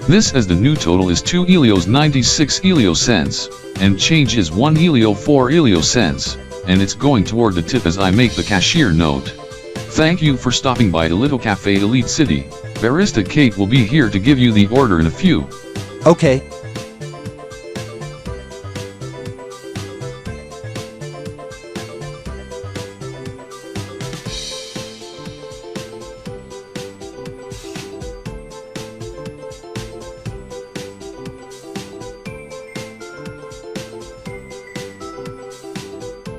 This as the new total is 2 Elios 96 Elio cents, and change is 1 Elio 4 Elio cents, and it's going toward the tip as I make the cashier note. Thank you for stopping by Elito Cafe Elite City. Barista Kate will be here to give you the order in a few. Okay.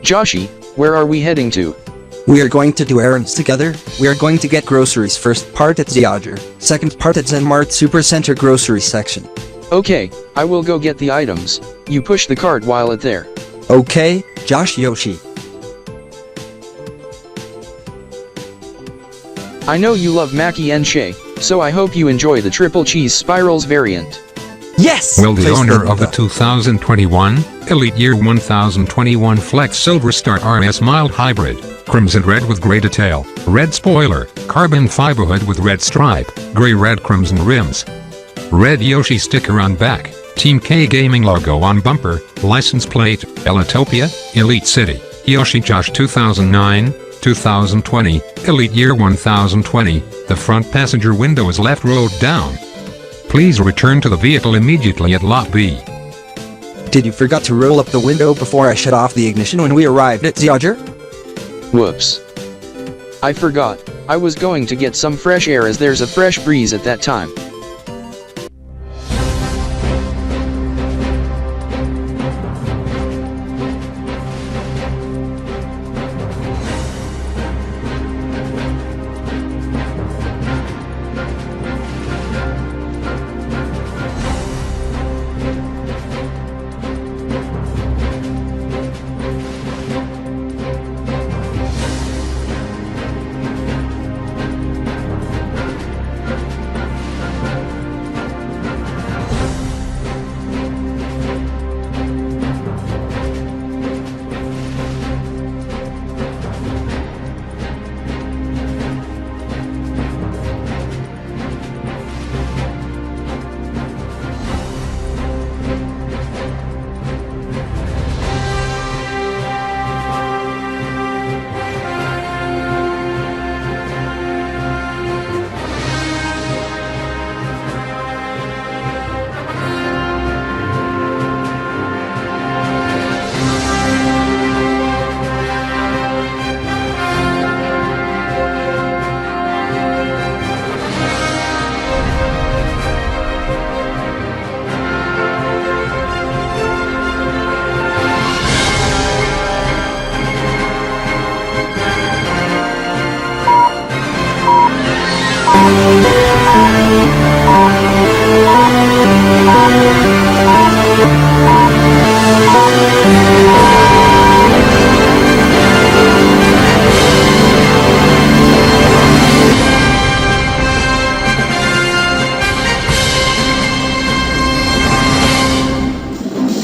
Joshi, where are we heading to? We are going to do errands together. We are going to get groceries, first part at Xiaoger, second part at Zen Mart Supercenter grocery section. Okay, I will go get the items. You push the cart while it's there. Okay, Josh Yoshi. I know you love Maki and Shay, so I hope you enjoy the triple cheese spirals variant. Yes! Will the owner of the 2021 Elite Year 1021 Flex Silverstar RS Mild Hybrid, crimson red with gray detail, red spoiler, carbon fiber hood with red stripe, gray red crimson rims, red Yoshi sticker on back, Team K Gaming logo on bumper, license plate, Elitopia, Elite City, Yoshi Josh 2009, 2020, Elite Year 1020, the front passenger window is left rolled down. Please return to the vehicle immediately at Lot B. Did you forget to roll up the window before I shut off the ignition when we arrived at Xiaoger? Whoops. I forgot. I was going to get some fresh air as there's a fresh breeze at that time.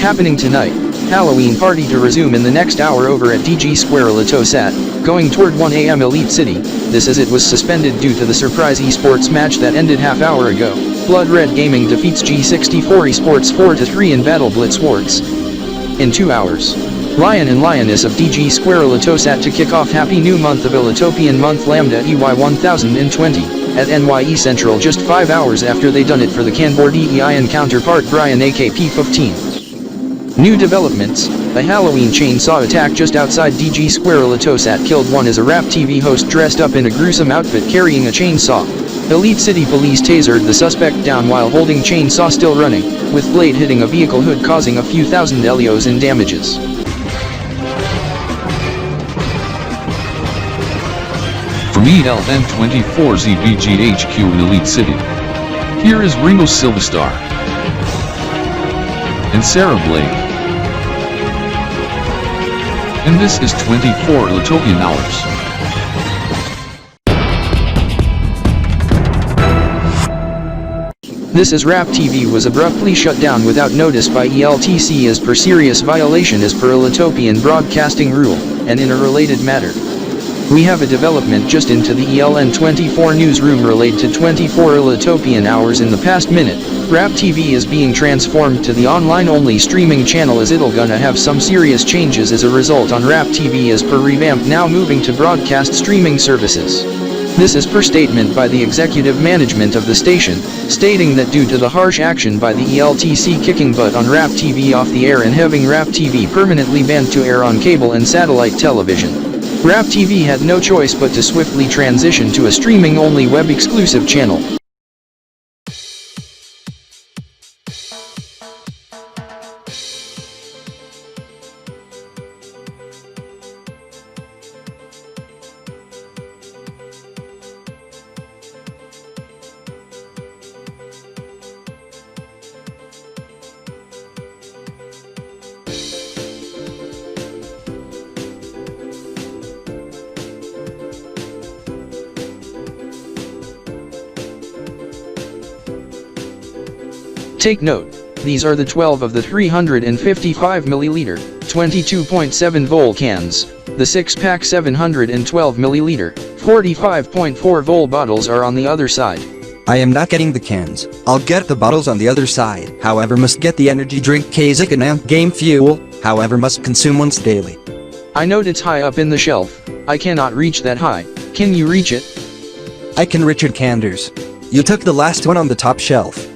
Happening tonight, Halloween party to resume in the next hour over at Digi Square ElitoSat, going toward 1 AM Elite City, this as it was suspended due to the surprise esports match that ended half hour ago. Blood Red Gaming defeats G64 esports 4-3 in Battle Blitz Wars. In 2 hours, Lion and Lioness of Digi Square ElitoSat to kick off Happy New Month of Elitopian Month Lambda EY 1020, at NYE Central just 5 hours after they done it for the KanBorDee EIN counterpart Brionne KP15. New developments: a Halloween chainsaw attack just outside Digi Square. ElitoPian killed one as a rap TV host dressed up in a gruesome outfit carrying a chainsaw. EliteCity police tasered the suspect down while holding chainsaw still running, with blade hitting a vehicle hood causing a few thousand LEOs in damages. From ELN24ZBGHQ in Elite City, here is Ringgo Silverstar and Sarah Blake. And this is 24 Elitopian hours. This is Rap TV was abruptly shut down without notice by ELTC as per serious violation as per Elitopian broadcasting rule, and in a related matter. We have a development just into the ELN24 newsroom related to 24 Elitopian hours in the past minute. Rap TV is being transformed to the online-only streaming channel as it'll gonna have some serious changes as a result on Rap TV as per revamp now moving to broadcast streaming services. This is per statement by the executive management of the station, stating that due to the harsh action by the ELTC kicking butt on Rap TV off the air and having Rap TV permanently banned to air on cable and satellite television, Rap TV had no choice but to swiftly transition to a streaming-only web-exclusive channel. Take note, these are the 12 of the 355 ml, 22.7 volt cans. The 6-pack 712 ml, 45.4 volt bottles are on the other side. I am not getting the cans. I'll get the bottles on the other side. However, must get the energy drink Kazik and Amp Game Fuel. However, must consume once daily. I note it's high up in the shelf. I cannot reach that high. Can you reach it? I can. Richard Canders. You took the last one on the top shelf.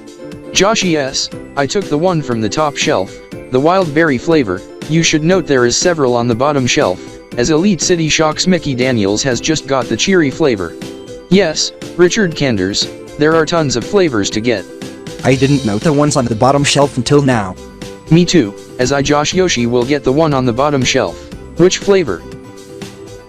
Josh, yes, I took the one from the top shelf, the wild berry flavor. You should note there is several on the bottom shelf, as Elite City Shock's Mickey Daniels has just got the cheery flavor. Yes, Richard Canders, there are tons of flavors to get. I didn't note the ones on the bottom shelf until now. Me too, as I Josh Yoshi will get the one on the bottom shelf. Which flavor?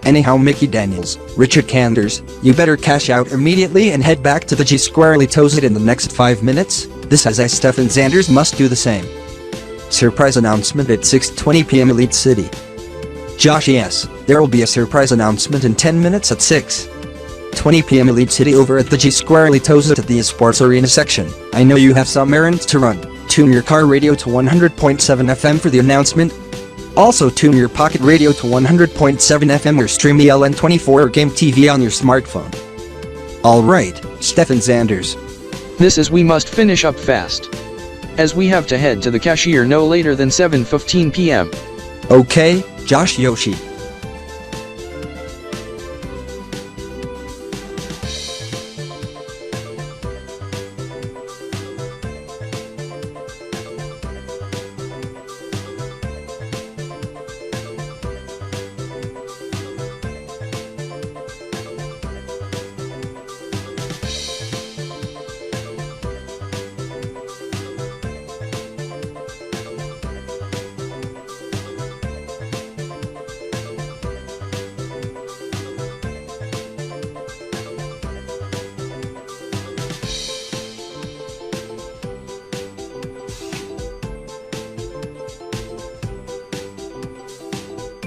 Anyhow, Mickey Daniels, Richard Canders, you better cash out immediately and head back to the Digi Square EliteOzat in the next 5 minutes. This as I Stefan Zanders must do the same. Surprise announcement at 6:20 p.m. Elite City. Josh, yes, there will be a surprise announcement in 10 minutes at 6:20 p.m. Elite City over at the Digi Square EliteOzat at the ESPORTS Arena section. I know you have some errands to run. Tune your car radio to 100.7 FM for the announcement. Also tune your pocket radio to 100.7 FM or stream ELN24 or Game TV on your smartphone. Alright, Stefan Zanders. This is we must finish up fast, as we have to head to the cashier no later than 7:15 p.m. Okay, Josh Yoshi.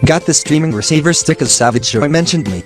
Got the streaming receiver stick as Savage Joy mentioned me.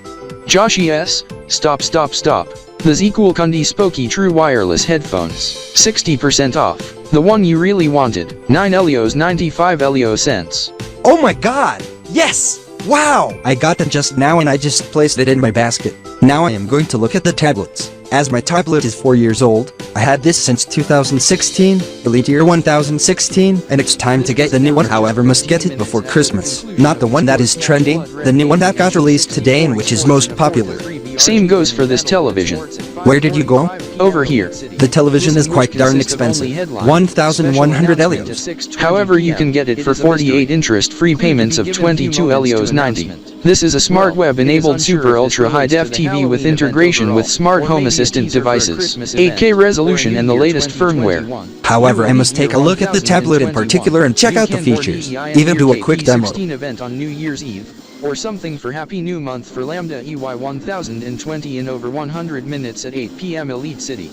Josh, yes, stop. The Z-Cool Kundi Spokey True Wireless Headphones, 60% off. The one you really wanted, 9 LEOs 95 LEO cents. Oh my god! Yes! Wow! I got them just now and I just placed it in my basket. Now I am going to look at the tablets. As my tablet is 4 years old, I had this since 2016, Elite Year 1016, and it's time to get the new one. However, must get it before Christmas. Not the one that is trending, the new one that got released today and which is most popular. Same goes for this television. Where did you go? Over here. The television is quite darn expensive. 1,100 Elios. However, you can get it for 48 interest-free payments of 22 Elios 90. This is a smart web-enabled super ultra-high-def TV with integration with smart home assistant devices, 8K resolution and the latest firmware. However, I must take a look at the tablet in particular and check out the features, even do a quick demo. Event on New Year's Eve, or something for Happy New Month for Lambda EY 1020 in over 100 minutes at 8 p.m. Elite City.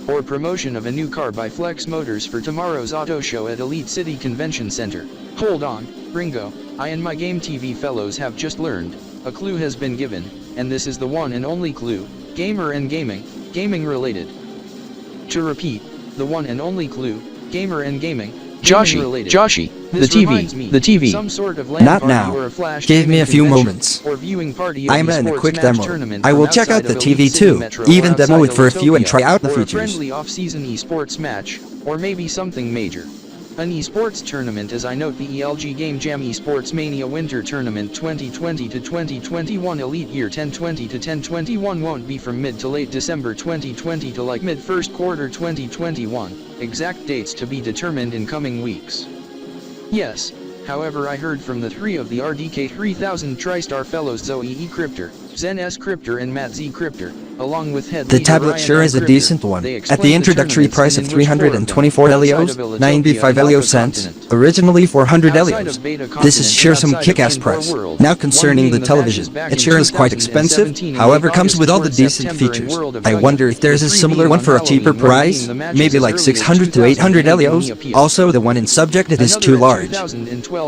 Or promotion of a new car by Flex Motors for tomorrow's auto show at Elite City Convention Center. Hold on, Ringo, I and my Game TV fellows have just learned, a clue has been given, and this is the one and only clue, gamer and gaming related. To repeat, the one and only clue, gamer and gaming. Joshi, the TV. Some sort of not now. Give me a few moments. I'm in a quick demo. I will check out the TV too, even demo it for a few and try out the features. Friendly off-season esports match, or maybe something major. An esports tournament, as I note, the ELG Game Jam Esports Mania Winter Tournament 2020 to 2021 Elite Year 1020 to 1021 won't be from mid to late December 2020 to like mid first quarter 2021. Exact dates to be determined in coming weeks. Yes, however, I heard from the three of the RDK 3000 TriStar fellows Zoe E Kryptor, Zen S Kryptor and Matt Z Kryptor, along with head the tablet sure is a decent one. At the introductory price of 324 Elios, 95 Elios cents, originally 400 Elios. This is sure some kick-ass price. Now concerning the television, it sure is quite expensive, however comes with all the decent features. I wonder if there's a similar one for a cheaper price, maybe like 600 to 800 Elios. Also the one in subject, it is too large.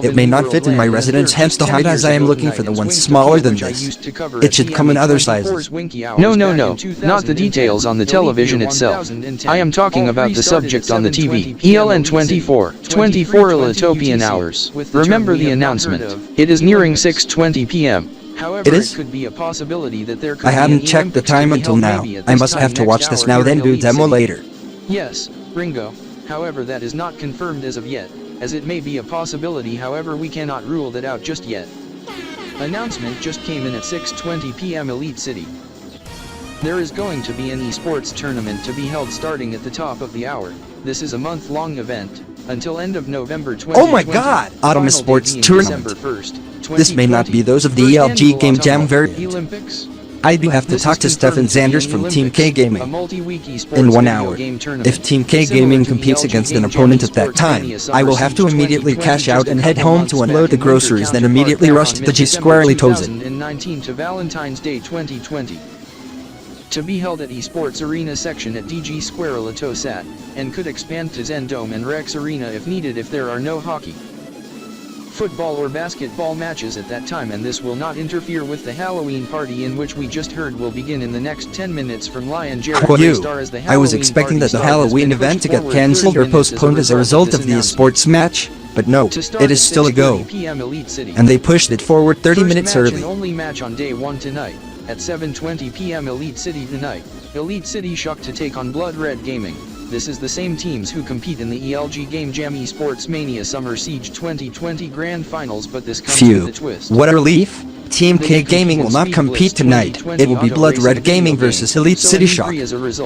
It may not fit in my residence, hence the height, as I am looking for the one smaller than this. It should come in other sizes. No, not the details on the television itself. I am talking about the subject on the TV. ELN 24 Elitopian hours. Remember the announcement. It is nearing 6:20 p.m. However, it is? Could be a possibility that there could I haven't checked the time until now. I must have to watch this now, then do demo later. Yes, Ringo. However, that is not confirmed as of yet, as it may be a possibility. However, we cannot rule that out just yet. Announcement just came in at 6:20 p.m. Elite City. There is going to be an esports tournament to be held starting at the top of the hour. This is a month-long event, until end of November 2020. Oh my god! Autumn Sports Tournament. This may not be those of the ELG Game Jam variant. I do have to talk to Stefan Zanders from Team K Gaming in 1 hour. If Team K Gaming competes against an opponent at that time, I will have to immediately cash out and head home to unload the groceries, then immediately rush to Digi Square ELZZ. 19 to Valentine's Day 2020. To be held at Esports Arena section at Digi Square ELITOSAT, and could expand to Zen Dome and Rex Arena if needed if there are no hockey, football or basketball matches at that time, and this will not interfere with the Halloween party in which we just heard will begin in the next 10 minutes from Lion Jared Star as the Halloween I was expecting that the Halloween event to get cancelled or postponed as a result of the esports match, but no, it is still a go, and they pushed it forward 30 minutes early. Only match on day 1 tonight, at 7:20 p.m. Elite City tonight. Elite City Shock to take on Blood Red Gaming. This is the same teams who compete in the ELG Game Jam Esports Mania Summer Siege 2020 Grand Finals, but this comes with a twist. What a relief! Team K Gaming will not compete tonight. It will be Blood Red Gaming versus Elite City Shock.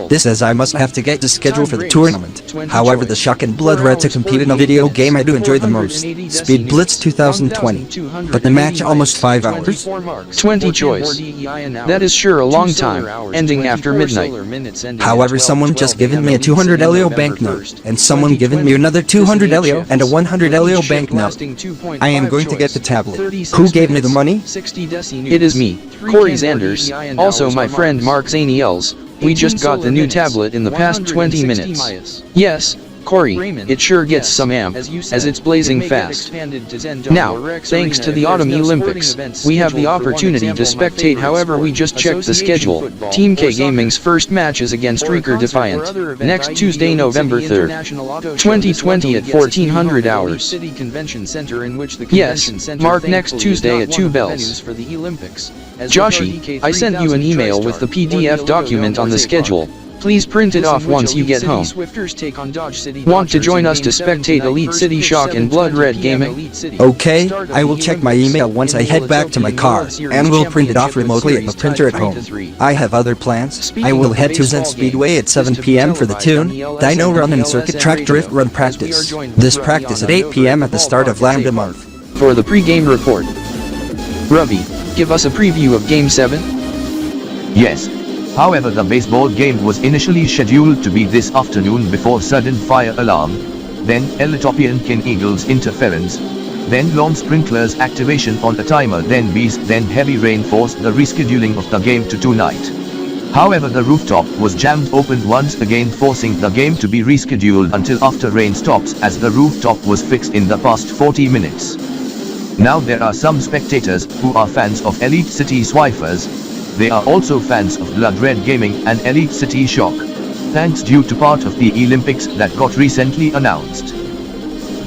This, as I must have to get the schedule for the tournament. However, the Shock and Blood Red to compete in a video game I do enjoy the most. Speed Blitz 2020. But the match almost 5 hours? 20 choice. That is sure a long time, ending after midnight. However, someone just given me a 200 Elio banknote, and someone given me another 200 Elio and a 100 Elio banknote. I am going to get the tablet. Who gave me the money? It is me, Corey Zanders, also my friend Mark Zaniels. We just got the new tablet in the past 20 minutes. Yes, Corey, it sure gets some amp, as it's blazing fast. Now, thanks to the Autumn Olympics, we have the opportunity to spectate. However, we just checked the schedule. Team K Gaming's first match is against Reeker Defiant, next Tuesday, November 3rd, 2020 at 1400 hours. Yes, Mark, next Tuesday at 2 bells. Joshi, I sent you an email with the PDF document on the schedule. Please print it off once you get home. Want to join us to spectate Elite City Shock and Blood Red Gaming? Okay, I will check my email once I head back to my car, and will print it off remotely at the printer at home. I have other plans. I will head to Zen Speedway at 7 PM for the tune, Dino Run and Circuit Track Drift Run practice. This practice at 8 PM at the start of Lambda month. For the pre-game report, Ravi, give us a preview of Game 7? Yes. However, the baseball game was initially scheduled to be this afternoon before sudden fire alarm, then Elitopian Gamer's interference, then lawn sprinklers activation on a timer, then beast, then heavy rain forced the rescheduling of the game to tonight. However, the rooftop was jammed open once again, forcing the game to be rescheduled until after rain stops, as the rooftop was fixed in the past 40 minutes. Now there are some spectators who are fans of Elite City Swipers. They are also fans of Blood Red Gaming and Elite City Shock, thanks due to part of the Olympics that got recently announced.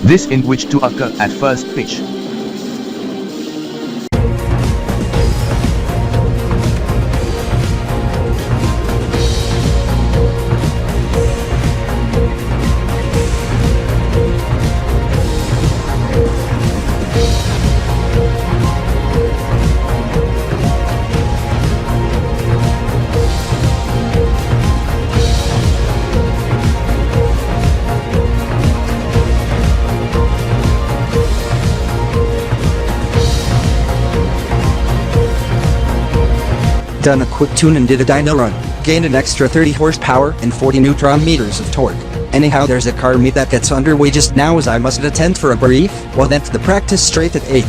This in which to occur at first pitch. Done a quick tune and did a dyno run, gained an extra 30 horsepower and 40 Newton meters of torque. Anyhow, there's a car meet that gets underway just now as I must attend for a brief, well then to the practice straight at 8.